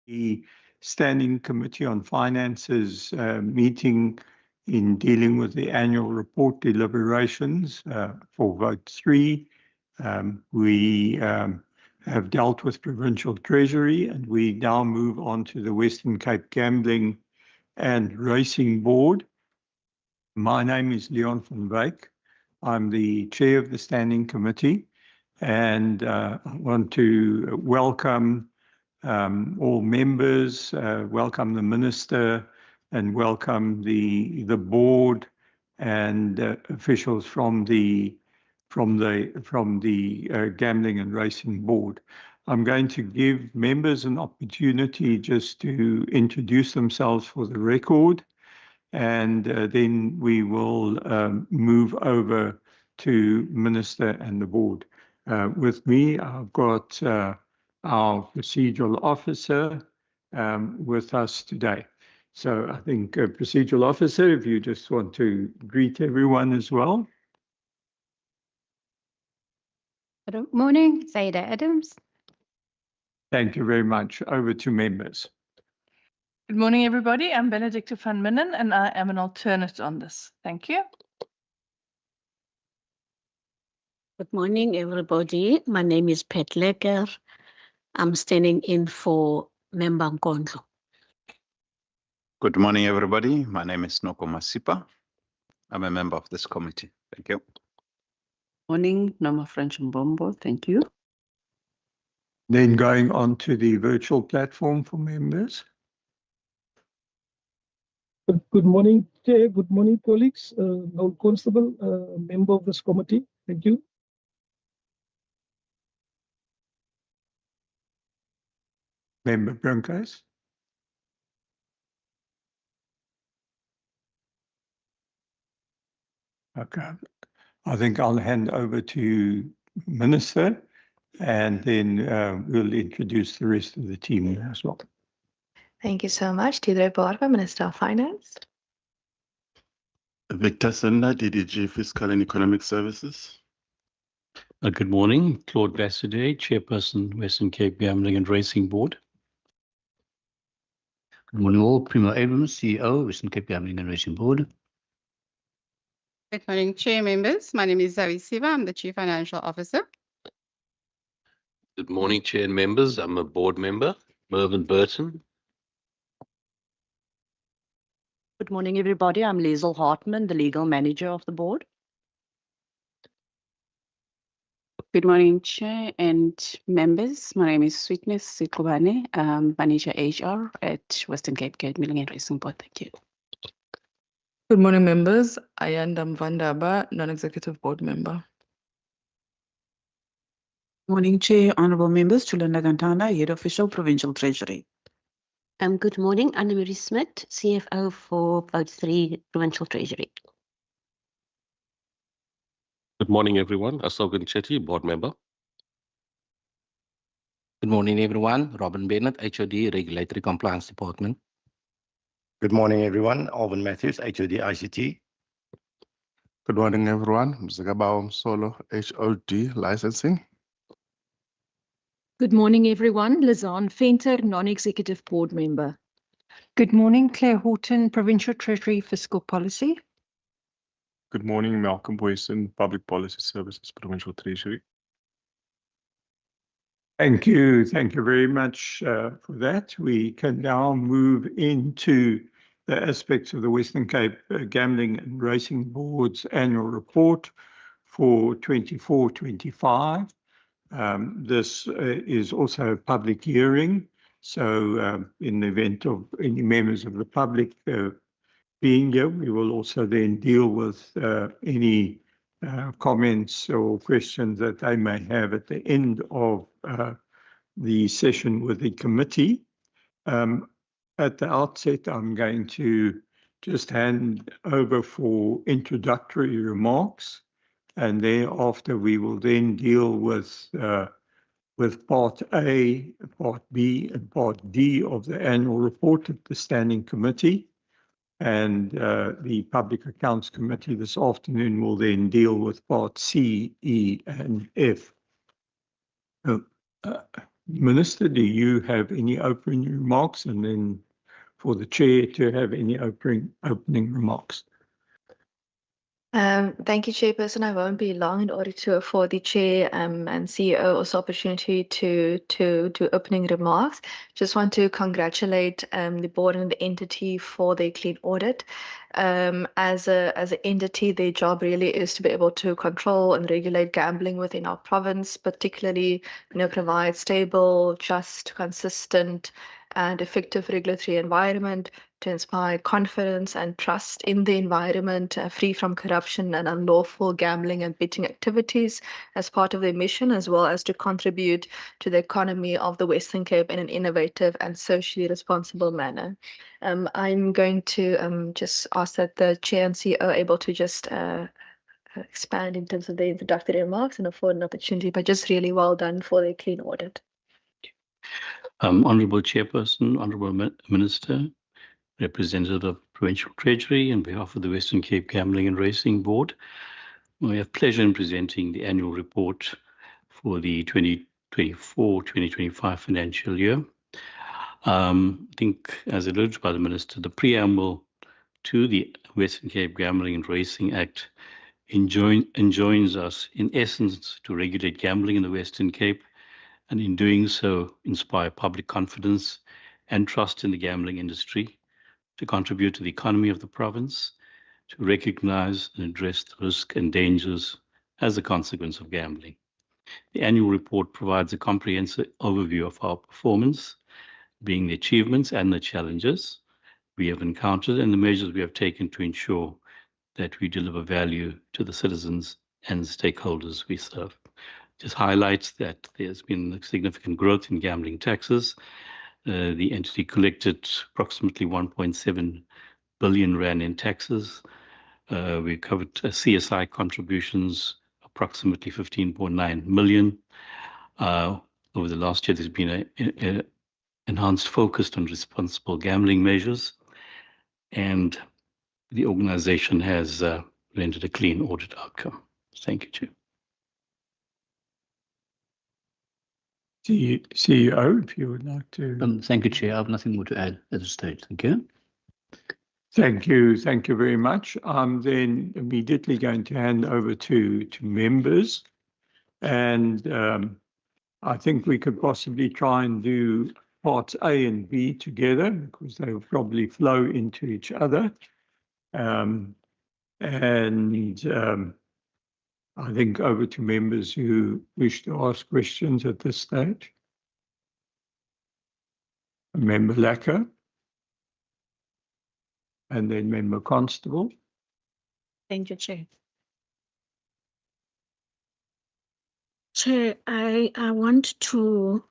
The Standing Committee on Finance's meeting in dealing with the annual report deliberations for vote 3. We have dealt with Provincial Treasury, and we now move on to the Western Cape Gambling and Racing Board. My name is Leon van Wyk. I'm the chair of the Standing Committee, and I want to welcome all members, welcome the Minister, and welcome the board and officials from the Gambling and Racing Board. I'm going to give members an opportunity just to introduce themselves for the record, and then we will move over to Minister and the board. With me, I've got our procedural officer with us today. So I think procedural officer, if you just want to greet everyone as well. Good morning, Zaida Adams. Thank you very much. Over to members. Good morning, everybody. I'm Benedicta van Minnen, and I am an alternate on this. Thank you. Good morning, everybody. My name is Pat Lecker. I'm standing in for Member Nkondlo. Good morning, everybody. My name is Noko Masipa. I'm a member of this committee. Thank you. Morning, Norma French Mbombo. Thank you. Then going on to the virtual platform for members. Good morning, Chair. Good morning, colleagues. Noel Constable, member of this committee. Thank you. Member Bronkhorst. Okay. I think I'll hand over to Minister, and then we'll introduce the rest of the team as well. Thank you so much. Tidre Barba, Minister of Finance. Victor Senda, DDG Fiscal and Economic Services. Good morning, Claude Vassoudet, Chairperson, Western Cape Gambling and Racing Board. Good morning all, Primo Abrams, CEO, Western Cape Gambling and Racing Board. Good morning, Chair members. My name is Zoe Siva. I'm the Chief Financial Officer. Good morning, Chair and members. I'm a board member, Mervyn Burton. Good morning, everybody. I'm Liesl Hartman, the legal manager of the board. Good morning, Chair and members. My name is Sweetness Sitlubane, Manager HR at Western Cape Gambling and Racing Board. Thank you. Good morning, members. Ayanda Mvandaba, non-executive board member. Morning, Chair, honourable members. Chulanda Gantana, Head Official, Provincial Treasury. Good morning, Anne-Marie Smith, CFO for Vote 3, Provincial Treasury. Good morning, everyone. Asogan Chetty, board member. Good morning, everyone. Robin Bennett, HOD, Regulatory Compliance Department. Good morning, everyone. Alvin Matthews, HOD ICT. Good morning, everyone. Mzagabao Solo, HOD Licensing. Good morning, everyone. Lizanne Venter, non-executive board member. Good morning, Claire Horton, Provincial Treasury Fiscal Policy. Good morning, Malcolm Boyson, Public Policy Services, Provincial Treasury. Thank you. Thank you very much for that. We can now move into the aspects of the Western Cape Gambling and Racing Board's annual report for 24-25. This is also a public hearing, so in the event of any members of the public being here, we will also then deal with any comments or questions that they may have at the end of the session with the committee. At the outset, I'm going to just hand over for introductory remarks, and thereafter we will then deal with Part A, Part B, and Part D of the annual report of the Standing Committee. And the Public Accounts Committee this afternoon will then deal with Part C, E, and F. Minister, do you have any opening remarks? And then for the chair to have any opening remarks. Thank you, Chairperson. I won't be long in order to afford the Chair and CEO also opportunity to do opening remarks. Just want to congratulate the board and the entity for their clean audit. As an entity, their job really is to be able to control and regulate gambling within our province, particularly provide stable, just, consistent, and effective regulatory environment to inspire confidence and trust in the environment, free from corruption and unlawful gambling and betting activities as part of their mission, as well as to contribute to the economy of the Western Cape in an innovative and socially responsible manner. I'm going to just ask that the Chair and CEO are able to just expand in terms of the introductory remarks and afford an opportunity, but just really well done for the clean audit. Honourable Chairperson, Honourable Minister, Representative of Provincial Treasury, on behalf of the Western Cape Gambling and Racing Board, we have pleasure in presenting the annual report for the 2024-2025 financial year. I think, as alluded by the Minister, the preamble to the Western Cape Gambling and Racing Act enjoins us, in essence, to regulate gambling in the Western Cape, and in doing so, inspire public confidence and trust in the gambling industry, to contribute to the economy of the province, to recognize and address the risk and dangers as a consequence of gambling. The annual report provides a comprehensive overview of our performance, being the achievements and the challenges we have encountered and the measures we have taken to ensure that we deliver value to the citizens and stakeholders we serve. Just highlights that there's been significant growth in gambling taxes. The entity collected approximately 1.7 billion rand in taxes. We covered CSI contributions, approximately 15.9 million. Over the last year, there's been an enhanced focus on responsible gambling measures, and the organization has rendered a clean audit outcome. Thank you, Chair. CEO, if you would like to. Thank you, Chair. I have nothing more to add at this stage. Thank you. Thank you. Thank you very much. I'm then immediately going to hand over to members. And I think we could possibly try and do parts A and B together because they will probably flow into each other. I think over to members who wish to ask questions at this stage. Member Lacker. And then Member Constable. Thank you, Chair. Chair, I want to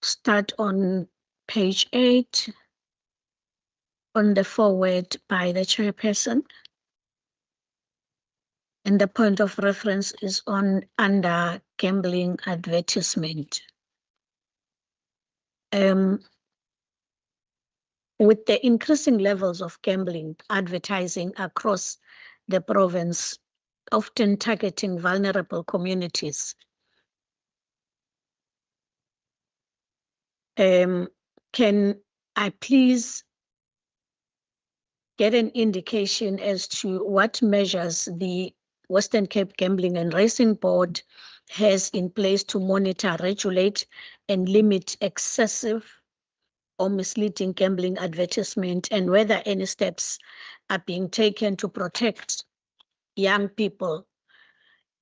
start on page 8 on the forward by the chairperson. And the point of reference is on under gambling advertisement. With the increasing levels of gambling advertising across the province, often targeting vulnerable communities, can I please get an indication as to what measures the Western Cape Gambling and Racing Board has in place to monitor, regulate, and limit excessive or misleading gambling advertisement, and whether any steps are being taken to protect young people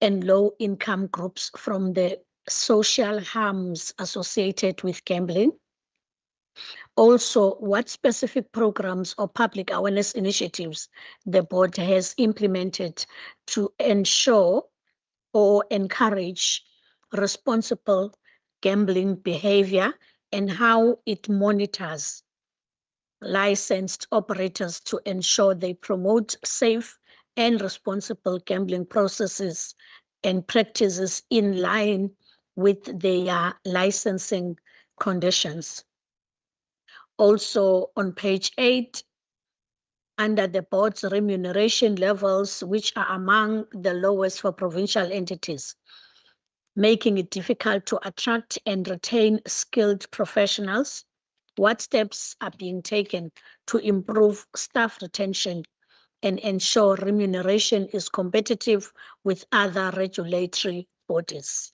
and low-income groups from the social harms associated with gambling? Also, what specific programs or public awareness initiatives the board has implemented to ensure or encourage responsible gambling behavior, and how it monitors licensed operators to ensure they promote safe and responsible gambling processes and practices in line with their licensing conditions. Also on page 8, under the board's remuneration levels, which are among the lowest for provincial entities, making it difficult to attract and retain skilled professionals? What steps are being taken to improve staff retention and ensure remuneration is competitive with other regulatory bodies?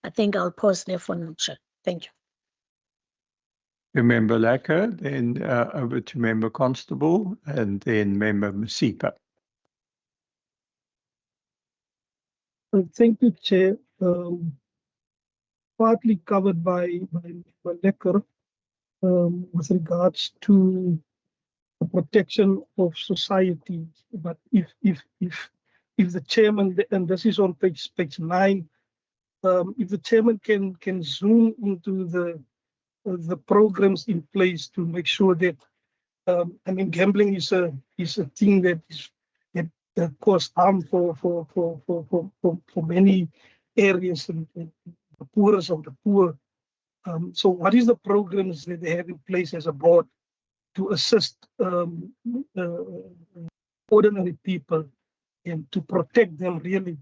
I think I'll pause there for now, Chair. Thank you. Member Lekker, then over to Member Constable, and then Member Masipa. Thank you, Chair. Partly covered by Lekker with regards to the protection of society. But if the chairman, and this is on page 9, if the chairman can zoom into the programs in place to make sure that I mean, gambling is a thing that cause harm for many areas and the poorest of the poor. So what is the programs that they have in place as a board to assist ordinary people and to protect them really?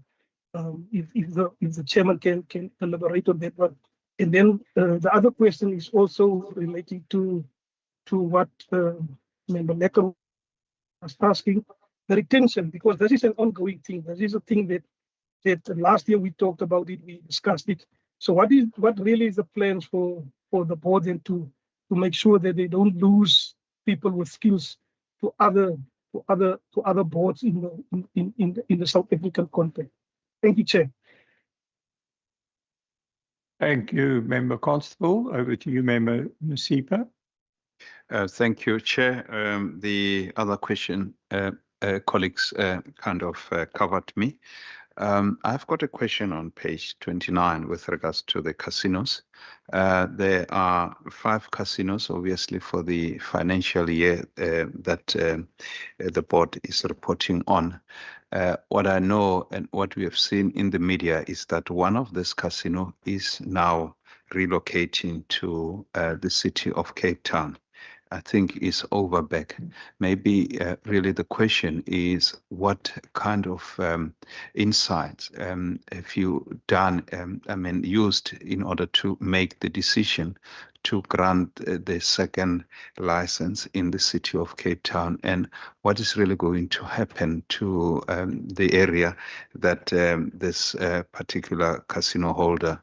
If the chairman can elaborate on that one. And then the other question is also relating to what Member Lekker was asking, the retention, because this is an ongoing thing. This is a thing that last year we talked about it, we discussed it. So what really is the plans for the board and to make sure that they don't lose people with skills to other boards in the South African context? Thank you, Chair. Thank you, Member Constable. Over to you, Member Masipa. Thank you, Chair. The other question, colleagues kind of covered me. I've got a question on page 29 with regards to the casinos. There are 5 casinos, obviously, for the financial year that the board is reporting on. What I know and what we have seen in the media is that one of this casino is now relocating to the city of Cape Town. I think is Overbeck. Maybe really the question is what kind of insights have you done, used in order to make the decision to grant the second license in the city of Cape Town, and what is really going to happen to the area that this particular casino holder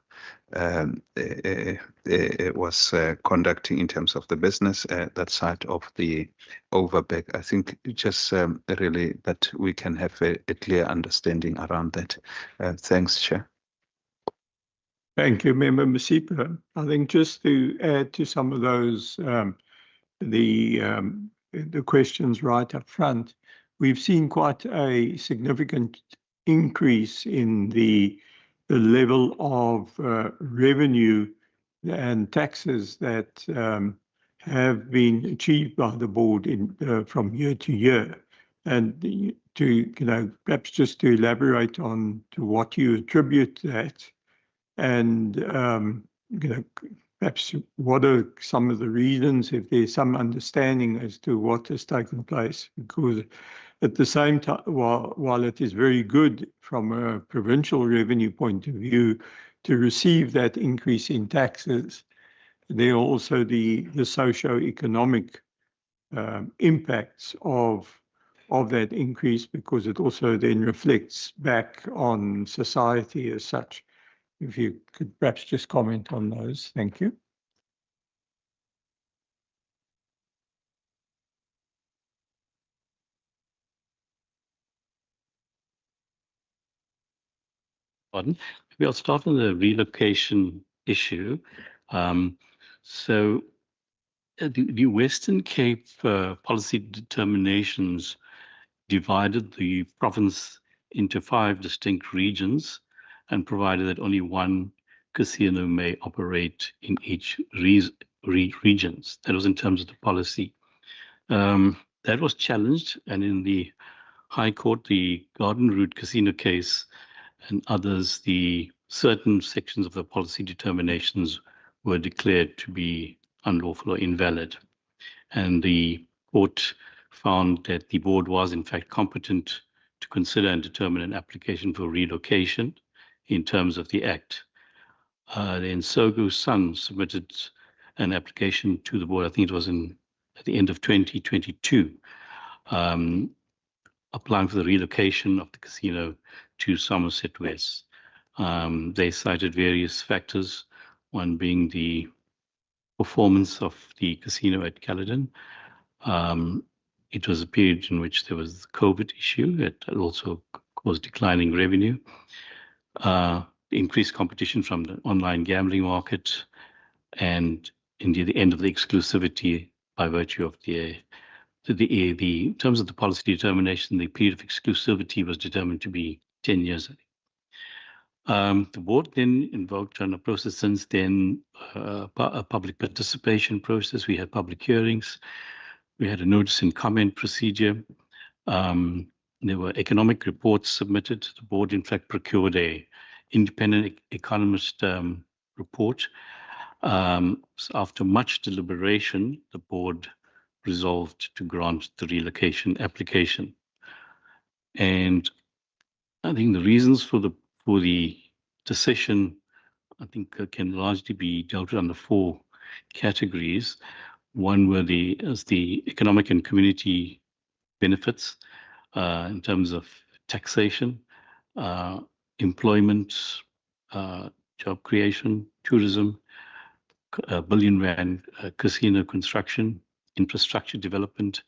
was conducting in terms of the business, that side of the Overbeck. I think just really that we can have a clear understanding around that. Thanks, Chair. Thank you, Member Masipa. I think just to add to some of those, the questions right up front, we've seen quite a significant increase in the level of revenue and taxes that have been achieved by the board from year to year. And to perhaps just to elaborate on to what you attribute that, and perhaps what are some of the reasons, if there's some understanding as to what has taken place. Because at the same time, while it is very good from a provincial revenue point of view to receive that increase in taxes, there are also the socio-economic impacts of that increase, because it also then reflects back on society as such. If you could perhaps just comment on those. Thank you. Pardon? Maybe I'll start on the relocation issue. So the Western Cape policy determinations divided the province into 5 distinct regions and provided that only one casino may operate in each regions. That was in terms of the policy. That was challenged, and in the High Court, the Garden Route Casino case and others, the certain sections of the policy determinations were declared to be unlawful or invalid. And the court found that the board was in fact competent to consider and determine an application for relocation in terms of the Act. Then Sogo Sun submitted an application to the board. I think it was at the end of 2022, applying for the relocation of the casino to Somerset West. They cited various factors, one being the performance of the casino at Caledon. It was a period in which there was the COVID issue. It also caused declining revenue. Increased competition from the online gambling market, and indeed the end of the exclusivity by virtue of in terms of the policy determination, the period of exclusivity was determined to be 10 years. The board then invoked on a process since then, a public participation process. We had public hearings. We had a notice and comment procedure. There were economic reports submitted. The board, in fact, procured a independent economist report. So after much deliberation, the board resolved to grant the relocation application. And I think the reasons for the decision, I think, can largely be dealt with under 4 categories. One were the economic and community benefits in terms of taxation, employment, job creation, tourism, R1 billion casino construction, infrastructure development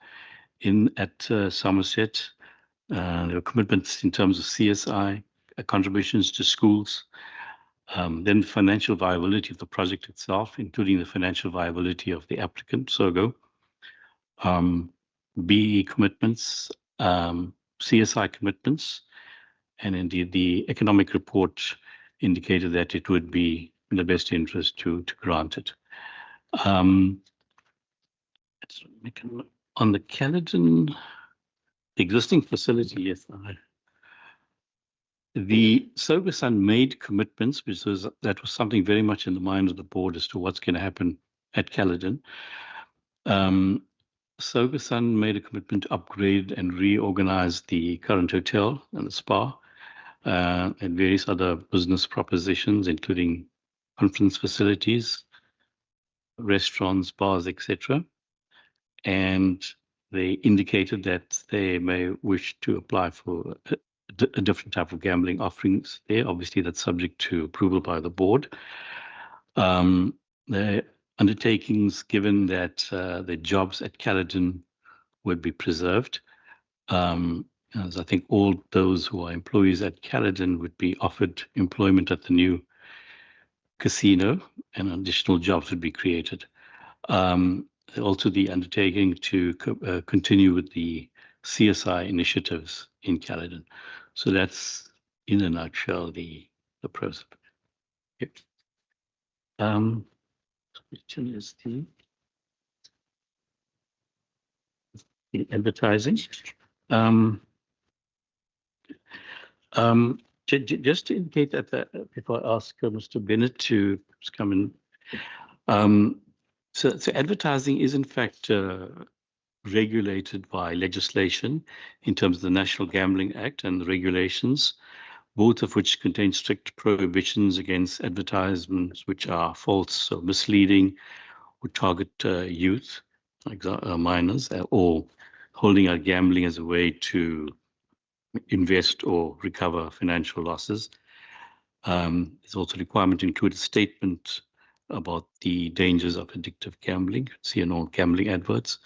at Somerset. There were commitments in terms of CSI, contributions to schools, then financial viability of the project itself, including the financial viability of the applicant, SOGO, BE commitments, CSI commitments, and indeed the economic report indicated that it would be in the best interest to grant it. On the Caledon, the existing facility, yes, the SOGO Sun made commitments, because that was something very much in the mind of the board as to what's going to happen at Caledon. SOGO Sun made a commitment to upgrade and reorganize the current hotel and the spa, and various other business propositions, including conference facilities, restaurants, bars, etc. And they indicated that they may wish to apply for a different type of gambling offerings there. Obviously, that's subject to approval by the board. The undertakings, given that the jobs at Caledon would be preserved, as I think all those who are employees at Caledon would be offered employment at the new casino, and additional jobs would be created. Also, the undertaking to continue with the CSI initiatives in Caledon. So that's, in a nutshell, the process. Yep. Question is the advertising. Just to indicate that before I ask Mr. Bennett to come in, so advertising is in fact regulated by legislation in terms of the National Gambling Act and the regulations, both of which contain strict prohibitions against advertisements which are false or misleading, or target youth, like minors, or holding out gambling as a way to invest or recover financial losses. There's also a requirement to include a statement about the dangers of addictive gambling, see in all gambling adverts.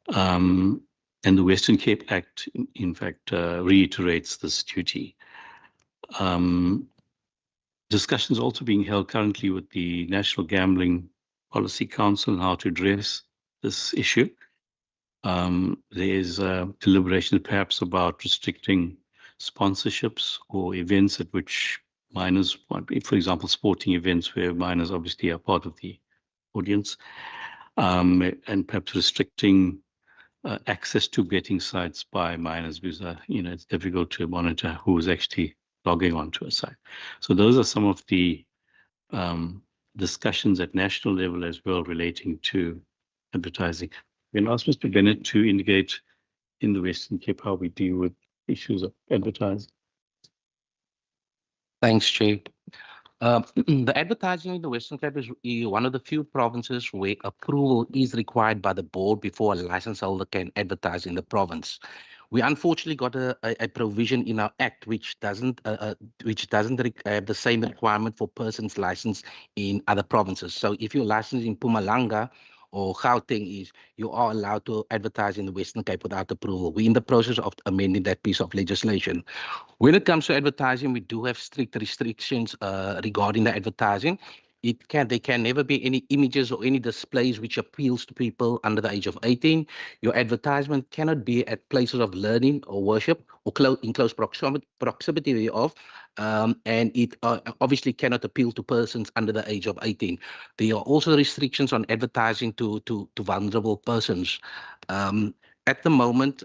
And the Western Cape Act, in fact, reiterates this duty. Discussions also being held currently with the National Gambling Policy Council on how to address this issue. There is deliberation perhaps about restricting sponsorships or events at which minors, for example, sporting events where minors obviously are part of the audience, and perhaps restricting access to betting sites by minors, because it's difficult to monitor who is actually logging onto a site. So those are some of the discussions at national level as well relating to advertising. We can ask Mr. Bennett to indicate in the Western Cape how we deal with issues of advertising. Thanks, Chair. The advertising in the Western Cape is one of the few provinces where approval is required by the board before a license holder can advertise in the province. We unfortunately got a provision in our act which doesn't have the same requirement for persons licensed in other provinces. So if you're licensed in Mpumalanga or Gauteng, you are allowed to advertise in the Western Cape without approval. We're in the process of amending that piece of legislation. When it comes to advertising, we do have strict restrictions regarding the advertising. There can never be any images or any displays which appeals to people under the age of 18. Your advertisement cannot be at places of learning or worship or in close proximity thereof. And it obviously cannot appeal to persons under the age of 18. There are also restrictions on advertising to vulnerable persons. At the moment,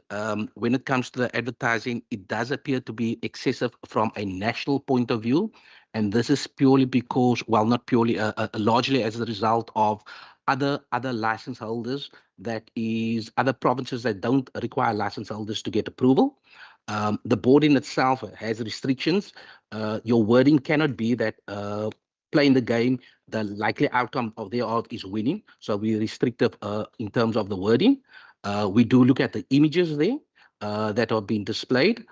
when it comes to the advertising, it does appear to be excessive from a national point of view. And this is purely because, well, not purely, largely as a result of other license holders, that is other provinces that don't require license holders to get approval. The board in itself has restrictions. Your wording cannot be that playing the game, the likely outcome of thereof is winning. So we're restrictive in terms of the wording. We do look at the images there that are being displayed.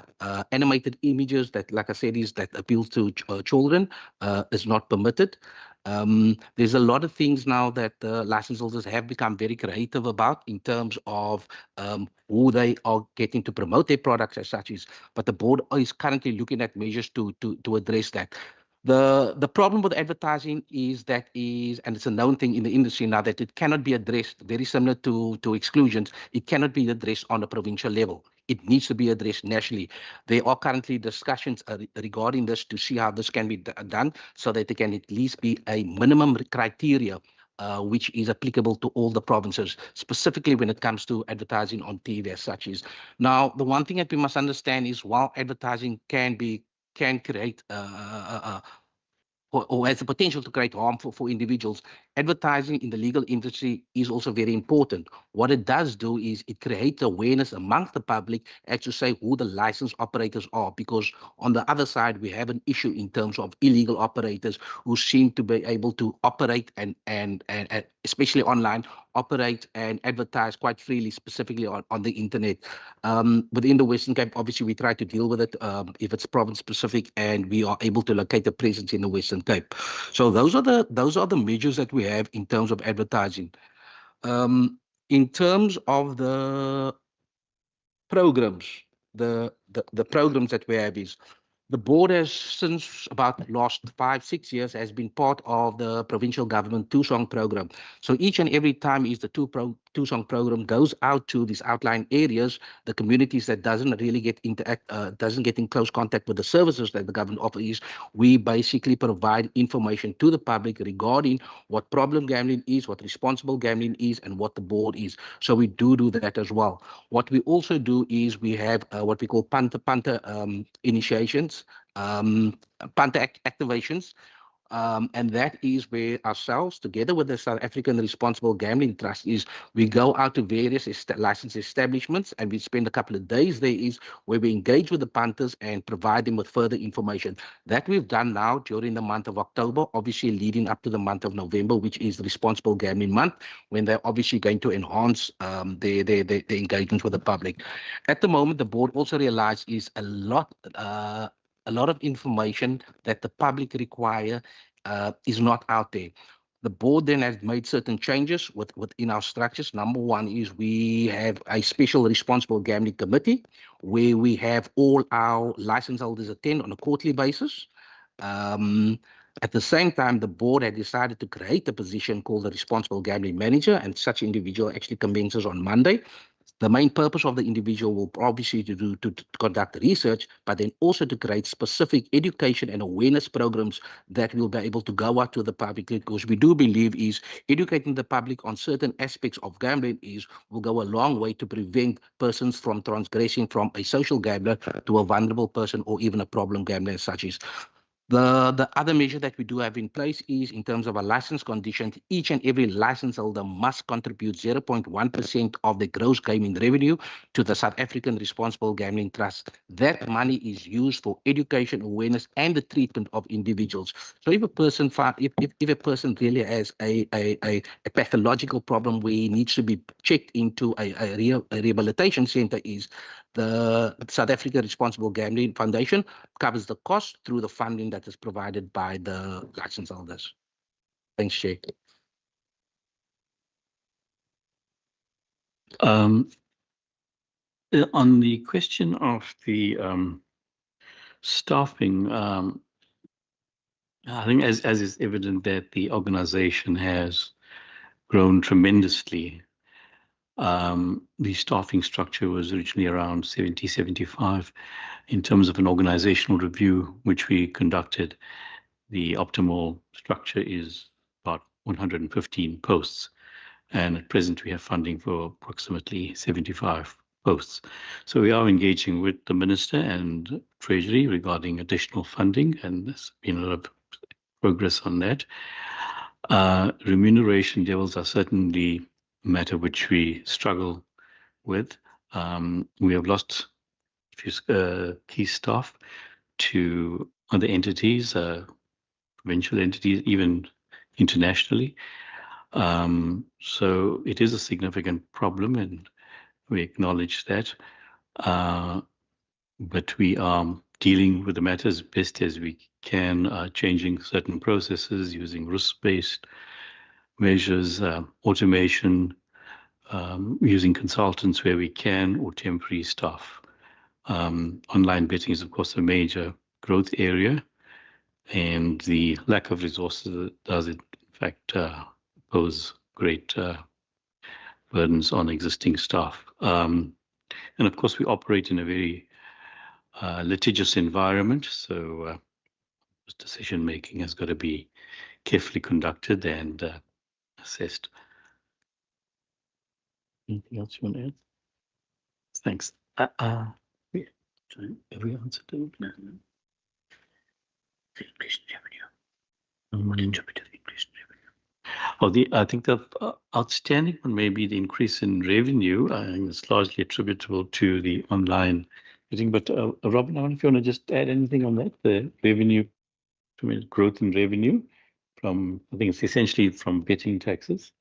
Animated images that, like I said, that appeals to children is not permitted. There's a lot of things now that license holders have become very creative about in terms of who they are getting to promote their products as such. But the board is currently looking at measures to address that. The problem with advertising is and it's a known thing in the industry now, that it cannot be addressed, very similar to exclusions. It cannot be addressed on a provincial level. It needs to be addressed nationally. There are currently discussions regarding this to see how this can be done, so that there can at least be a minimum criteria which is applicable to all the provinces, specifically when it comes to advertising on TV as such. Now, the one thing that we must understand is, while advertising can create or has the potential to create harm for individuals, advertising in the legal industry is also very important. What it does do is it creates awareness amongst the public as to say who the licensed operators are, because on the other side, we have an issue in terms of illegal operators who seem to be able to operate and especially online, operate and advertise quite freely, specifically on the internet. Within the Western Cape, obviously, we try to deal with it if it's province specific, and we are able to locate a presence in the Western Cape. So those are the measures that we have in terms of advertising. In terms of the programs, the programs that we have is, the board has, since about the last 5-6 years, has been part of the provincial government two-song program. So each and every time is the two-song program goes out to these outlying areas, the communities that doesn't really get in close contact with the services that the government offers. We basically provide information to the public regarding what problem gambling is, what responsible gambling is, and what the board is. So we do that as well. What we also do is we have what we call punter initiations, punter activations, and that is where ourselves, together with the South African Responsible Gambling Trust, we go out to various licensed establishments, and we spend a couple of days there where we engage with the punters and provide them with further information. That we've done now during the month of October, obviously leading up to the month of November, which is the Responsible Gambling Month, when they're obviously going to enhance their engagement with the public. At the moment, the board also realized is a lot of information that the public require is not out there. The board then has made certain changes within our structures. Number one is we have a special responsible gambling committee where we have all our license holders attend on a quarterly basis. At the same time, the board had decided to create a position called the responsible gambling manager, and such individual actually commences on Monday. The main purpose of the individual will obviously to conduct research, but then also to create specific education and awareness programs that will be able to go out to the public, because we do believe is educating the public on certain aspects of gambling will go a long way to prevent persons from transgressing from a social gambler to a vulnerable person or even a problem gambler as such. The other measure that we do have in place is in terms of a license condition, each and every license holder must contribute 0.1% of the gross gaming revenue to the South African Responsible Gambling Trust. That money is used for education, awareness, and the treatment of individuals. So if a person if a person really has a pathological problem where he needs to be checked into a rehabilitation center, is the South Africa Responsible Gambling Foundation covers the cost through the funding that is provided by the license holders. Thanks, Chair. On the question of the staffing, I think as is evident that the organization has grown tremendously. The staffing structure was originally around 70, 75. In terms of an organizational review, which we conducted, the optimal structure is about 115 posts. And at present, we have funding for approximately 75 posts. So we are engaging with the Minister and Treasury regarding additional funding, and there's been a lot of progress on that. Remuneration levels are certainly a matter which we struggle with. We have lost a few key staff to other entities, provincial entities, even internationally. So it is a significant problem, and we acknowledge that. But we are dealing with the matter as best as we can, changing certain processes, using risk-based measures, automation, using consultants where we can, or temporary staff. Online betting is, of course, a major growth area, and the lack of resources does, in fact, pose great burdens on existing staff. And of course, we operate in a very litigious environment, so decision-making has got to be carefully conducted and assessed. Anything else you want to add? Thanks. Have we answered it? No. The increase in revenue. Interpretive increase in revenue. I think the outstanding one may be the increase in revenue. I think it's largely attributable to the online betting. But Robin, I wonder if you want to just add anything on that, the revenue, growth in revenue from, I think it's essentially from betting taxes.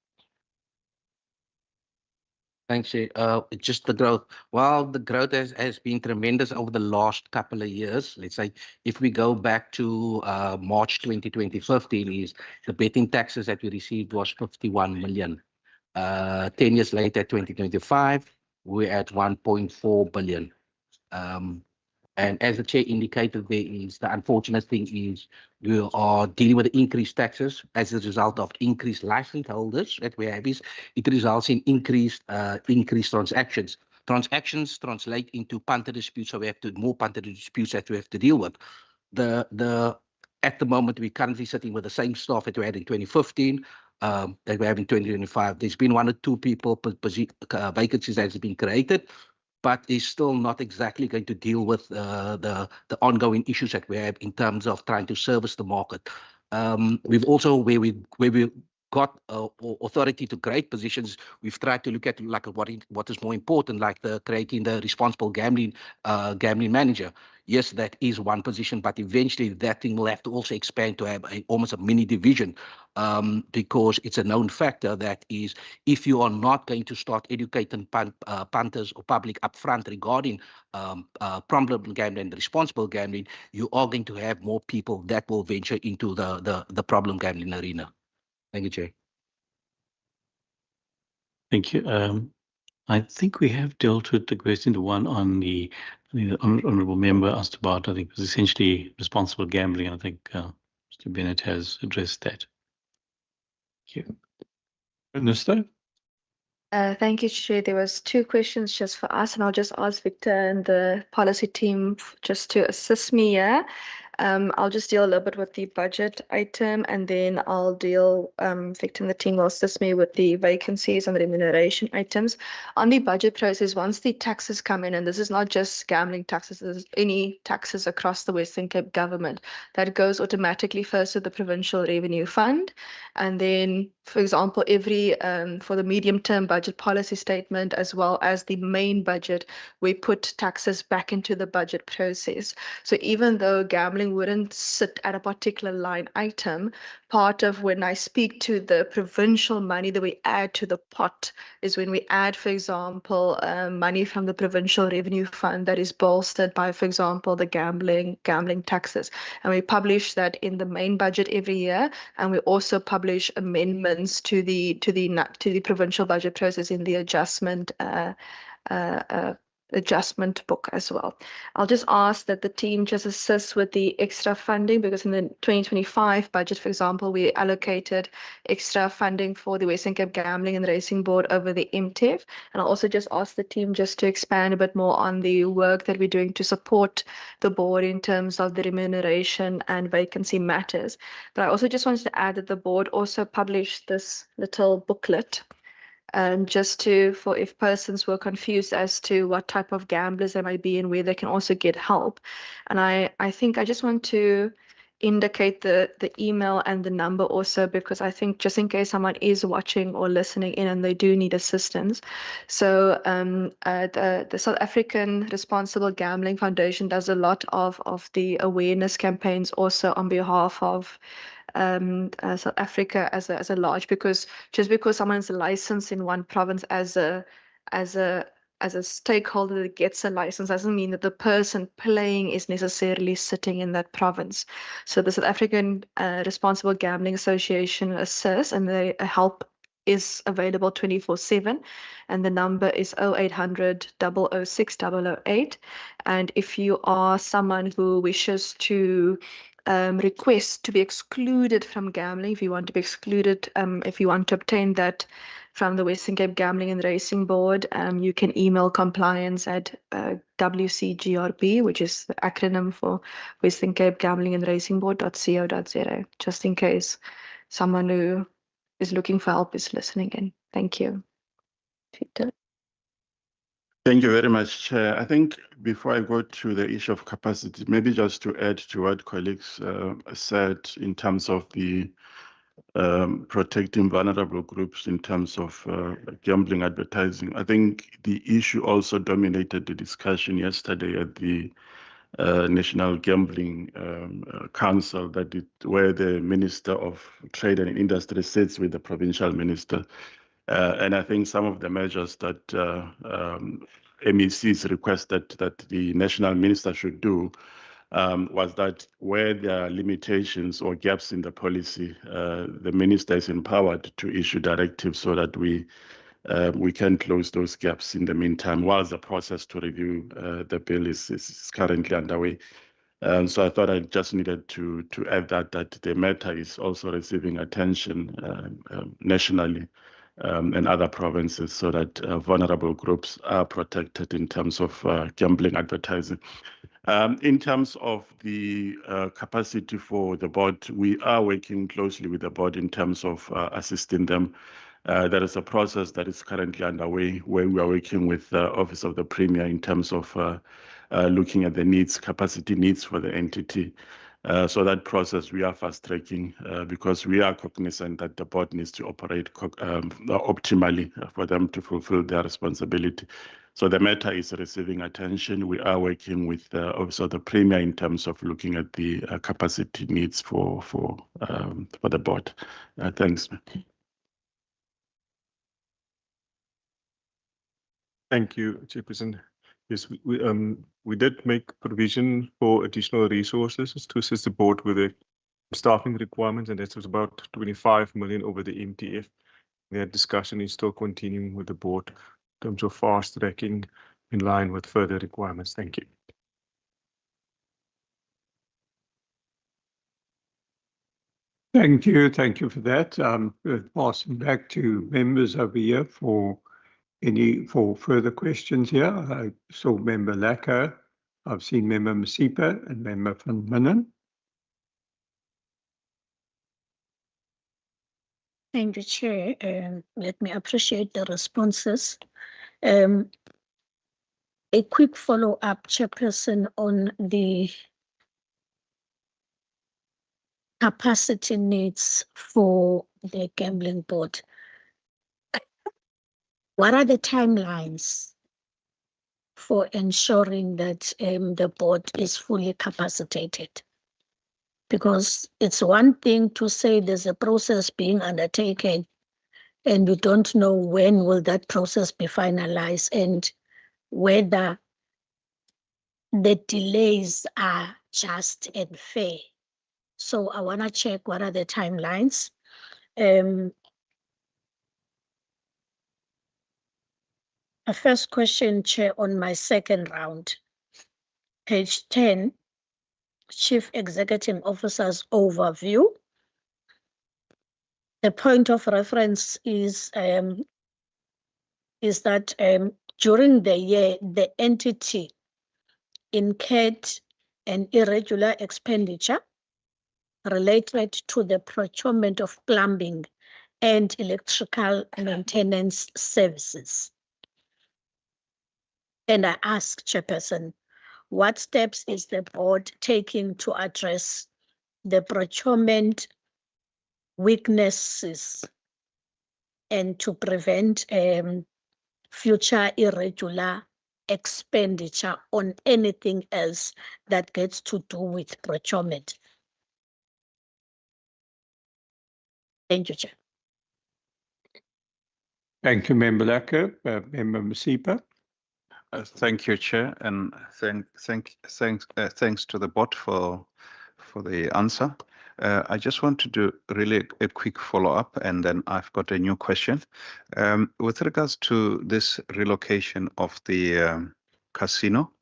Thanks, Chair. Just the growth. Well, the growth has been tremendous over the last couple of years. Let's say if we go back to March 2015, is the betting taxes that we received was 51 million. 10 years later, 2025, we're at 1.4 billion. And as the Chair indicated, there is the unfortunate thing is we are dealing with increased taxes as a result of increased license holders that we have. It results in increased transactions. Transactions translate into punter disputes, so we have more punter disputes that we have to deal with. At the moment, we're currently sitting with the same staff that we had in 2015 that we have in 2025. There's been 1 or 2 vacancies that have been created, but is still not exactly going to deal with the ongoing issues that we have in terms of trying to service the market. We've also, where we got authority to create positions, we've tried to look at like what is more important, like creating the responsible gambling manager. Yes, that is one position, but eventually that thing will have to also expand to have almost a mini division, because it's a known factor that is, if you are not going to start educating punters or public upfront regarding problem gambling and responsible gambling, you are going to have more people that will venture into the problem gambling arena. Thank you, Chair. Thank you. I think we have dealt with the question, the one on the honourable member asked about, I think it was essentially responsible gambling. I think Mr. Bennett has addressed that. Thank you. Minister? Thank you, Chair. There was 2 questions just for us, and I'll just ask Victor and the policy team just to assist me here. I'll just deal a little bit with the budget item, and then I'll deal, Victor and the team will assist me with the vacancies and the remuneration items. On the budget process, once the taxes come in, and this is not just gambling taxes, there's any taxes across the Western Cape government, that goes automatically first to the Provincial Revenue Fund. And then, for example, every for the medium-term budget policy statement, as well as the main budget, we put taxes back into the budget process. So even though gambling wouldn't sit at a particular line item, part of when I speak to the provincial money that we add to the pot is when we add, for example, money from the Provincial Revenue Fund that is bolstered by, for example, the gambling taxes. And we publish that in the main budget every year, and we also publish amendments to the provincial budget process in the adjustment book as well. I'll just ask that the team just assist with the extra funding, because in the 2025 budget, for example, we allocated extra funding for the Western Cape Gambling and Racing Board over the MTEF. And I'll also just ask the team just to expand a bit more on the work that we're doing to support the board in terms of the remuneration and vacancy matters. But I also just wanted to add that the board also published this little booklet, just for if persons were confused as to what type of gamblers they might be and where they can also get help. And I think I just want to indicate the email and the number also, because I think just in case someone is watching or listening in and they do need assistance. So the South African Responsible Gambling Foundation does a lot of the awareness campaigns also on behalf of South Africa as a large, because just because someone's licensed in one province as a stakeholder that gets a license doesn't mean that the person playing is necessarily sitting in that province. So the South African Responsible Gambling Association assists, and the help is available 24/7, and the number is 0800 006 008. And if you are someone who wishes to request to be excluded from gambling, if you want to be excluded, if you want to obtain that from the Western Cape Gambling and Racing Board, you can email compliance at WCGRB, which is the acronym for Western Cape Gambling and Racing Board.co.za, just in case someone who is looking for help is listening in. Thank you. Victor. Thank you very much, Chair. I think before I go to the issue of capacity, maybe just to add to what colleagues said in terms of the protecting vulnerable groups in terms of gambling advertising. I think the issue also dominated the discussion yesterday at the National Gambling Council, where the Minister of Trade and Industry sits with the provincial minister. And I think some of the measures that MECs requested that the national minister should do was that where there are limitations or gaps in the policy, the minister is empowered to issue directives so that we can close those gaps in the meantime, whilst the process to review the bill is currently underway. So I thought I just needed to add that the matter is also receiving attention nationally and other provinces, so that vulnerable groups are protected in terms of gambling advertising. In terms of the capacity for the board, we are working closely with the board in terms of assisting them. There is a process that is currently underway where we are working with the Office of the Premier in terms of looking at the capacity needs for the entity. So that process we are fast tracking because we are cognizant that the board needs to operate optimally for them to fulfill their responsibility. So the matter is receiving attention. We are working with the Office of the Premier in terms of looking at the capacity needs for the board. Thanks. Thank you, Chairperson. Yes, we did make provision for additional resources to assist the board with the staffing requirements, and that was about 25 million over the MTF. That discussion is still continuing with the board in terms of fast tracking in line with further requirements. Thank you. Thank you for that. Passing back to members over here for further questions here. I saw Member Lacko, I've seen Member Masipa and Member van Minnen. Thank you, Chair. Let me appreciate the responses. A quick follow-up, Chairperson, on the capacity needs for the gambling board. What are the timelines for ensuring that the board is fully capacitated? Because it's one thing to say there's a process being undertaken and you don't know when will that process be finalized and whether the delays are just and fair. So I want to check what are the timelines. A first question, Chair, on my second round. Page 10, Chief Executive Officer's overview. The point of reference is that during the year, the entity incurred an irregular expenditure related to the procurement of plumbing and electrical maintenance services. And I asked Chairperson, what steps is the board taking to address the procurement weaknesses and to prevent future irregular expenditure on anything else that gets to do with procurement? Thank you, Chair. Thank you, Member Lekker. Member Masipa. Thank you, Chair, and thanks to the board for the answer. I just want to do really a quick follow-up, and then I've got a new question. With regards to this relocation of the casino,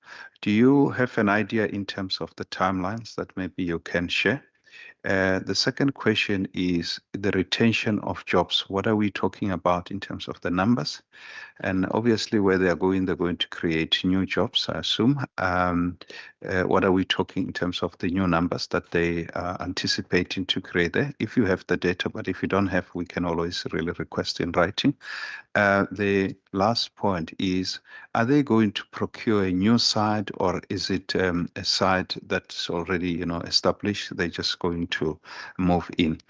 do you have an idea in terms of the timelines that maybe you can share? The second question is the retention of jobs. What are we talking about in terms of the numbers? And obviously, where they're going to create new jobs, I assume. What are we talking in terms of the new numbers that they are anticipating to create there? If you have the data, but if you don't have, we can always really request in writing. The last point is, are they going to procure a new site, or is it a site that's already established? They're just going to move in.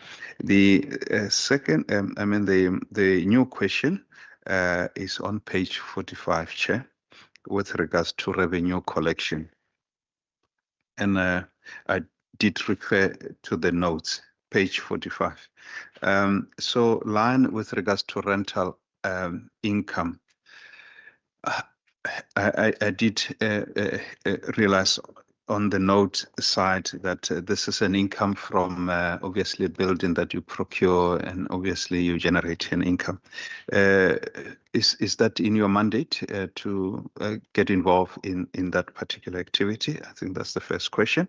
The second, the new question is on page 45, Chair, with regards to revenue collection. And I did refer to the notes, page 45. So line with regards to rental income. I did realize on the note side that this is an income from obviously a building that you procure, and obviously you generate an income. Is that in your mandate to get involved in that particular activity? I think that's the first question.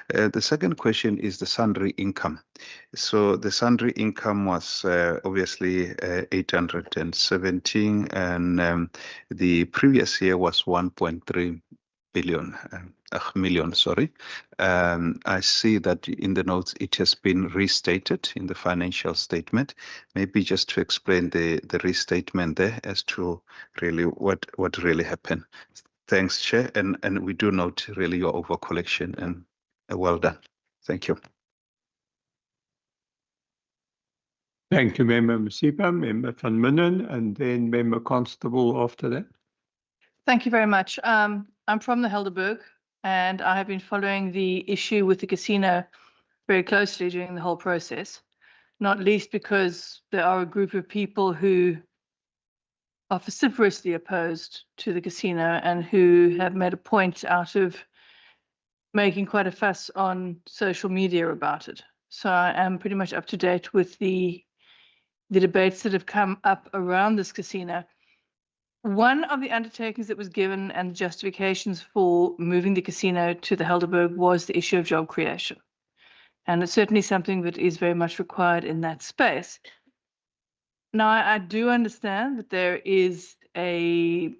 The second question is the sundry income. So the sundry income was obviously 817, and the previous year was 1.3 million, sorry. I see that in the notes it has been restated in the financial statement. Maybe just to explain the restatement there as to really what really happened. Thanks, Chair, and we do note really your over collection, and well done. Thank you. Thank you, Member Masipa, Member van Minnen, and then Member Constable after that. Thank you very much. I'm from the Helderberg, and I have been following the issue with the casino very closely during the whole process, not least because there are a group of people who are vociferously opposed to the casino and who have made a point out of making quite a fuss on social media about it. So I am pretty much up to date with the debates that have come up around this casino. One of the undertakings that was given and justifications for moving the casino to the Helderberg was the issue of job creation. And it's certainly something that is very much required in that space. Now, I do understand that there is a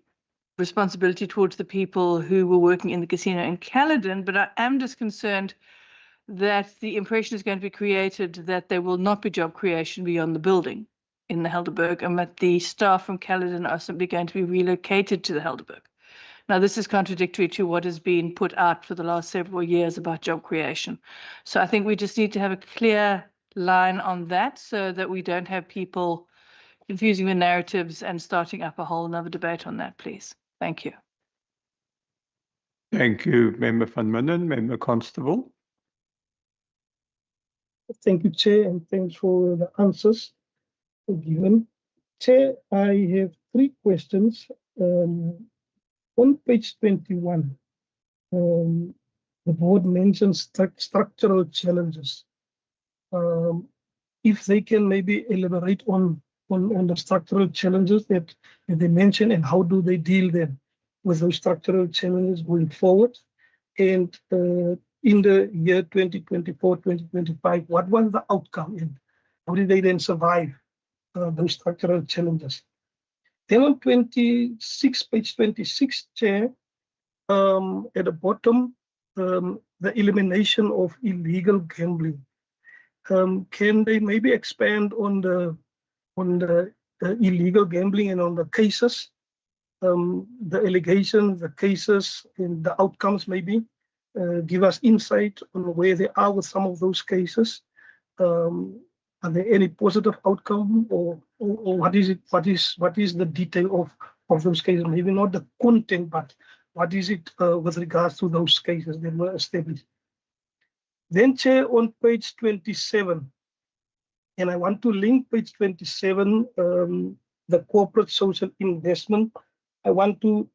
responsibility towards the people who were working in the casino in Caledon, but I am just concerned that the impression is going to be created that there will not be job creation beyond the building in the Helderberg, and that the staff from Caledon are simply going to be relocated to the Helderberg. Now, this is contradictory to what has been put out for the last several years about job creation. So I think we just need to have a clear line on that so that we don't have people confusing the narratives and starting up a whole another debate on that, please. Thank you. Thank you, Member van Minden. Member Constable. Thank you, Chair, and thanks for the answers given. Chair, I have 3 questions. On page 21, the board mentions structural challenges. If they can maybe elaborate on the structural challenges that they mention, and how do they deal then with those structural challenges going forward? And in the year 2024, 2025, what was the outcome, and how did they then survive those structural challenges? Then on page 26, Chair, at the bottom, the elimination of illegal gambling. Can they maybe expand on the illegal gambling and on the cases, the allegations, the cases, and the outcomes maybe? Give us insight on where they are with some of those cases. Are there any positive outcome, or what is it? What is the detail of those cases? Maybe not the content, but what is it with regards to those cases that were established? Then, Chair, on page 27, and I want to link page 27, the corporate social investment. I want to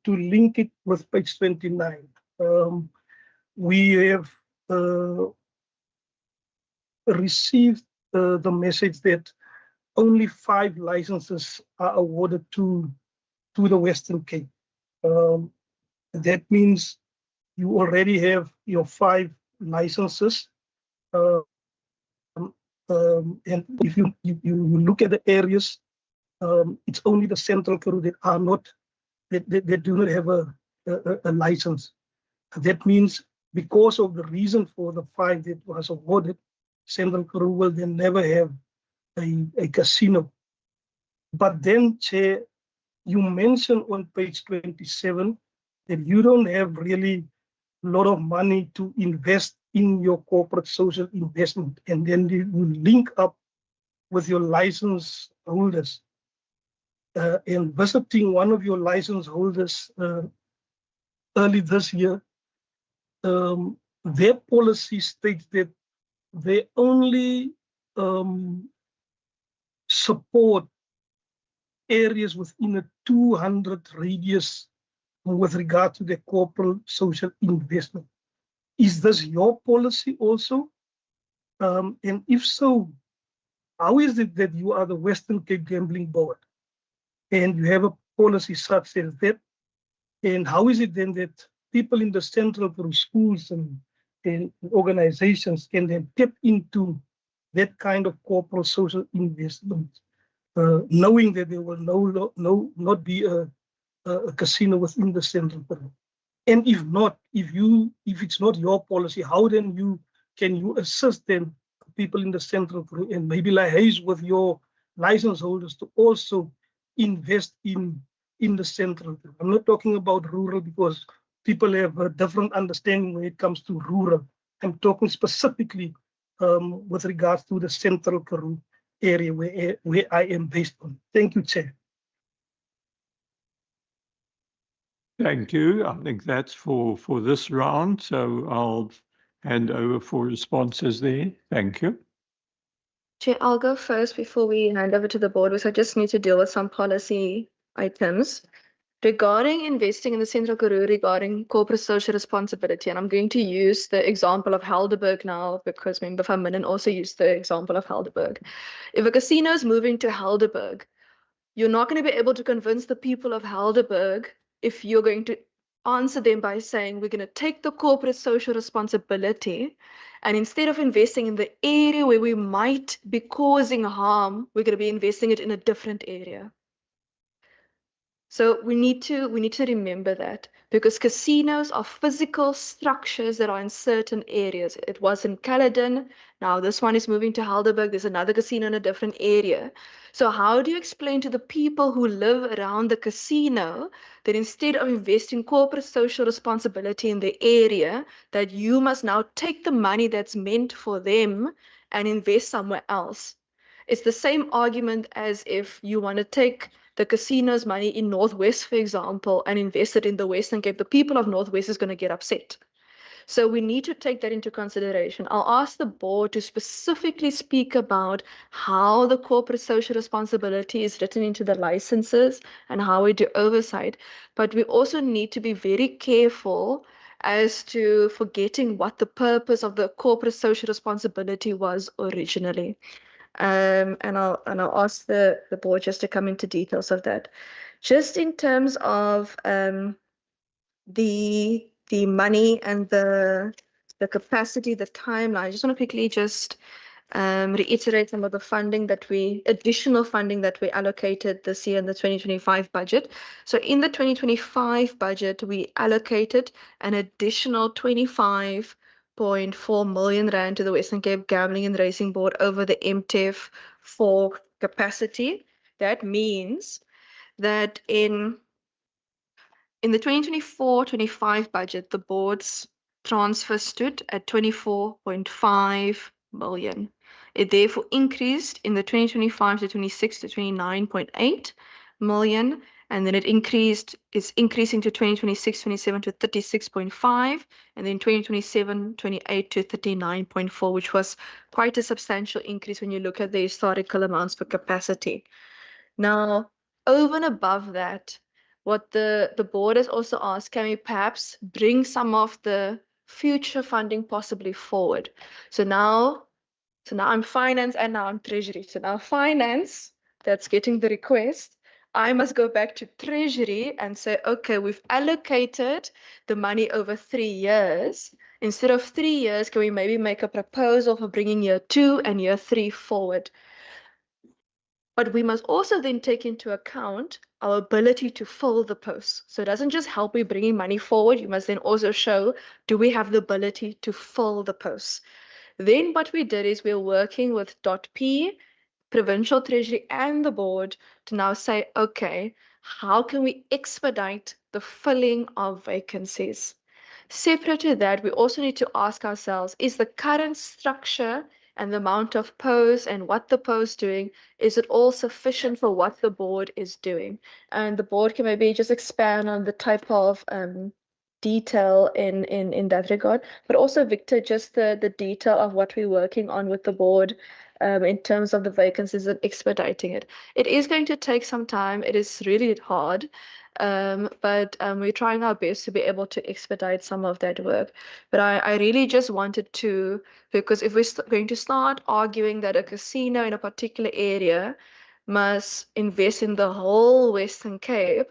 link it with page 29. We have received the message that only 5 licenses are awarded to the Western Cape. That means you already have your 5 licenses. And if you look at the areas, it's only the Central Karoo that are not, that do not have a license. That means because of the reason for the 5 that was awarded, Central Karoo will then never have a casino. But then, Chair, you mentioned on page 27 that you don't have really a lot of money to invest in your corporate social investment, and then you link up with your license holders. And visiting one of your license holders early this year, their policy states that they only support areas within a 200 radius with regard to the corporate social investment. Is this your policy also? And if so, how is it that you are the Western Cape Gambling Board and you have a policy such as that? And how is it then that people in the Central Karoo schools and organizations can then tap into that kind of corporate social investment, knowing that there will not be a casino within the Central Karoo? And if not, if it's not your policy, how then can you assist then people in the Central Karoo and maybe liaise with your license holders to also invest in the Central Karoo? I'm not talking about rural, because people have a different understanding when it comes to rural. I'm talking specifically with regards to the Central Karoo area where I am based on. Thank you, Chair. Thank you. I think that's for this round. So I'll hand over for responses there. Thank you. Chair, I'll go first before we hand over to the board, because I just need to deal with some policy items. Regarding investing in the Central Karoo, regarding corporate social responsibility, and I'm going to use the example of Helderberg now, because Member van Minden also used the example of Helderberg. If a casino is moving to Helderberg, you're not going to be able to convince the people of Helderberg if you're going to answer them by saying, we're going to take the corporate social responsibility, and instead of investing in the area where we might be causing harm, we're going to be investing it in a different area. So we need to remember that, because casinos are physical structures that are in certain areas. It was in Caledon. Now this one is moving to Helderberg. There's another casino in a different area. So how do you explain to the people who live around the casino that instead of investing corporate social responsibility in the area, that you must now take the money that's meant for them and invest somewhere else? It's the same argument as if you want to take the casino's money in Northwest, for example, and invest it in the Western Cape. The people of Northwest is going to get upset. So we need to take that into consideration. I'll ask the board to specifically speak about how the corporate social responsibility is written into the licenses and how we do oversight. But we also need to be very careful as to forgetting what the purpose of the corporate social responsibility was originally. And I'll ask the board just to come into details of that. Just in terms of the money and the capacity, the timeline, I just want to quickly just reiterate some of the additional funding that we allocated this year in the 2025 budget. So in the 2025 budget, we allocated an additional 25.4 million rand to the Western Cape Gambling and Racing Board over the MTEF for capacity. That means that in the 2024-25 budget, the board's transfer stood at 24.5 million. It therefore increased in the 2025-26 to 29.8 million, and then it's increasing to 2026-27 to 36.5, and then 2027-28 to 39.4, which was quite a substantial increase when you look at the historical amounts for capacity. Now, over and above that, what the board has also asked, can we perhaps bring some of the future funding possibly forward? So now I'm finance and now I'm treasury. So now finance, that's getting the request. I must go back to treasury and say, okay, we've allocated the money over 3 years. Instead of 3 years, can we maybe make a proposal for bringing year 2 and year 3 forward? But we must also then take into account our ability to fill the posts. So it doesn't just help with bringing money forward. You must then also show, do we have the ability to fill the posts? Then what we did is we're working with .P, Provincial Treasury and the board to now say, okay, how can we expedite the filling of vacancies? Separate to that, we also need to ask ourselves, is the current structure and the amount of posts and what the post doing, is it all sufficient for what the board is doing? And the board can maybe just expand on the type of detail in that regard, but also Victor, just the detail of what we're working on with the board in terms of the vacancies and expediting it. It is going to take some time. It is really hard. But we're trying our best to be able to expedite some of that work. But I really just wanted to, because if we're going to start arguing that a casino in a particular area must invest in the whole Western Cape,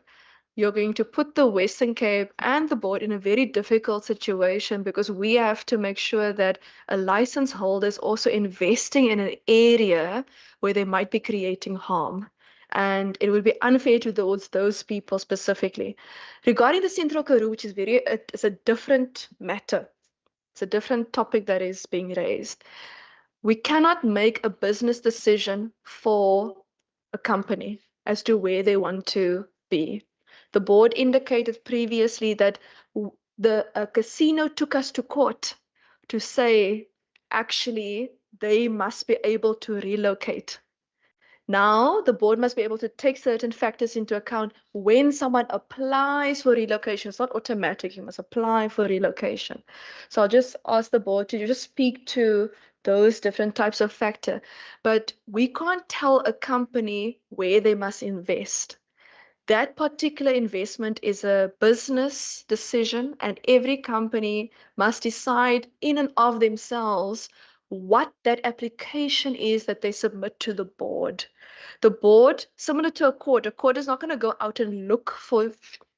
you're going to put the Western Cape and the board in a very difficult situation, because we have to make sure that a license holder is also investing in an area where they might be creating harm. And it would be unfair to those people specifically. Regarding the Central Karoo, which is it's a different matter. It's a different topic that is being raised. We cannot make a business decision for a company as to where they want to be. The board indicated previously that the casino took us to court to say, actually, they must be able to relocate. Now, the board must be able to take certain factors into account when someone applies for relocation. It's not automatic. You must apply for relocation. So I'll just ask the board to just speak to those different types of factor. But we can't tell a company where they must invest. That particular investment is a business decision, and every company must decide in and of themselves what that application is that they submit to the board. The board, similar to a court is not going to go out and look for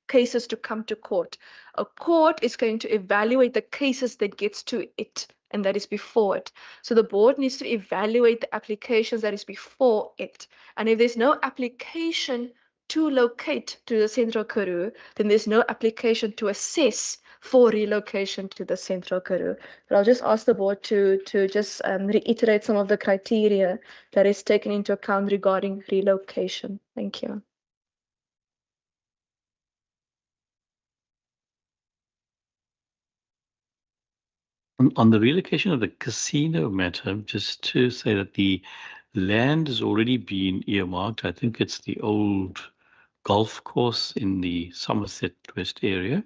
cases to come to court. A court is going to evaluate the cases that gets to it, and that is before it. So the board needs to evaluate the applications that is before it. And if there's no application to locate to the Central Karoo, then there's no application to assess for relocation to the Central Karoo. But I'll just ask the board to just reiterate some of the criteria that is taken into account regarding relocation. Thank you. On the relocation of the casino matter, just to say that the land has already been earmarked. I think it's the old golf course in the Somerset West area.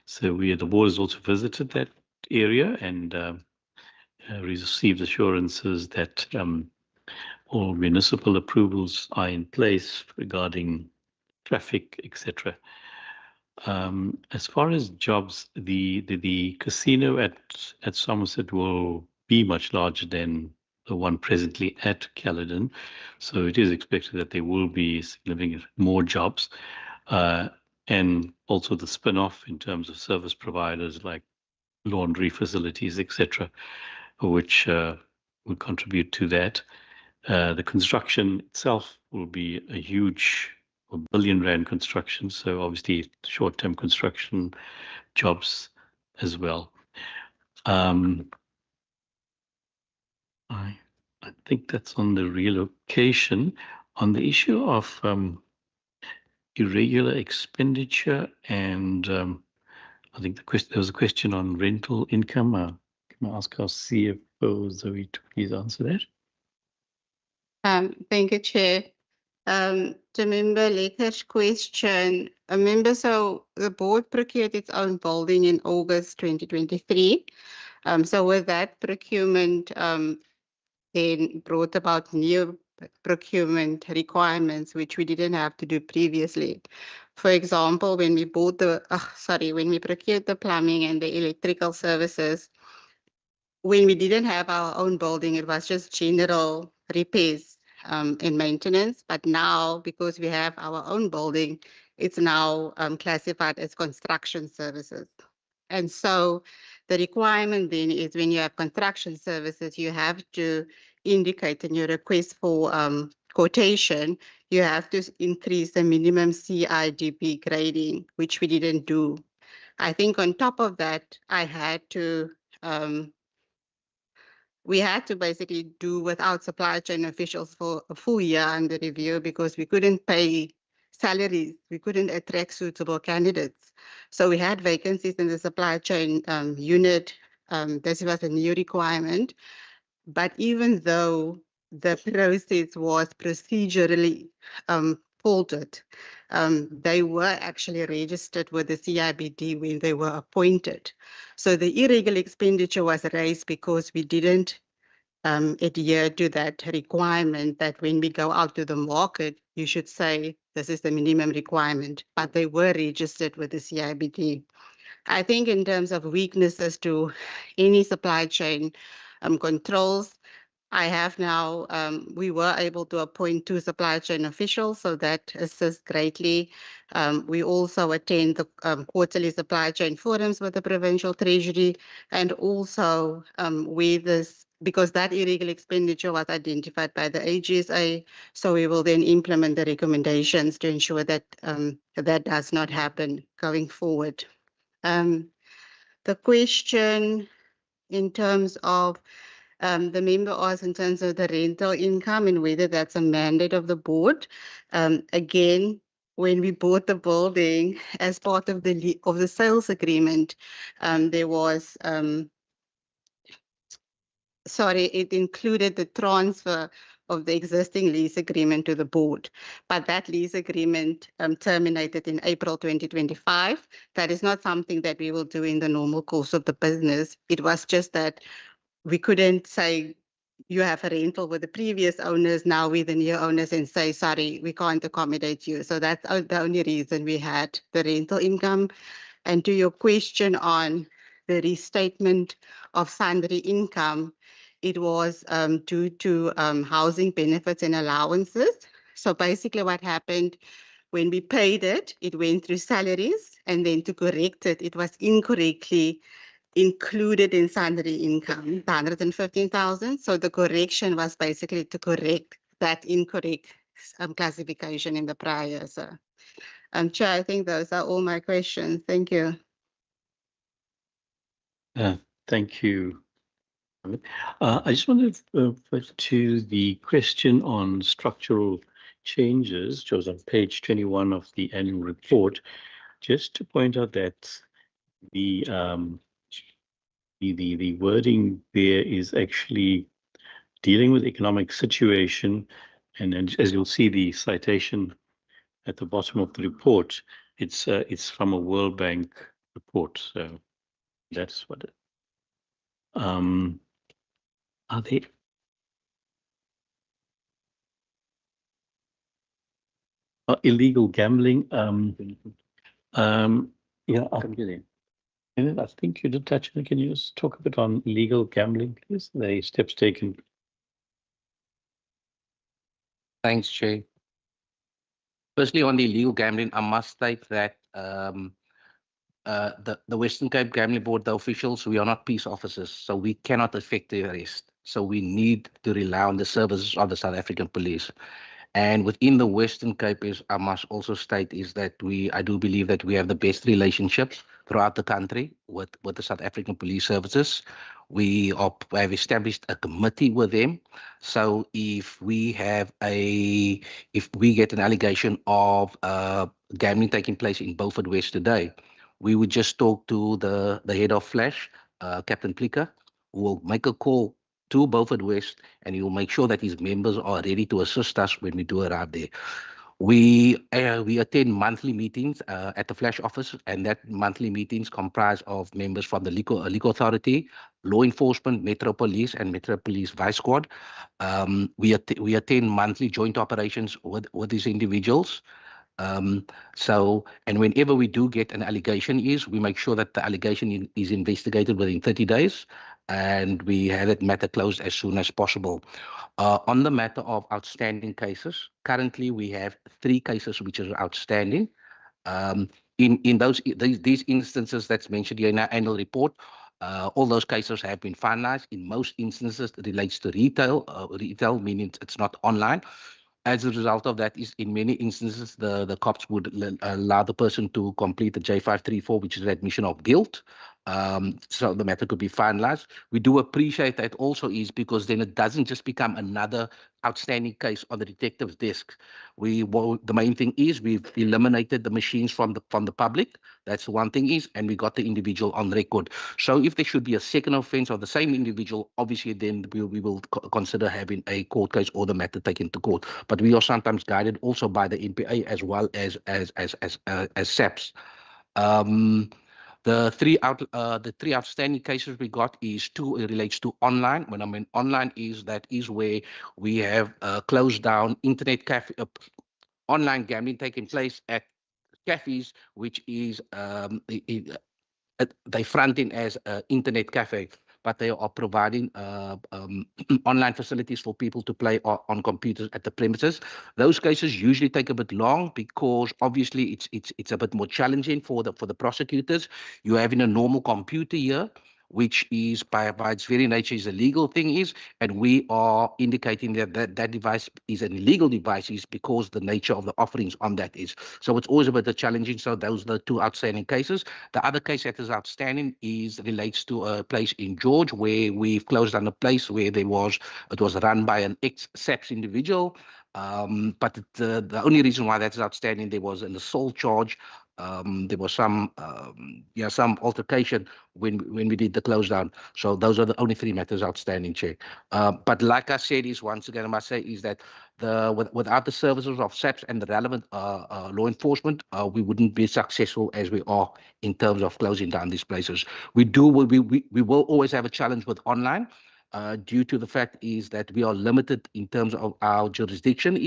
So the board has also visited that area and received assurances that all municipal approvals are in place regarding traffic, etc. As far as jobs, the casino at Somerset will be much larger than the one presently at Caledon, so it is expected that there will be significant more jobs, and also the spin-off in terms of service providers like laundry facilities, etc., which will contribute to that. The construction itself will be a huge R1 billion construction, so obviously short-term construction jobs as well. I think that's on the relocation. On the issue of irregular expenditure, and I think there was a question on rental income. Can I ask our CFO Zoe to please answer that? Thank you, Chair. To Member Leker's question, so the board procured its own building in August 2023. So with that procurement, then brought about new procurement requirements, which we didn't have to do previously. For example, when we procured the plumbing and the electrical services, when we didn't have our own building, it was just general repairs and maintenance. But now, because we have our own building, it's now classified as construction services. And so the requirement then is when you have construction services, you have to indicate in your request for quotation, you have to increase the minimum CIDP grading, which we didn't do. I think on top of that, we had to basically do without supply chain officials for a full year under review because we couldn't pay salaries. We couldn't attract suitable candidates. So we had vacancies in the supply chain unit. This was a new requirement. But even though the process was procedurally faulted, they were actually registered with the CIBD when they were appointed. So the irregular expenditure was raised because we didn't adhere to that requirement that when we go out to the market, you should say this is the minimum requirement, but they were registered with the CIBD. I think in terms of weaknesses to any supply chain controls, I have now, we were able to appoint 2 supply chain officials, so that assists greatly. We also attend the quarterly supply chain forums with the Provincial Treasury, and also because that illegal expenditure was identified by the AGSA, so we will then implement the recommendations to ensure that that does not happen going forward. The question in terms of the member asked in terms of the rental income and whether that's a mandate of the board. Again, when we bought the building as part of the sales agreement, there was, it included the transfer of the existing lease agreement to the board. But that lease agreement terminated in April 2025. That is not something that we will do in the normal course of the business. It was just that we couldn't say you have a rental with the previous owners, now with the new owners, and say, sorry, we can't accommodate you. So that's the only reason we had the rental income. And to your question on the restatement of sundry income, it was due to housing benefits and allowances. So basically what happened, when we paid it, it went through salaries, and then to correct it, it was incorrectly included in sundry income, 115,000. So the correction was basically to correct that incorrect classification in the prior. So Chair, I think those are all my questions. Thank you. Thank you. I just wanted to put to the question on structural changes, which was on page 21 of the annual report, just to point out that the wording there is actually dealing with economic situation, and then as you'll see the citation at the bottom of the report, it's from a World Bank report, so that's what it. Are they? Illegal gambling. Yeah, I think you did touch on it. Can you just talk a bit on illegal gambling, please? The steps taken. Thanks, Chair. Firstly, on the illegal gambling, I must state that the Western Cape Gambling Board, the officials, we are not peace officers, so we cannot effect the arrest. So we need to rely on the services of the South African police. And within the Western Cape, I must also state is that I do believe that we have the best relationships throughout the country with the South African police services. We have established a committee with them. So if we get an allegation of gambling taking place in Beaufort West today, we would just talk to the head of Flash, Captain Plicker, who will make a call to Beaufort West, and he will make sure that his members are ready to assist us when we do arrive there. We attend monthly meetings at the Flash office, and that monthly meetings comprise of members from the legal authority, law enforcement, Metro Police, and Metro Police Vice Squad. We attend monthly joint operations with these individuals. And whenever we do get an allegation, we make sure that the allegation is investigated within 30 days, and we have that matter closed as soon as possible. On the matter of outstanding cases, currently we have 3 cases which are outstanding. In these instances that's mentioned here in our annual report, all those cases have been finalized. In most instances, it relates to retail, meaning it's not online. As a result of that, in many instances, the cops would allow the person to complete the J534, which is admission of guilt. So the matter could be finalized. We do appreciate that also because then it doesn't just become another outstanding case on the detective's desk. The main thing is we've eliminated the machines from the public. That's the one thing and we got the individual on record. So if there should be a second offense of the same individual, obviously then we will consider having a court case or the matter taken to court. But we are sometimes guided also by the NPA as well as SAPS. The three outstanding cases we got is 2 relates to online. When I mean online that is where we have closed down internet cafe, online gambling taking place at cafes, which is they front in as an internet cafe, but they are providing online facilities for people to play on computers at the premises. Those cases usually take a bit long because obviously it's a bit more challenging for the prosecutors. You have in a normal computer here, which is by its very nature is a legal thing and we are indicating that device is an illegal device because the nature of the offerings on that is. So it's always a bit challenging. So those are the 2 outstanding cases. The other case that is outstanding relates to a place in George where we've closed down a place where it was run by an ex-SAPS individual. But the only reason why that's outstanding, there was an assault charge. There was some altercation when we did the close down. So those are the only 3 matters outstanding, Chair. But like I said, once again, I must say that without the services of SAPS and the relevant law enforcement, we wouldn't be successful as we are in terms of closing down these places. We will always have a challenge with online. Due to the fact that we are limited in terms of our jurisdiction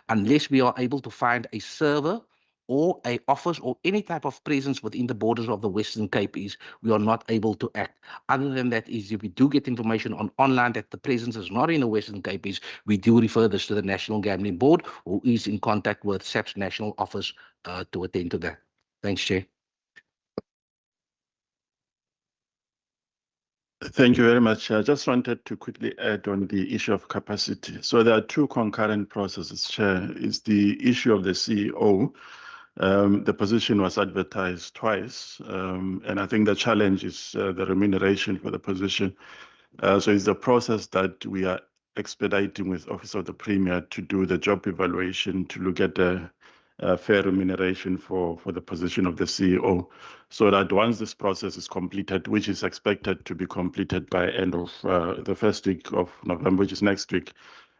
unless we are able to find a server or a office or any type of presence within the borders of the Western Cape we are not able to act. Other than that if we do get information online that the presence is not in the Western Cape we do refer this to the National Gambling Board, who is in contact with SAPS National Office to attend to that. Thanks, Chair. Thank you very much. I just wanted to quickly add on the issue of capacity. So there are 2 concurrent processes, Chair. It's the issue of the CEO, The position was advertised twice, and I think the challenge is the remuneration for the position. So it's the process that we are expediting with Office of the Premier to do the job evaluation, to look at the fair remuneration for the position of the CEO, so that once this process is completed, which is expected to be completed by end of the first week of November, which is next week,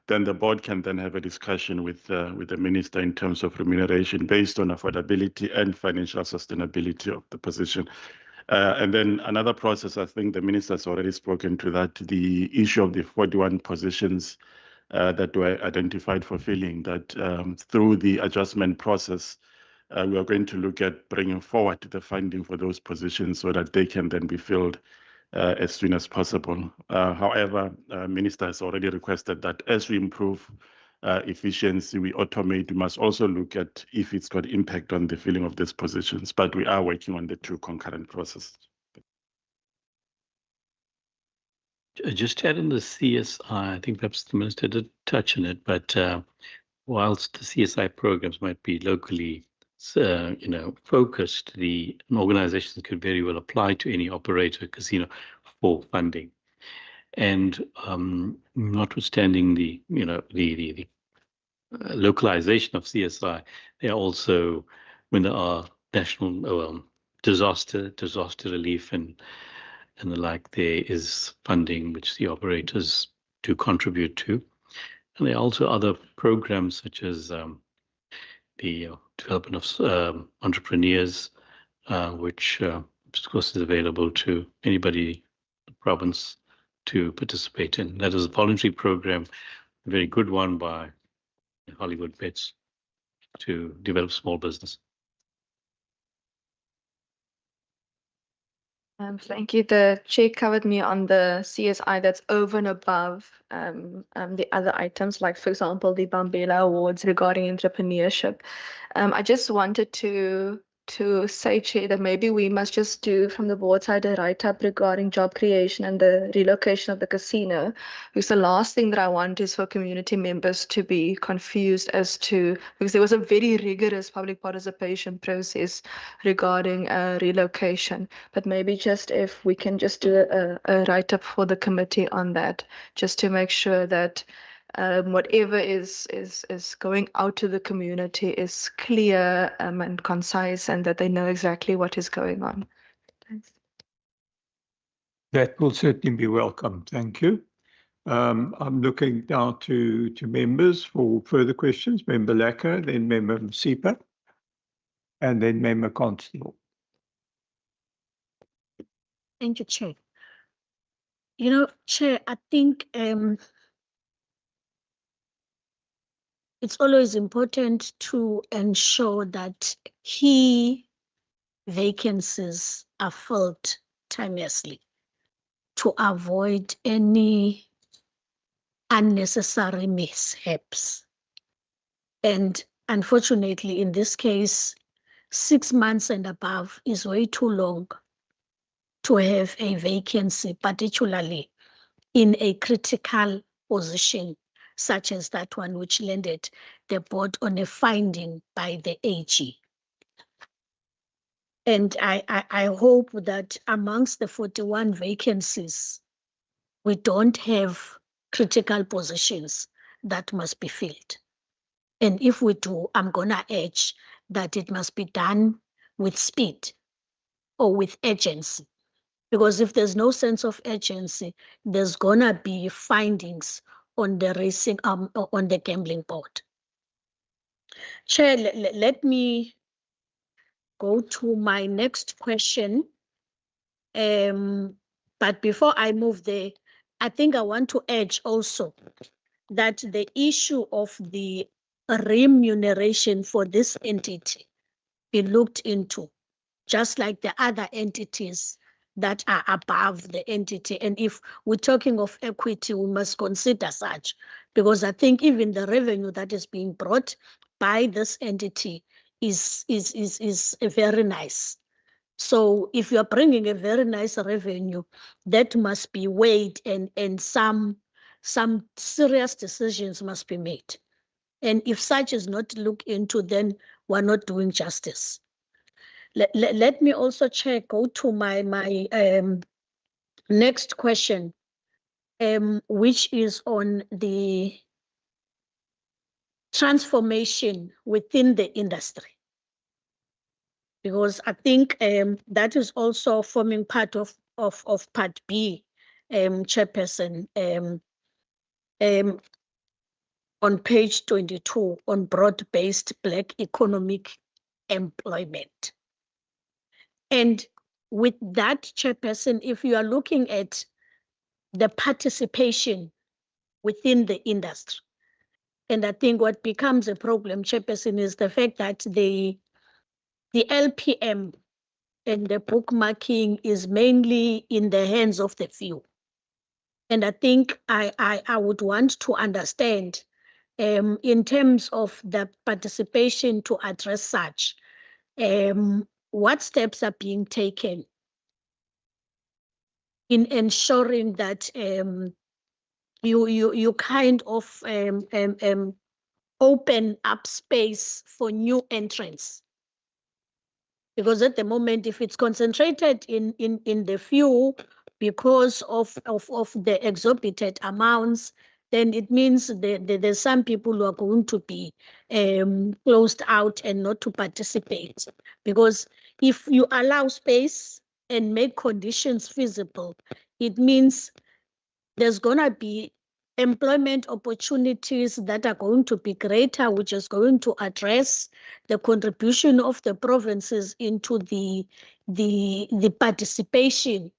then the board can then have a discussion with the minister in terms of remuneration based on affordability and financial sustainability of the position. And then another process, I think the minister has already spoken to that, the issue of the 41 positions that were identified for filling, that through the adjustment process, we are going to look at bringing forward the funding for those positions so that they can then be filled as soon as possible. However, Minister has already requested that as we improve efficiency, we automate, we must also look at if it's got impact on the filling of these positions, but we are working on the two concurrent processes. Just add in the CSI, I think perhaps the Minister did touch on it, but whilst the CSI programs might be locally focused, the organizations could very well apply to any operator casino for funding. And notwithstanding the localization of CSI, they are also, when there are national disaster relief and the like, there is funding which the operators do contribute to. And there are also other programs such as the development of entrepreneurs, which of course is available to anybody in the province to participate in. That is a voluntary program, a very good one by Hollywood Bets to develop small business. Thank you. The chair covered me on the CSI that's over and above the other items, like, for example, the Bambela Awards regarding entrepreneurship. I just wanted to say, Chair, that maybe we must just do from the board side a write-up regarding job creation and the relocation of the casino, because the last thing that I want is for community members to be confused as to, because there was a very rigorous public participation process regarding relocation, but maybe just if we can just do a write-up for the committee on that, just to make sure that whatever is going out to the community is clear and concise, and that they know exactly what is going on. Thanks. That will certainly be welcome. Thank you. I'm looking now to members for further questions. Member Lekker, then Member Msipa, and then Member Constable. Thank you, Chair. Chair, I think it's always important to ensure that key vacancies are filled timelessly to avoid any unnecessary mishaps. And unfortunately, in this case, 6 months and above is way too long to have a vacancy, particularly in a critical position such as that one which landed the board on a finding by the AG. And I hope that amongst the 41 vacancies, we don't have critical positions that must be filled. And if we do, I'm gonna urge that it must be done with speed or with urgency. Because if there's no sense of urgency, there's gonna be findings on the racing, on the gambling board. Chair, let me go to my next question. But before I move there, I think I want to urge also that the issue of the remuneration for this entity be looked into, just like the other entities that are above the entity. And if we're talking of equity, we must consider such, because I think even the revenue that is being brought by this entity is very nice. So if you're bringing a very nice revenue, that must be weighed, and some serious decisions must be made. And if such is not looked into, then we're not doing justice. Let me also go to my next question, which is on the transformation within the industry. Because I think that is also forming part of part B, Chairperson, on page 22 on broad-based Black economic employment. And with that, Chairperson, if you are looking at the participation within the industry, and I think what becomes a problem, Chairperson, is the fact that the LPM and the bookmarking is mainly in the hands of the few. And I think I would want to understand in terms of the participation to address such, what steps are being taken in ensuring that you kind of open up space for new entrants. Because at the moment, if it's concentrated in the few because of the exorbitant amounts, then it means there's some people who are going to be closed out and not to participate. Because if you allow space and make conditions feasible, it means there's going to be employment opportunities that are going to be greater, which is going to address the contribution of the provinces into the participation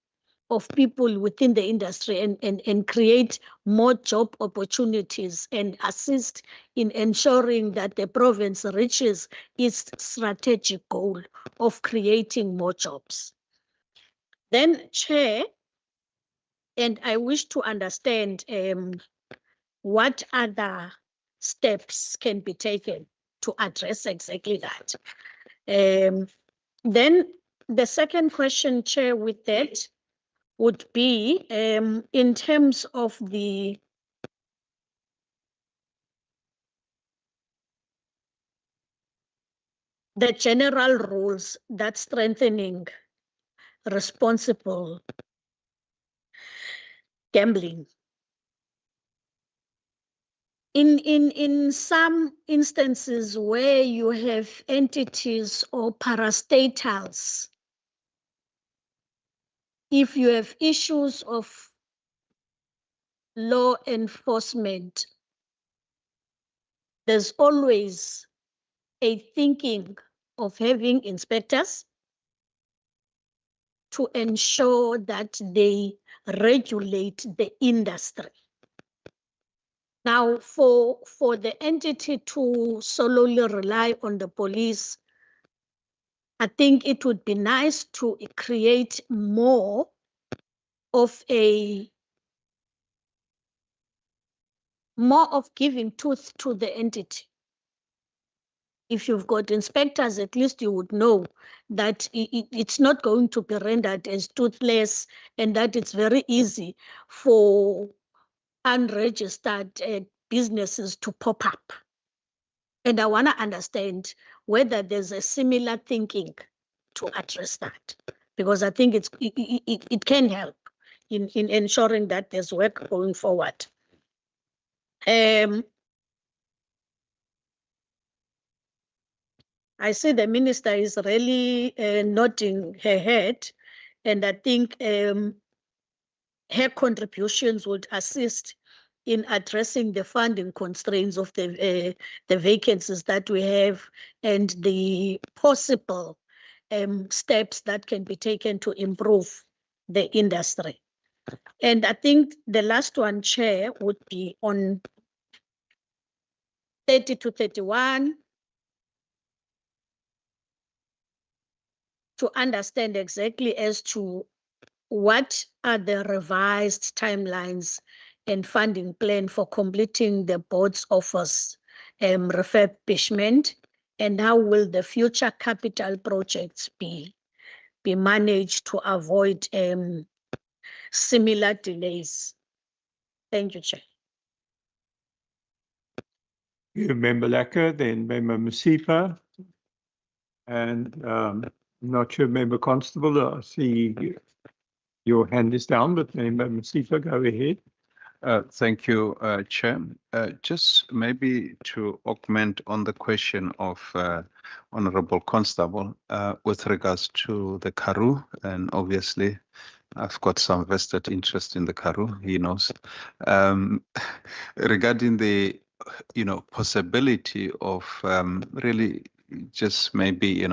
of people within the industry and create more job opportunities and assist in ensuring that the province reaches its strategic goal of creating more jobs. Then, Chair, and I wish to understand what other steps can be taken to address exactly that. Then the second question, Chair, with that would be in terms of the general rules that strengthening responsible gambling. In some instances where you have entities or parastatals, if you have issues of law enforcement, there's always a thinking of having inspectors to ensure that they regulate the industry. Now, for the entity to solely rely on the police, I think it would be nice to create more of giving tooth to the entity. If you've got inspectors, at least you would know that it's not going to be rendered as toothless and that it's very easy for unregistered businesses to pop up. And I want to understand whether there's a similar thinking to address that, because I think it can help in ensuring that there's work going forward. I see the minister is really nodding her head, and I think her contributions would assist in addressing the funding constraints of the vacancies that we have and the possible steps that can be taken to improve the industry. And I think the last one, Chair, would be on 30 to 31, to understand exactly as to what are the revised timelines and funding plan for completing the board's office refurbishment, and how will the future capital projects be managed to avoid similar delays. Thank you, Chair. You, Member Lekker, then Member Masipa. And not sure, Member Constable, I see your hand is down, but Member Masipa, go ahead. Thank you, Chair. Just maybe to augment on the question of Honorable Constable with regards to the Karoo, and obviously I've got some vested interest in the Karoo, he knows. Regarding the, possibility of really just maybe,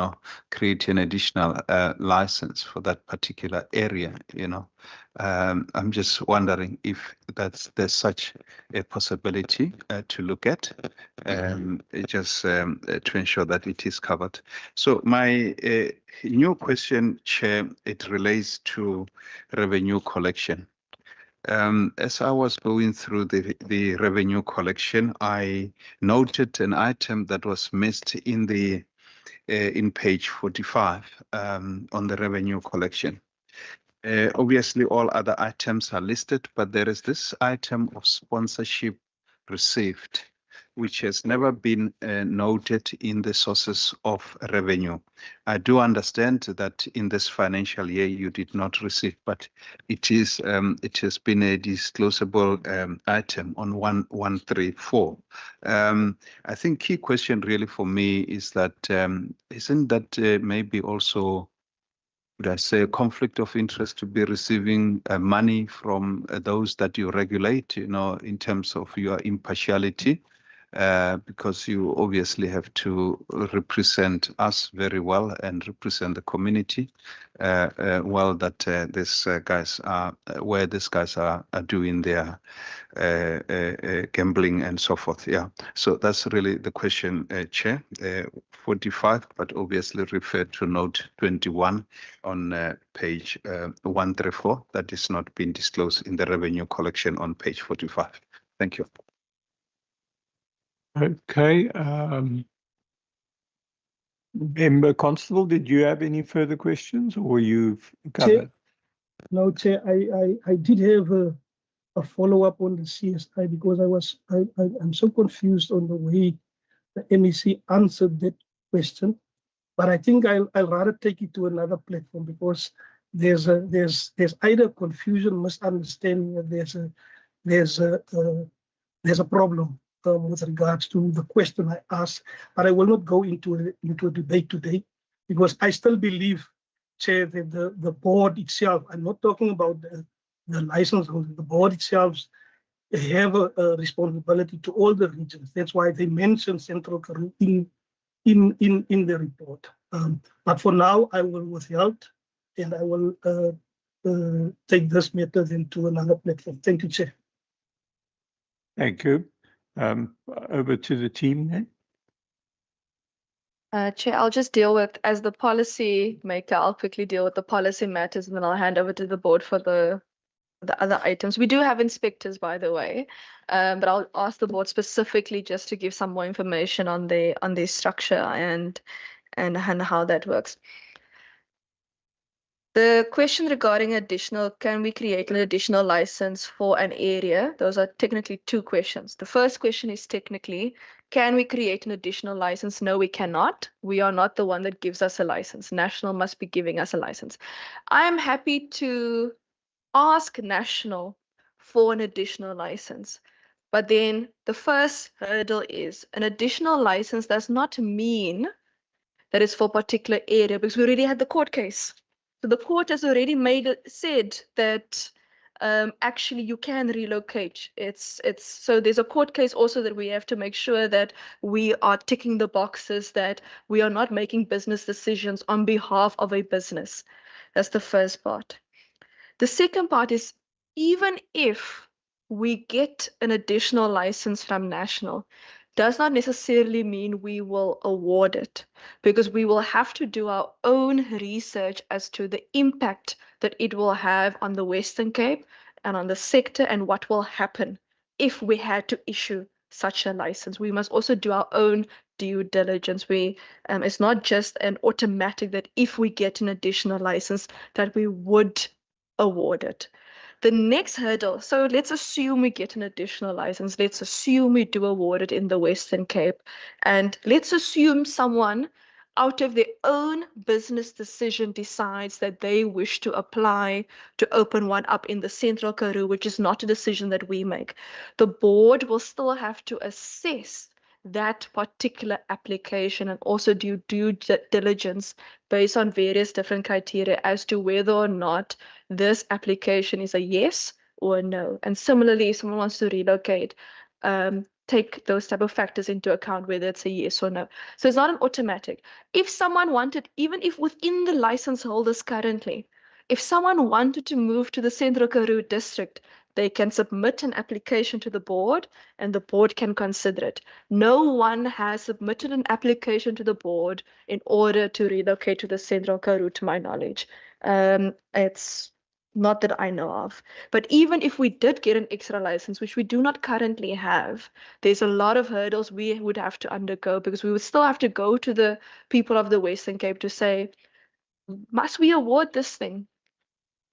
create an additional license for that particular area, I'm just wondering if there's such a possibility to look at, just to ensure that it is covered. So my new question, Chair, it relates to revenue collection. As I was going through the revenue collection, I noted an item that was missed in the in page 45 on the revenue collection. Obviously, all other items are listed, but there is this item of sponsorship received, which has never been noted in the sources of revenue. I do understand that in this financial year you did not receive, but it has been a disclosable item on 1134. I think key question really for me is that isn't that maybe also, would I say, a conflict of interest to be receiving money from those that you regulate, in terms of your impartiality, because you obviously have to represent us very well and represent the community well, that these guys are where these guys are doing their gambling and so forth. Yeah, so that's really the question, Chair. 45, but obviously referred to note 21 on page 134 that is not being disclosed in the revenue collection on page 45. Thank you. Okay. Member Constable, did you have any further questions, or you've covered? No, Chair, I did have a follow-up on the CSI because I'm so confused on the way the MEC answered that question. But I think I'll rather take it to another platform because there's either confusion, misunderstanding, and there's a problem with regards to the question I asked. But I will not go into a debate today because I still believe, Chair, that the board itself, I'm not talking about the license holder, the board itself have a responsibility to all the regions. That's why they mentioned Central Karoo in the report. But for now, I will withhold and I will take this matter then to another platform. Thank you, Chair. Thank you. Over to the team then. Chair, I'll just deal with, as the policy maker, I'll quickly deal with the policy matters and then I'll hand over to the board for the other items. We do have inspectors, by the way, but I'll ask the board specifically just to give some more information on their structure and how that works. The question regarding can we create an additional license for an area? Those are technically two questions. The first question is technically, can we create an additional license? No, we cannot. We are not the one that gives us a license. National must be giving us a license. I'm happy to ask National for an additional license. But then the first hurdle is an additional license does not mean that it's for a particular area because we already had the court case. So the court has already said that actually you can relocate. So there's a court case also that we have to make sure that we are ticking the boxes, that we are not making business decisions on behalf of a business. That's the first part. The second part is, even if we get an additional license from National, does not necessarily mean we will award it, because we will have to do our own research as to the impact that it will have on the Western Cape and on the sector and what will happen if we had to issue such a license. We must also do our own due diligence. It's not just an automatic that if we get an additional license that we would award it. The next hurdle, so let's assume we get an additional license. Let's assume we do award it in the Western Cape. And let's assume someone out of their own business decision decides that they wish to apply to open one up in the Central Karoo, which is not a decision that we make, the board will still have to assess that particular application and also do due diligence based on various different criteria as to whether or not this application is a yes or a no. And similarly, if someone wants to relocate, take those type of factors into account, whether it's a yes or no. So it's not an automatic. If someone wanted, even if within the license holders currently, if someone wanted to move to the Central Karoo district, they can submit an application to the board and the board can consider it. No one has submitted an application to the board in order to relocate to the Central Karoo, to my knowledge. It's not that I know of. But even if we did get an extra license, which we do not currently have, there's a lot of hurdles we would have to undergo, because we would still have to go to the people of the Western Cape to say, must we award this thing?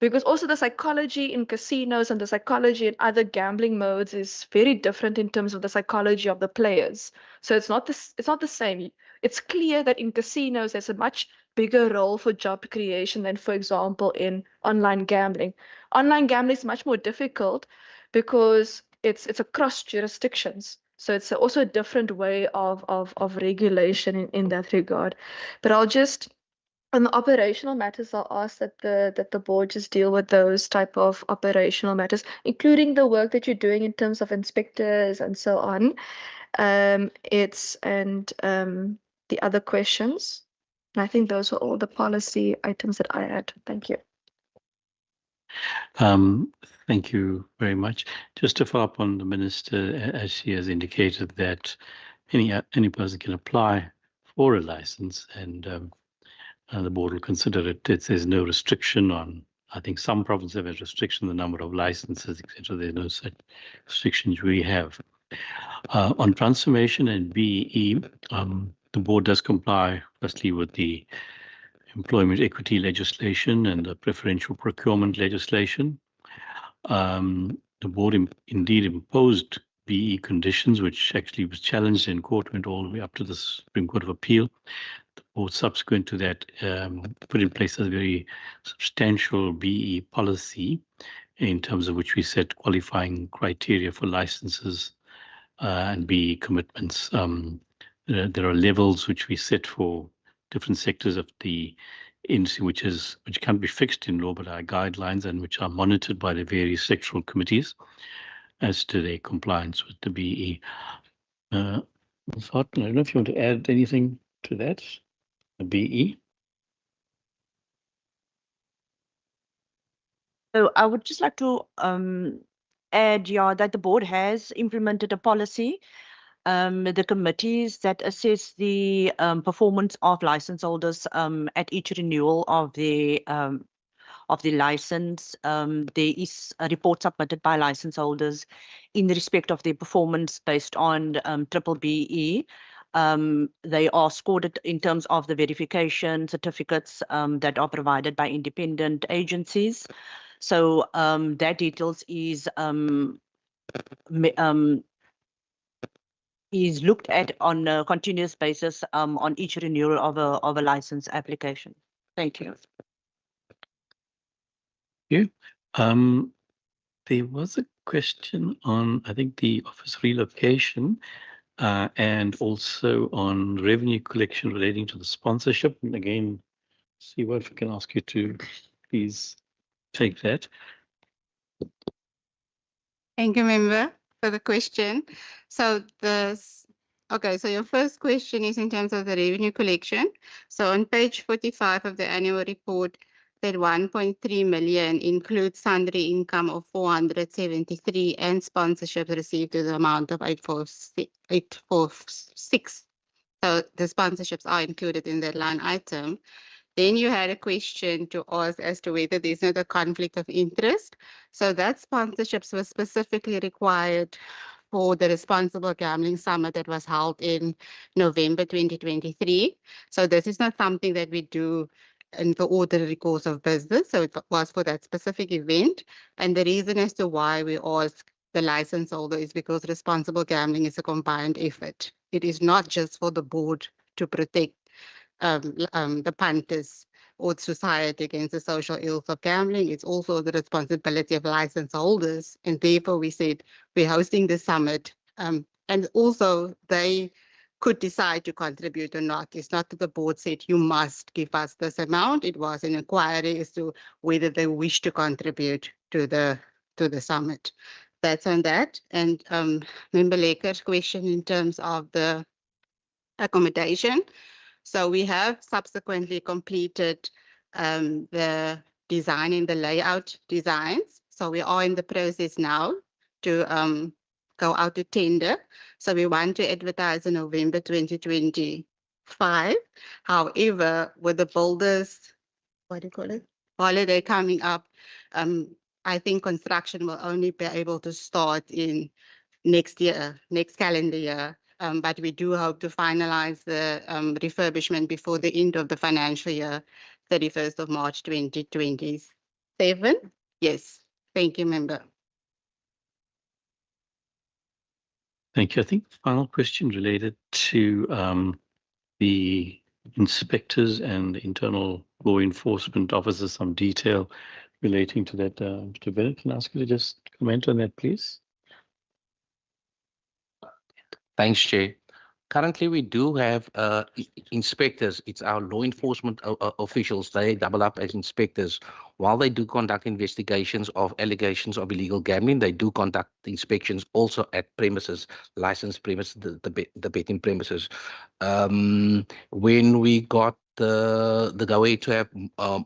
Because also the psychology in casinos and the psychology in other gambling modes is very different in terms of the psychology of the players. So it's not the same. It's clear that in casinos there's a much bigger role for job creation than, for example, in online gambling. Online gambling is much more difficult because it's across jurisdictions. So it's also a different way of regulation in that regard. But I'll just, on the operational matters, I'll ask that the board just deal with those type of operational matters, including the work that you're doing in terms of inspectors and so on. The other questions. And I think those were all the policy items that I had. Thank you. Thank you very much. Just to follow up on the minister, as she has indicated that any person can apply for a license, and the board will consider it. There's no restriction on, I think some provinces have a restriction on the number of licenses, etc. There's no such restrictions we have. On transformation and BEE, the board does comply firstly with the employment equity legislation and the preferential procurement legislation. The board indeed imposed BEE conditions, which actually was challenged in court, went all the way up to the Supreme Court of Appeal. The board subsequent to that put in place a very substantial BEE policy in terms of which we set qualifying criteria for licenses and BEE commitments. There are levels which we set for different sectors of the industry, which can be fixed in law, but are guidelines and which are monitored by the various sectoral committees as to their compliance with the BEE. Ms. Houghton, I don't know if you want to add anything to that, the BEE. So I would just like to add, that the board has implemented a policy. The committees that assess the performance of license holders at each renewal of the license. There is a report submitted by license holders in respect of their performance based on triple BE. They are scored in terms of the verification certificates that are provided by independent agencies. So that details is looked at on a continuous basis on each renewal of a license application. Thank you. Thank you. There was a question on, I think, the office relocation and also on revenue collection relating to the sponsorship. And again, Siwa, if I can ask you to please take that. Thank you, member, for the question. So so your first question is in terms of the revenue collection. So on page 45 of the annual report, that 1.3 million includes sundry income of 473 and sponsorships received to the amount of 846. So the sponsorships are included in that line item. Then you had a question to ask as to whether there's not a conflict of interest. So that sponsorships were specifically required for the Responsible Gambling Summit that was held in November 2023. So this is not something that we do in the ordinary course of business. So it was for that specific event. And the reason as to why we ask the license holder is because responsible gambling is a combined effort. It is not just for the board to protect the punters or society against the social ills of gambling. It's also the responsibility of license holders. And therefore we said we're hosting the summit. And also they could decide to contribute or not. It's not that the board said you must give us this amount. It was an inquiry as to whether they wish to contribute to the summit. That's on that. And Member Lekker's question in terms of the accommodation. So we have subsequently completed the design and the layout designs. So we are in the process now to go out to tender. So we want to advertise in November 2025. However, with the builders, what do you call it? Holiday coming up, I think construction will only be able to start in next year, next calendar year. But we do hope to finalize the refurbishment before the end of the financial year, 31st of March 2027. Yes, thank you, Member. Thank you. I think the final question related to the inspectors and internal law enforcement officers, some detail relating to that. Mr. Bennett, can I ask you to just comment on that, please? Thanks, Chair. Currently, we do have inspectors. It's our law enforcement officials. They double up as inspectors. While they do conduct investigations of allegations of illegal gambling, they do conduct inspections also at premises, licensed premises, the betting premises. When we got the go-ahead to have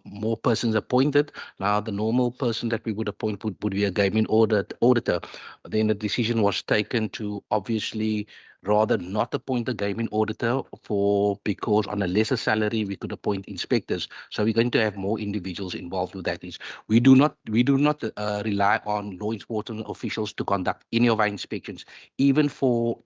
more persons appointed, now the normal person that we would appoint would be a gaming auditor. Then the decision was taken to obviously rather not appoint a gaming auditor because on a lesser salary we could appoint inspectors. So we're going to have more individuals involved with that. We do not rely on law enforcement officials to conduct any of our inspections, even for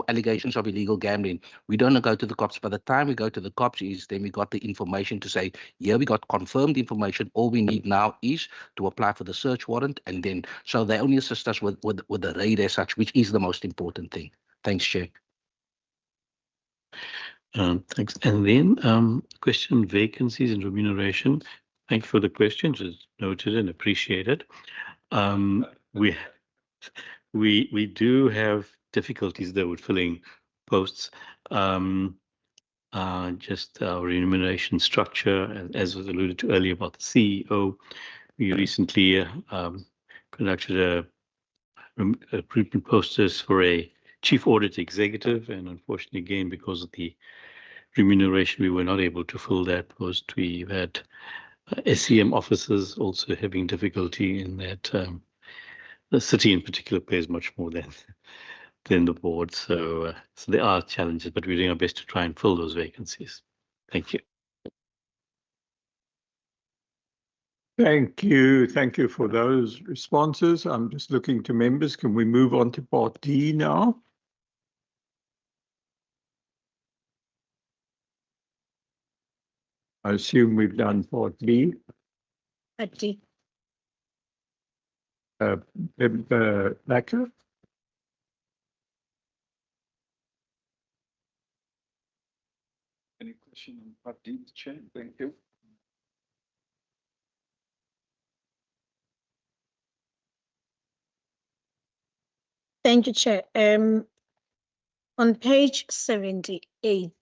allegations of illegal gambling. We don't go to the cops. By the time we go to the cops then we got the information to say, yeah, we got confirmed information. All we need now is to apply for the search warrant, and then so they only assist us with the raid as such, which is the most important thing. Thanks, Chair. Thanks. And then question vacancies and remuneration. Thank you for the questions. It's noted and appreciated. We do have difficulties though with filling posts. Just our remuneration structure, as was alluded to earlier about the CEO. We recently conducted a recruitment process for a chief audit executive, and unfortunately, again, because of the remuneration, we were not able to fill that post. We've had SCM officers also having difficulty in that. The city in particular pays much more than the board. So there are challenges, but we're doing our best to try and fill those vacancies. Thank you. Thank you. Thank you for those responses. I'm just looking to members. Can we move on to part D now? I assume we've done part B. Part D. Lekker? Any question on part D, Chair? Thank you. Thank you, Chair. On page 78,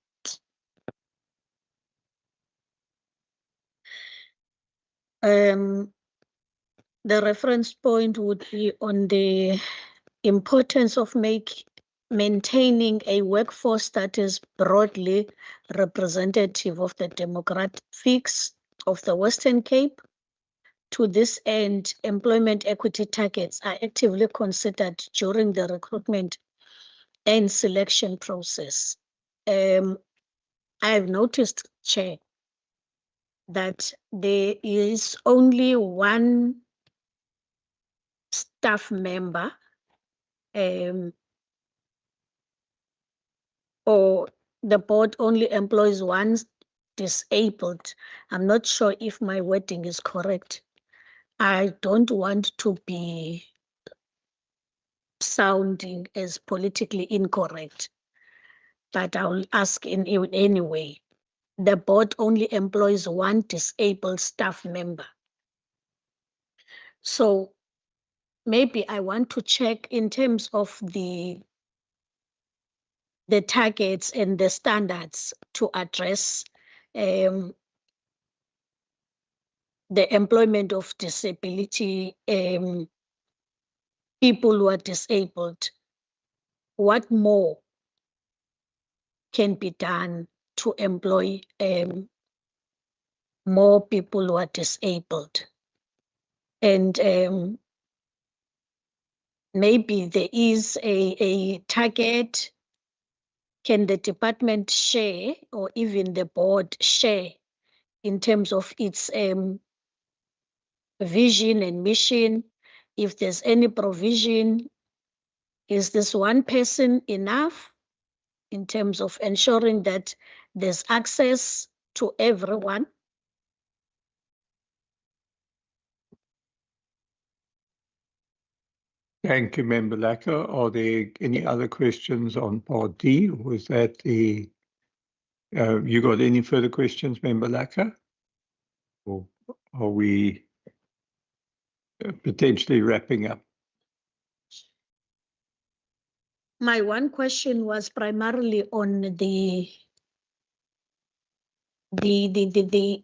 the reference point would be on the importance of maintaining a workforce that is broadly representative of the demographics of the Western Cape. To this end, employment equity targets are actively considered during the recruitment and selection process. I have noticed, Chair, that there is only one staff member or the board only employs one disabled. I'm not sure if my wording is correct. I don't want to be sounding as politically incorrect, but I will ask in any way. the board only employs one disabled staff member. So maybe I want to check in terms of the targets and the standards to address the employment of disability, people who are disabled. What more can be done to employ more people who are disabled? And maybe there is a target. Can the department share, or even the board share, in terms of its vision and mission? If there's any provision, is this one person enough in terms of ensuring that there's access to everyone? Thank you, Member Lacker. Are there any other questions on Part D? Was that the, you got any further questions, Member Lacker? Or are we potentially wrapping up? My one question was primarily on the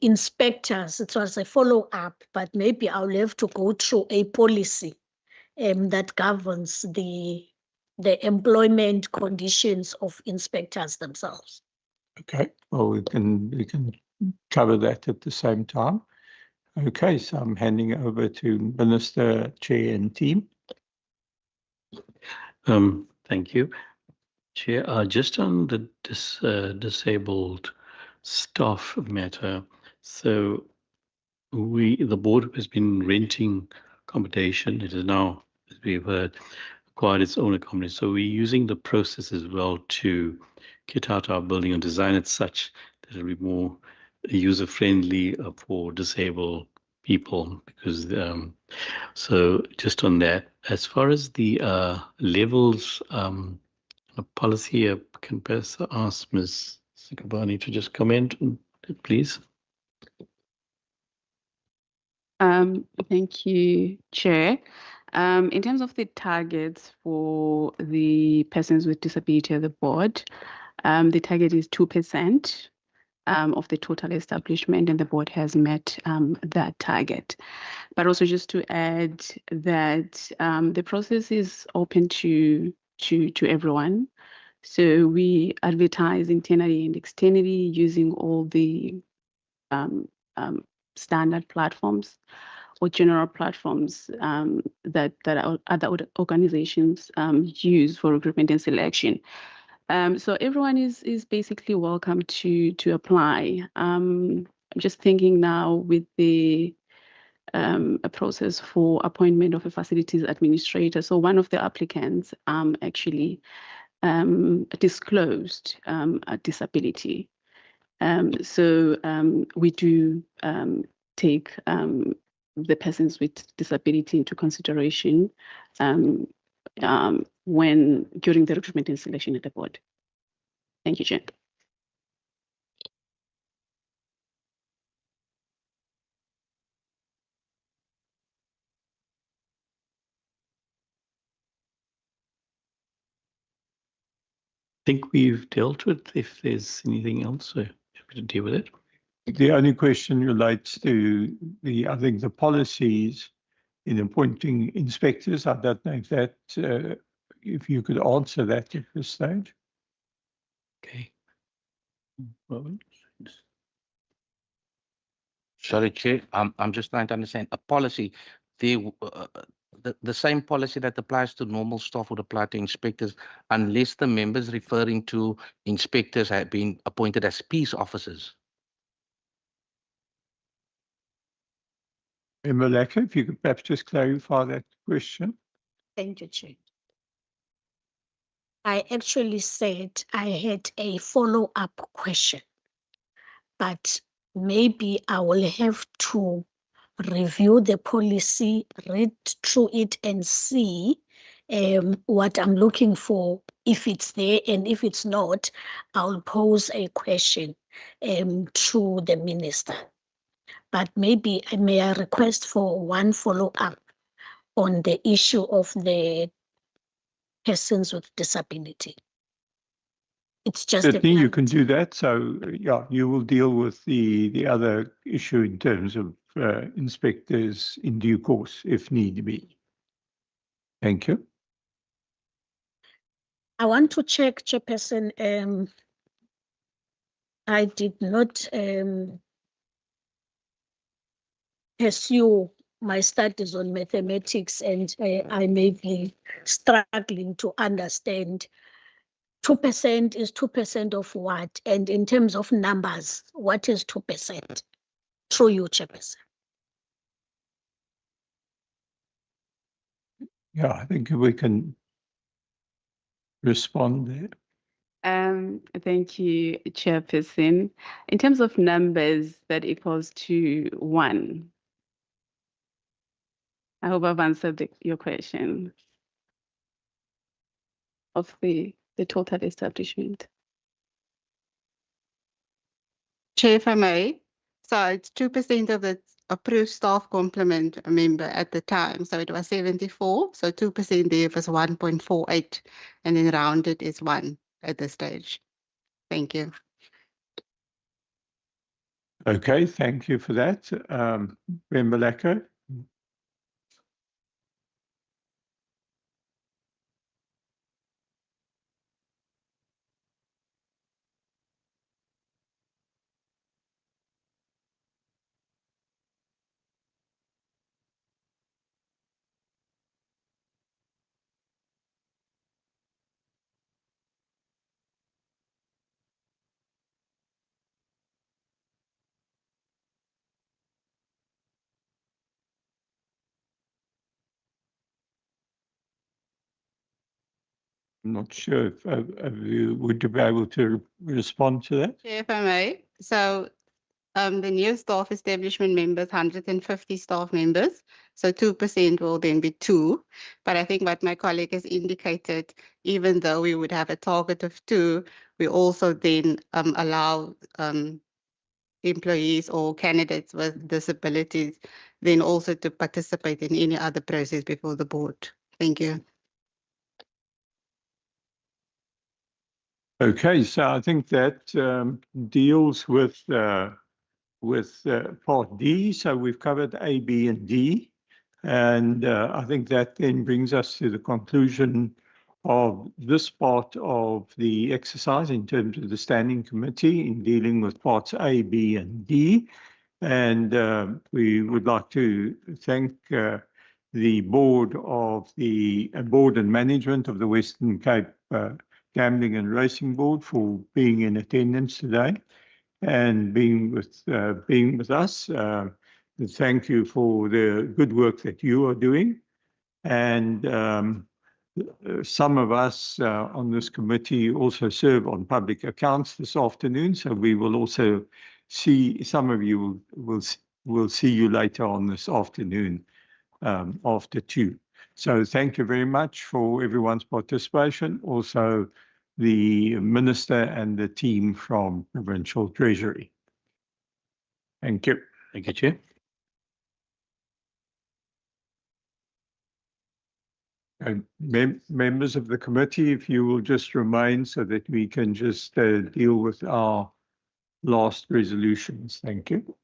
inspectors. It was a follow-up, but maybe I'll have to go through a policy that governs the employment conditions of inspectors themselves. Okay, well, we can cover that at the same time. Okay, so I'm handing over to Minister, Chair and team. Thank you, Chair. Just on the disabled staff matter, so the board has been renting accommodation. It is now, as we've heard, acquired its own accommodation. So we're using the process as well to get out our building and design it such that it'll be more user-friendly for disabled people. Because so just on that, as far as the levels policy, I can best ask Ms. Sikabani to just comment on it, please. Thank you, Chair. In terms of the targets for the persons with disability of the board, the target is 2% of the total establishment, and the board has met that target. But also just to add that the process is open to everyone. So we advertise internally and externally using all the standard platforms or general platforms that other organizations use for recruitment and selection. So everyone is basically welcome to apply. I'm just thinking now with the a process for appointment of a facilities administrator. So one of the applicants actually disclosed a disability. So we do take the persons with disability into consideration when during the recruitment and selection at the board. Thank you, Chair. I think we've dealt with. If there's anything else, so happy to deal with it. The only question relates to I think the policies in appointing inspectors. I don't know if that, if you could answer that at this stage. Okay. Sorry, Chair. I'm just trying to understand a policy. The same policy that applies to normal staff would apply to inspectors, unless the members referring to inspectors have been appointed as peace officers. Member Lacker, if you could perhaps just clarify that question. Thank you, Chair. I actually said I had a follow-up question, but maybe I will have to review the policy, read through it and see what I'm looking for, if it's there, and if it's not, I'll pose a question. to the minister. But maybe may I request for one follow-up on the issue of the persons with disability. It's just Certainly you can do that. So yeah, you will deal with the other issue in terms of inspectors in due course, if need be. Thank you. I want to check, Chairperson. I did not pursue my studies on mathematics, and I may be struggling to understand 2% is 2% of what? And in terms of numbers, what is 2%? Through you, Chairperson. Yeah, I think we can respond there. Thank you, Chairperson. In terms of numbers, that equals to 1. I hope I've answered your question of the total establishment. Chair, if I may, so it's 2% of the approved staff complement member at the time. So it was 74. So 2% there was 1.48, and then rounded is 1 at this stage. Thank you. Okay, thank you for that. Member Lacko. I'm not sure if you would be able to respond to that. Chair, if I may, so the new staff establishment members, 150 staff members. So 2% will then be 2. But I think what my colleague has indicated, even though we would have a target of 2, we also then allow employees or candidates with disabilities then also to participate in any other process before the board. Thank you. Okay, so I think that deals with part D. So we've covered A, B, and D. And I think that then brings us to the conclusion of this part of the exercise in terms of the standing committee in dealing with parts A, B, and D. And we would like to thank the board and management of the Western Cape Gambling and Racing Board for being in attendance today and being with us. Thank you for the good work that you are doing. And some of us on this committee also serve on public accounts this afternoon. So we will also see, some of you will see you later on this afternoon after 2. So thank you very much for everyone's participation. Also, the Minister and the team from Provincial Treasury. Thank you. Thank you, Chair. And members of the committee, if you will just remain so that we can just deal with our last resolutions. Thank you.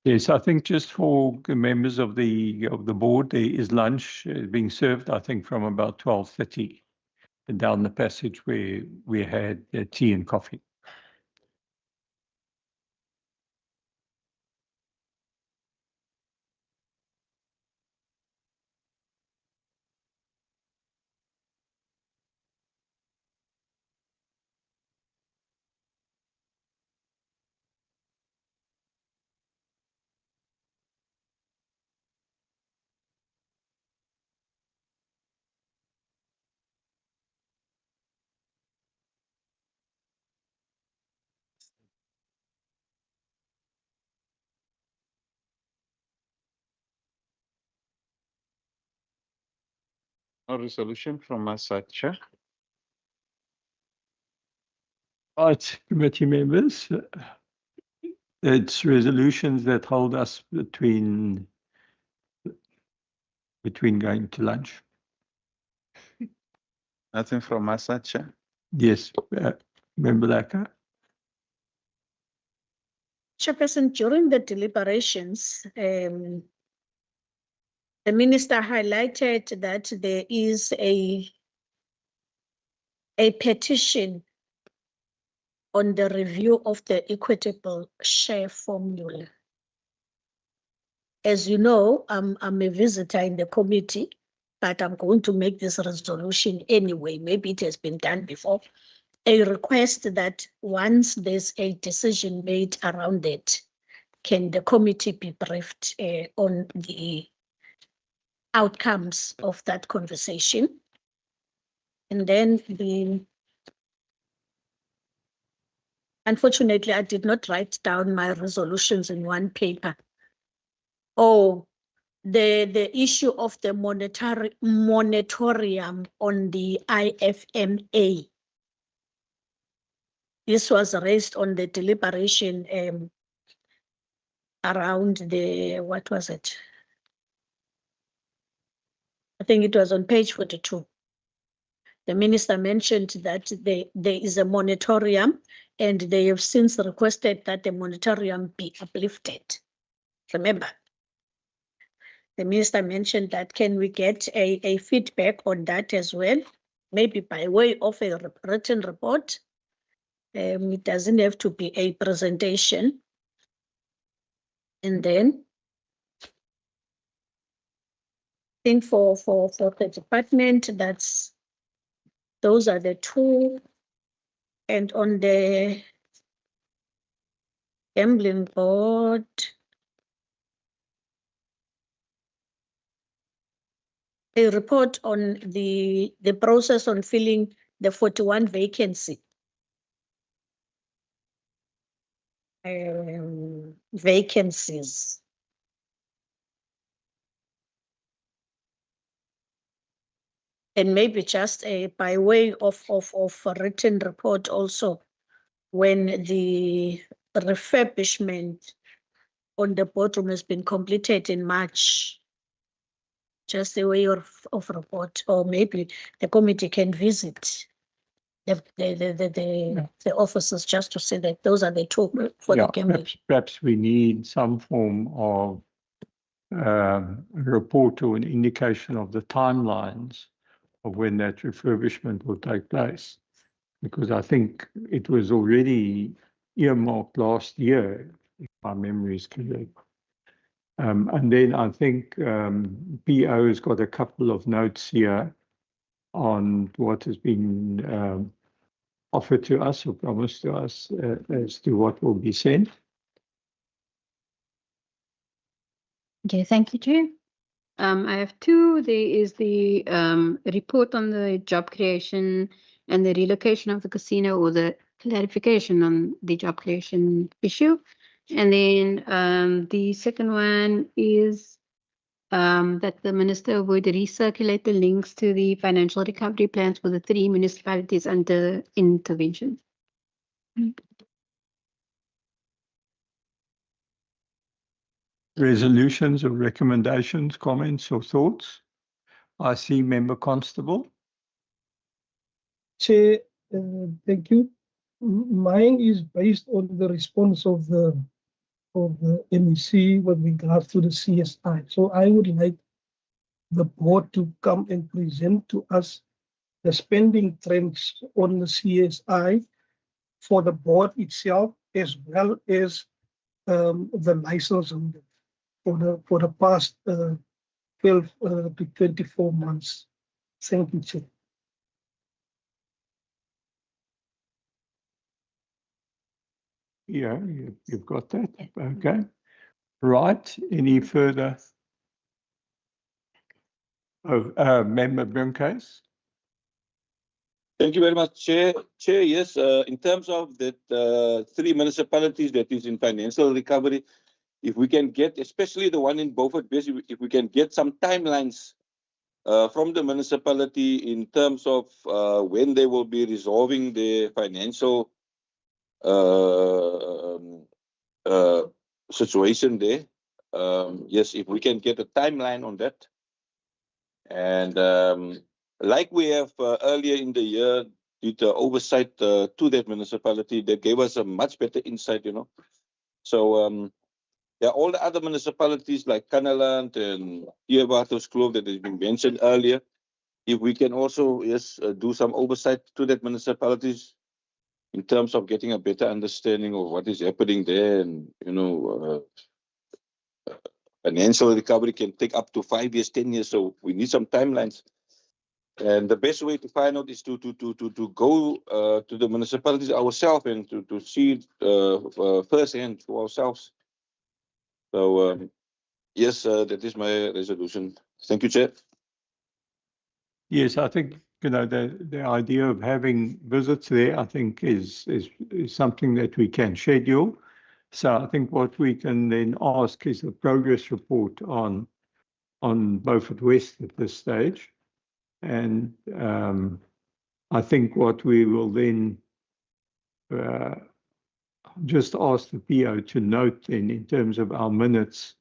Yes, I think just for the members of the board, there is lunch being served, I think, from about 12:30 and down the passage where we had tea and coffee. No resolution from my side, Chair. Right, committee members, it's resolutions that hold us between going to lunch. Nothing from my side, Chair. Yes, Member Laka. Chairperson, during the deliberations, the minister highlighted that there is a petition on the review of the equitable share formula. As you know, I'm a visitor in the committee, but I'm going to make this resolution anyway. Maybe it has been done before. A request that once there's a decision made around it, can the committee be briefed on the outcomes of that conversation? And then unfortunately, I did not write down my resolutions in one paper. Oh, the issue of the moratorium on the IFMA. This was raised on the deliberation around the, what was it? I think it was on page 42. The minister mentioned that there is a moratorium and they have since requested that the moratorium be uplifted. Remember, the minister mentioned that can we get a feedback on that as well, maybe by way of a written report. It doesn't have to be a presentation. And then I think for the department, those are the two. And on the gambling board, a report on the process on filling the 41 vacancies. And maybe just by way of a written report also, when the refurbishment on the boardroom has been completed in March, just a way of report, or maybe the committee can visit the officers just to say that those are the two for the gambling. Perhaps we need some form of report or an indication of the timelines of when that refurbishment will take place, because I think it was already earmarked last year, if my memory is correct. And then I think PO has got a couple of notes here on what has been offered to us or promised to us as to what will be sent. Okay, thank you, Chair. I have two. There is the report on the job creation and the relocation of the casino, or the clarification on the job creation issue. And then the second one is that the minister would recirculate the links to the financial recovery plans for the 3 municipalities under intervention. Resolutions or recommendations, comments or thoughts? I see Member Constable. Chair, thank you. Mine is based on the response of the of the MEC with regards to the CSI. So I would like the board to come and present to us the spending trends on the CSI for the board itself, as well as the license holder for the past 12 to 24 months. Thank you, Chair. Yeah, you've got that. Okay. Right. Any further? Oh, Member Brinkhuis. Thank you very much, Chair. Chair, yes, in terms of that 3 municipalities that is in financial recovery, if we can get, especially the one in Beaufort West, if we can get some timelines from the municipality in terms of when they will be resolving their financial situation there. Yes, if we can get a timeline on that. And like we have earlier in the year, did the oversight to that municipality, that gave us a much better insight, you know. So yeah, all the other municipalities like Kanaland and Eerwaterskloof that has been mentioned earlier, if we can also do some oversight to that municipalities in terms of getting a better understanding of what is happening there, and you know, financial recovery can take up to 5 years, 10 years, so we need some timelines. And the best way to find out is to go to the municipalities ourselves and to see firsthand for ourselves. So yes, that is my resolution. Thank you, Chair. Yes, I think the idea of having visits there, I think, is something that we can schedule. So I think what we can then ask is a progress report on Beaufort West at this stage. And I think what we will then just ask the PO to note then in terms of our minutes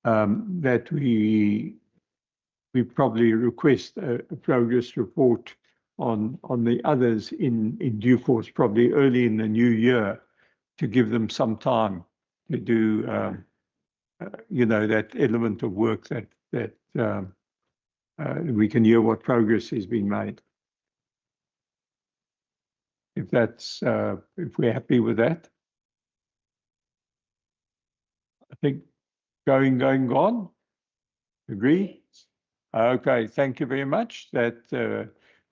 that we probably request a progress report on the others in due course, probably early in the new year, to give them some time to do that element of work that we can hear what progress has been made. If we're happy with that. I think gone. Agree? Okay, thank you very much. That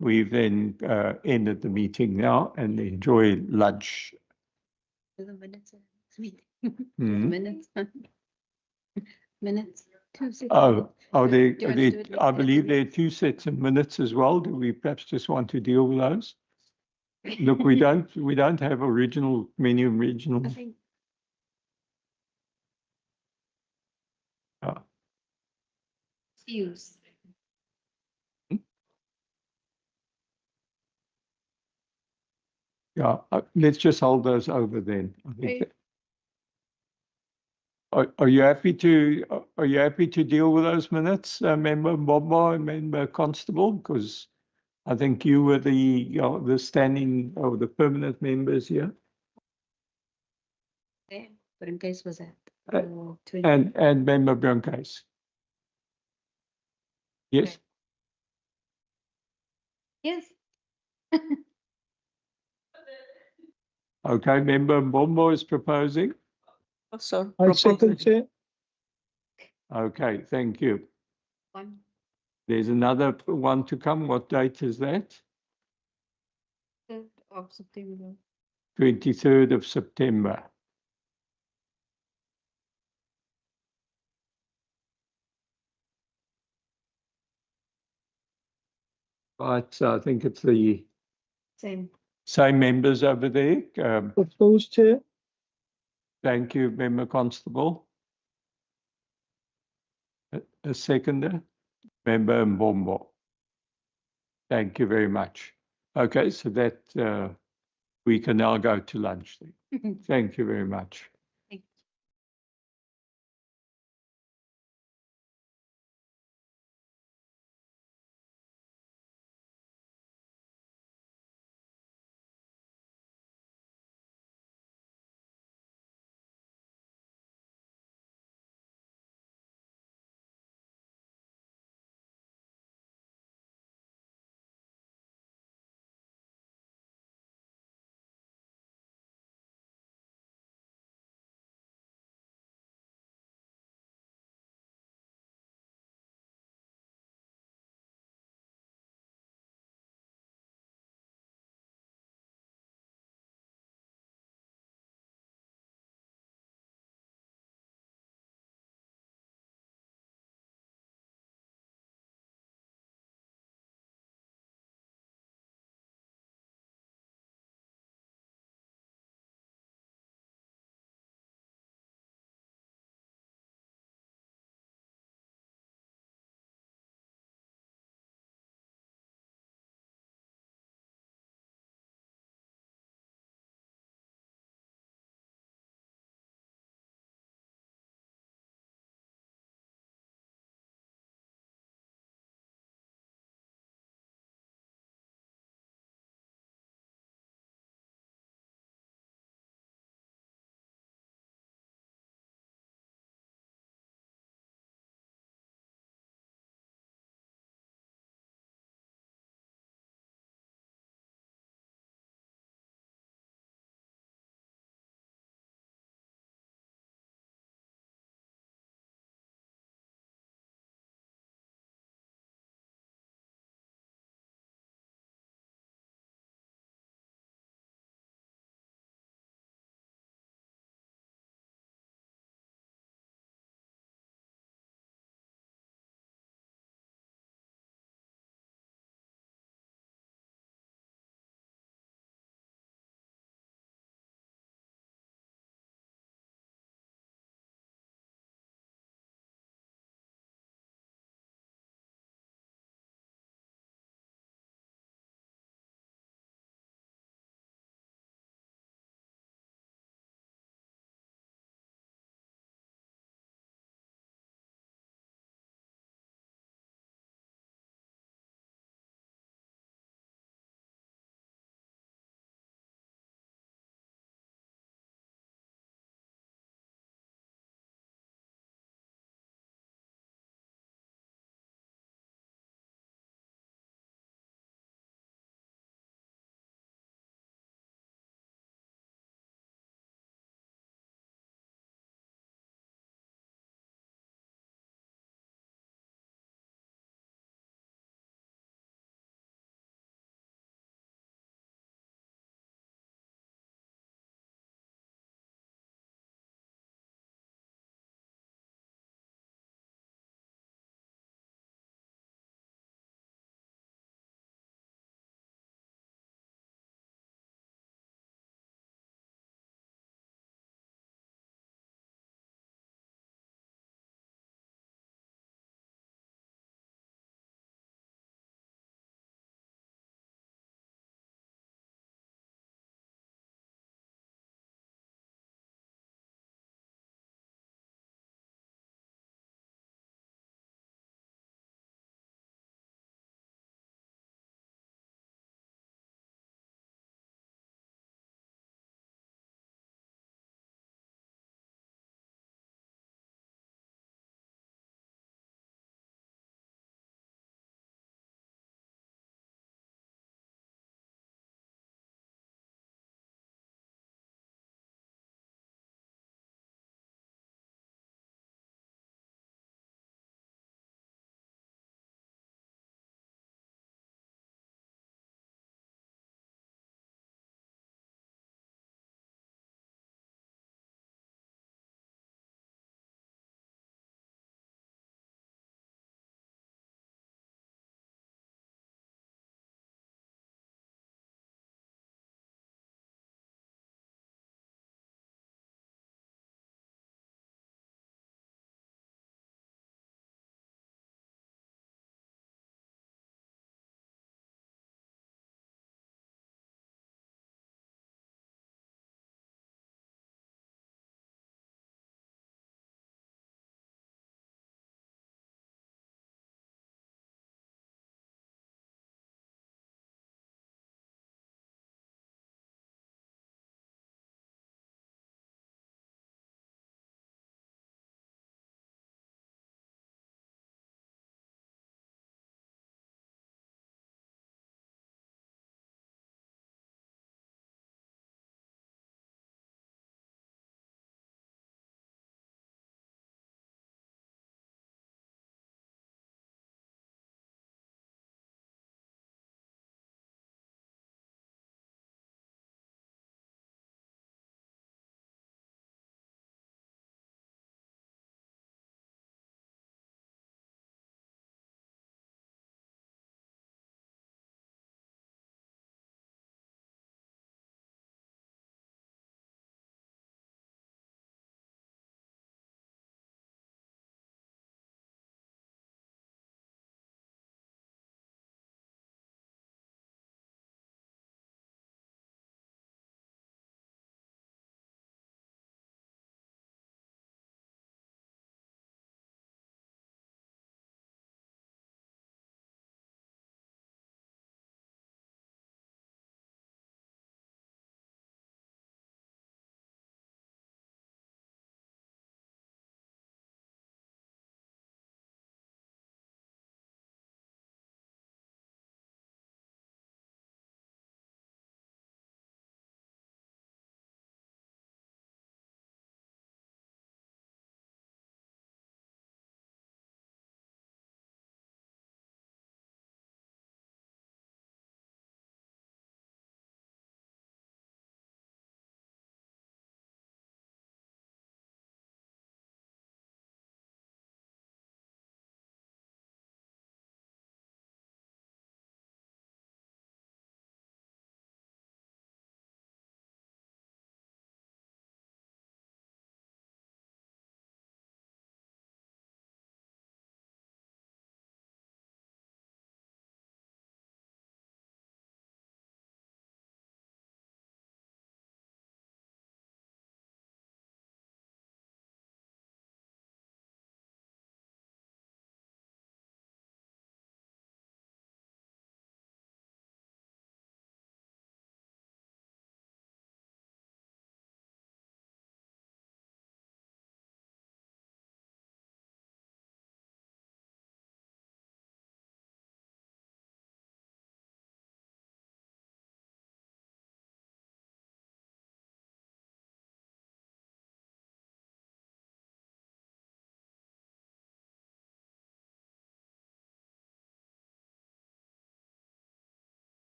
we've then ended the meeting now, and enjoy lunch. The minutes. Minutes. Minutes. I believe there are 2 sets of minutes as well. Do we perhaps just want to deal with those? Look, we don't have many original. Use. Yeah, let's just hold those over then. I think are you happy to deal with those minutes, Member Mbombo and Member Constable? Because I think you were the standing or the permanent members here. Yeah, Brinkhuis was that. And Member Brinkhuis. Yes. Yes. Okay, Member Mbombo is proposing. Also, I second, Chair. Okay, thank you. One. There's another one to come. What date is that? 3rd of September. 23rd of September. Right, so I think it's the same members over there. Proposed, Chair. Thank you, Member Constable. A seconder, Member Mbombo. Thank you very much. Okay, so that we can now go to lunch. Thank you very much.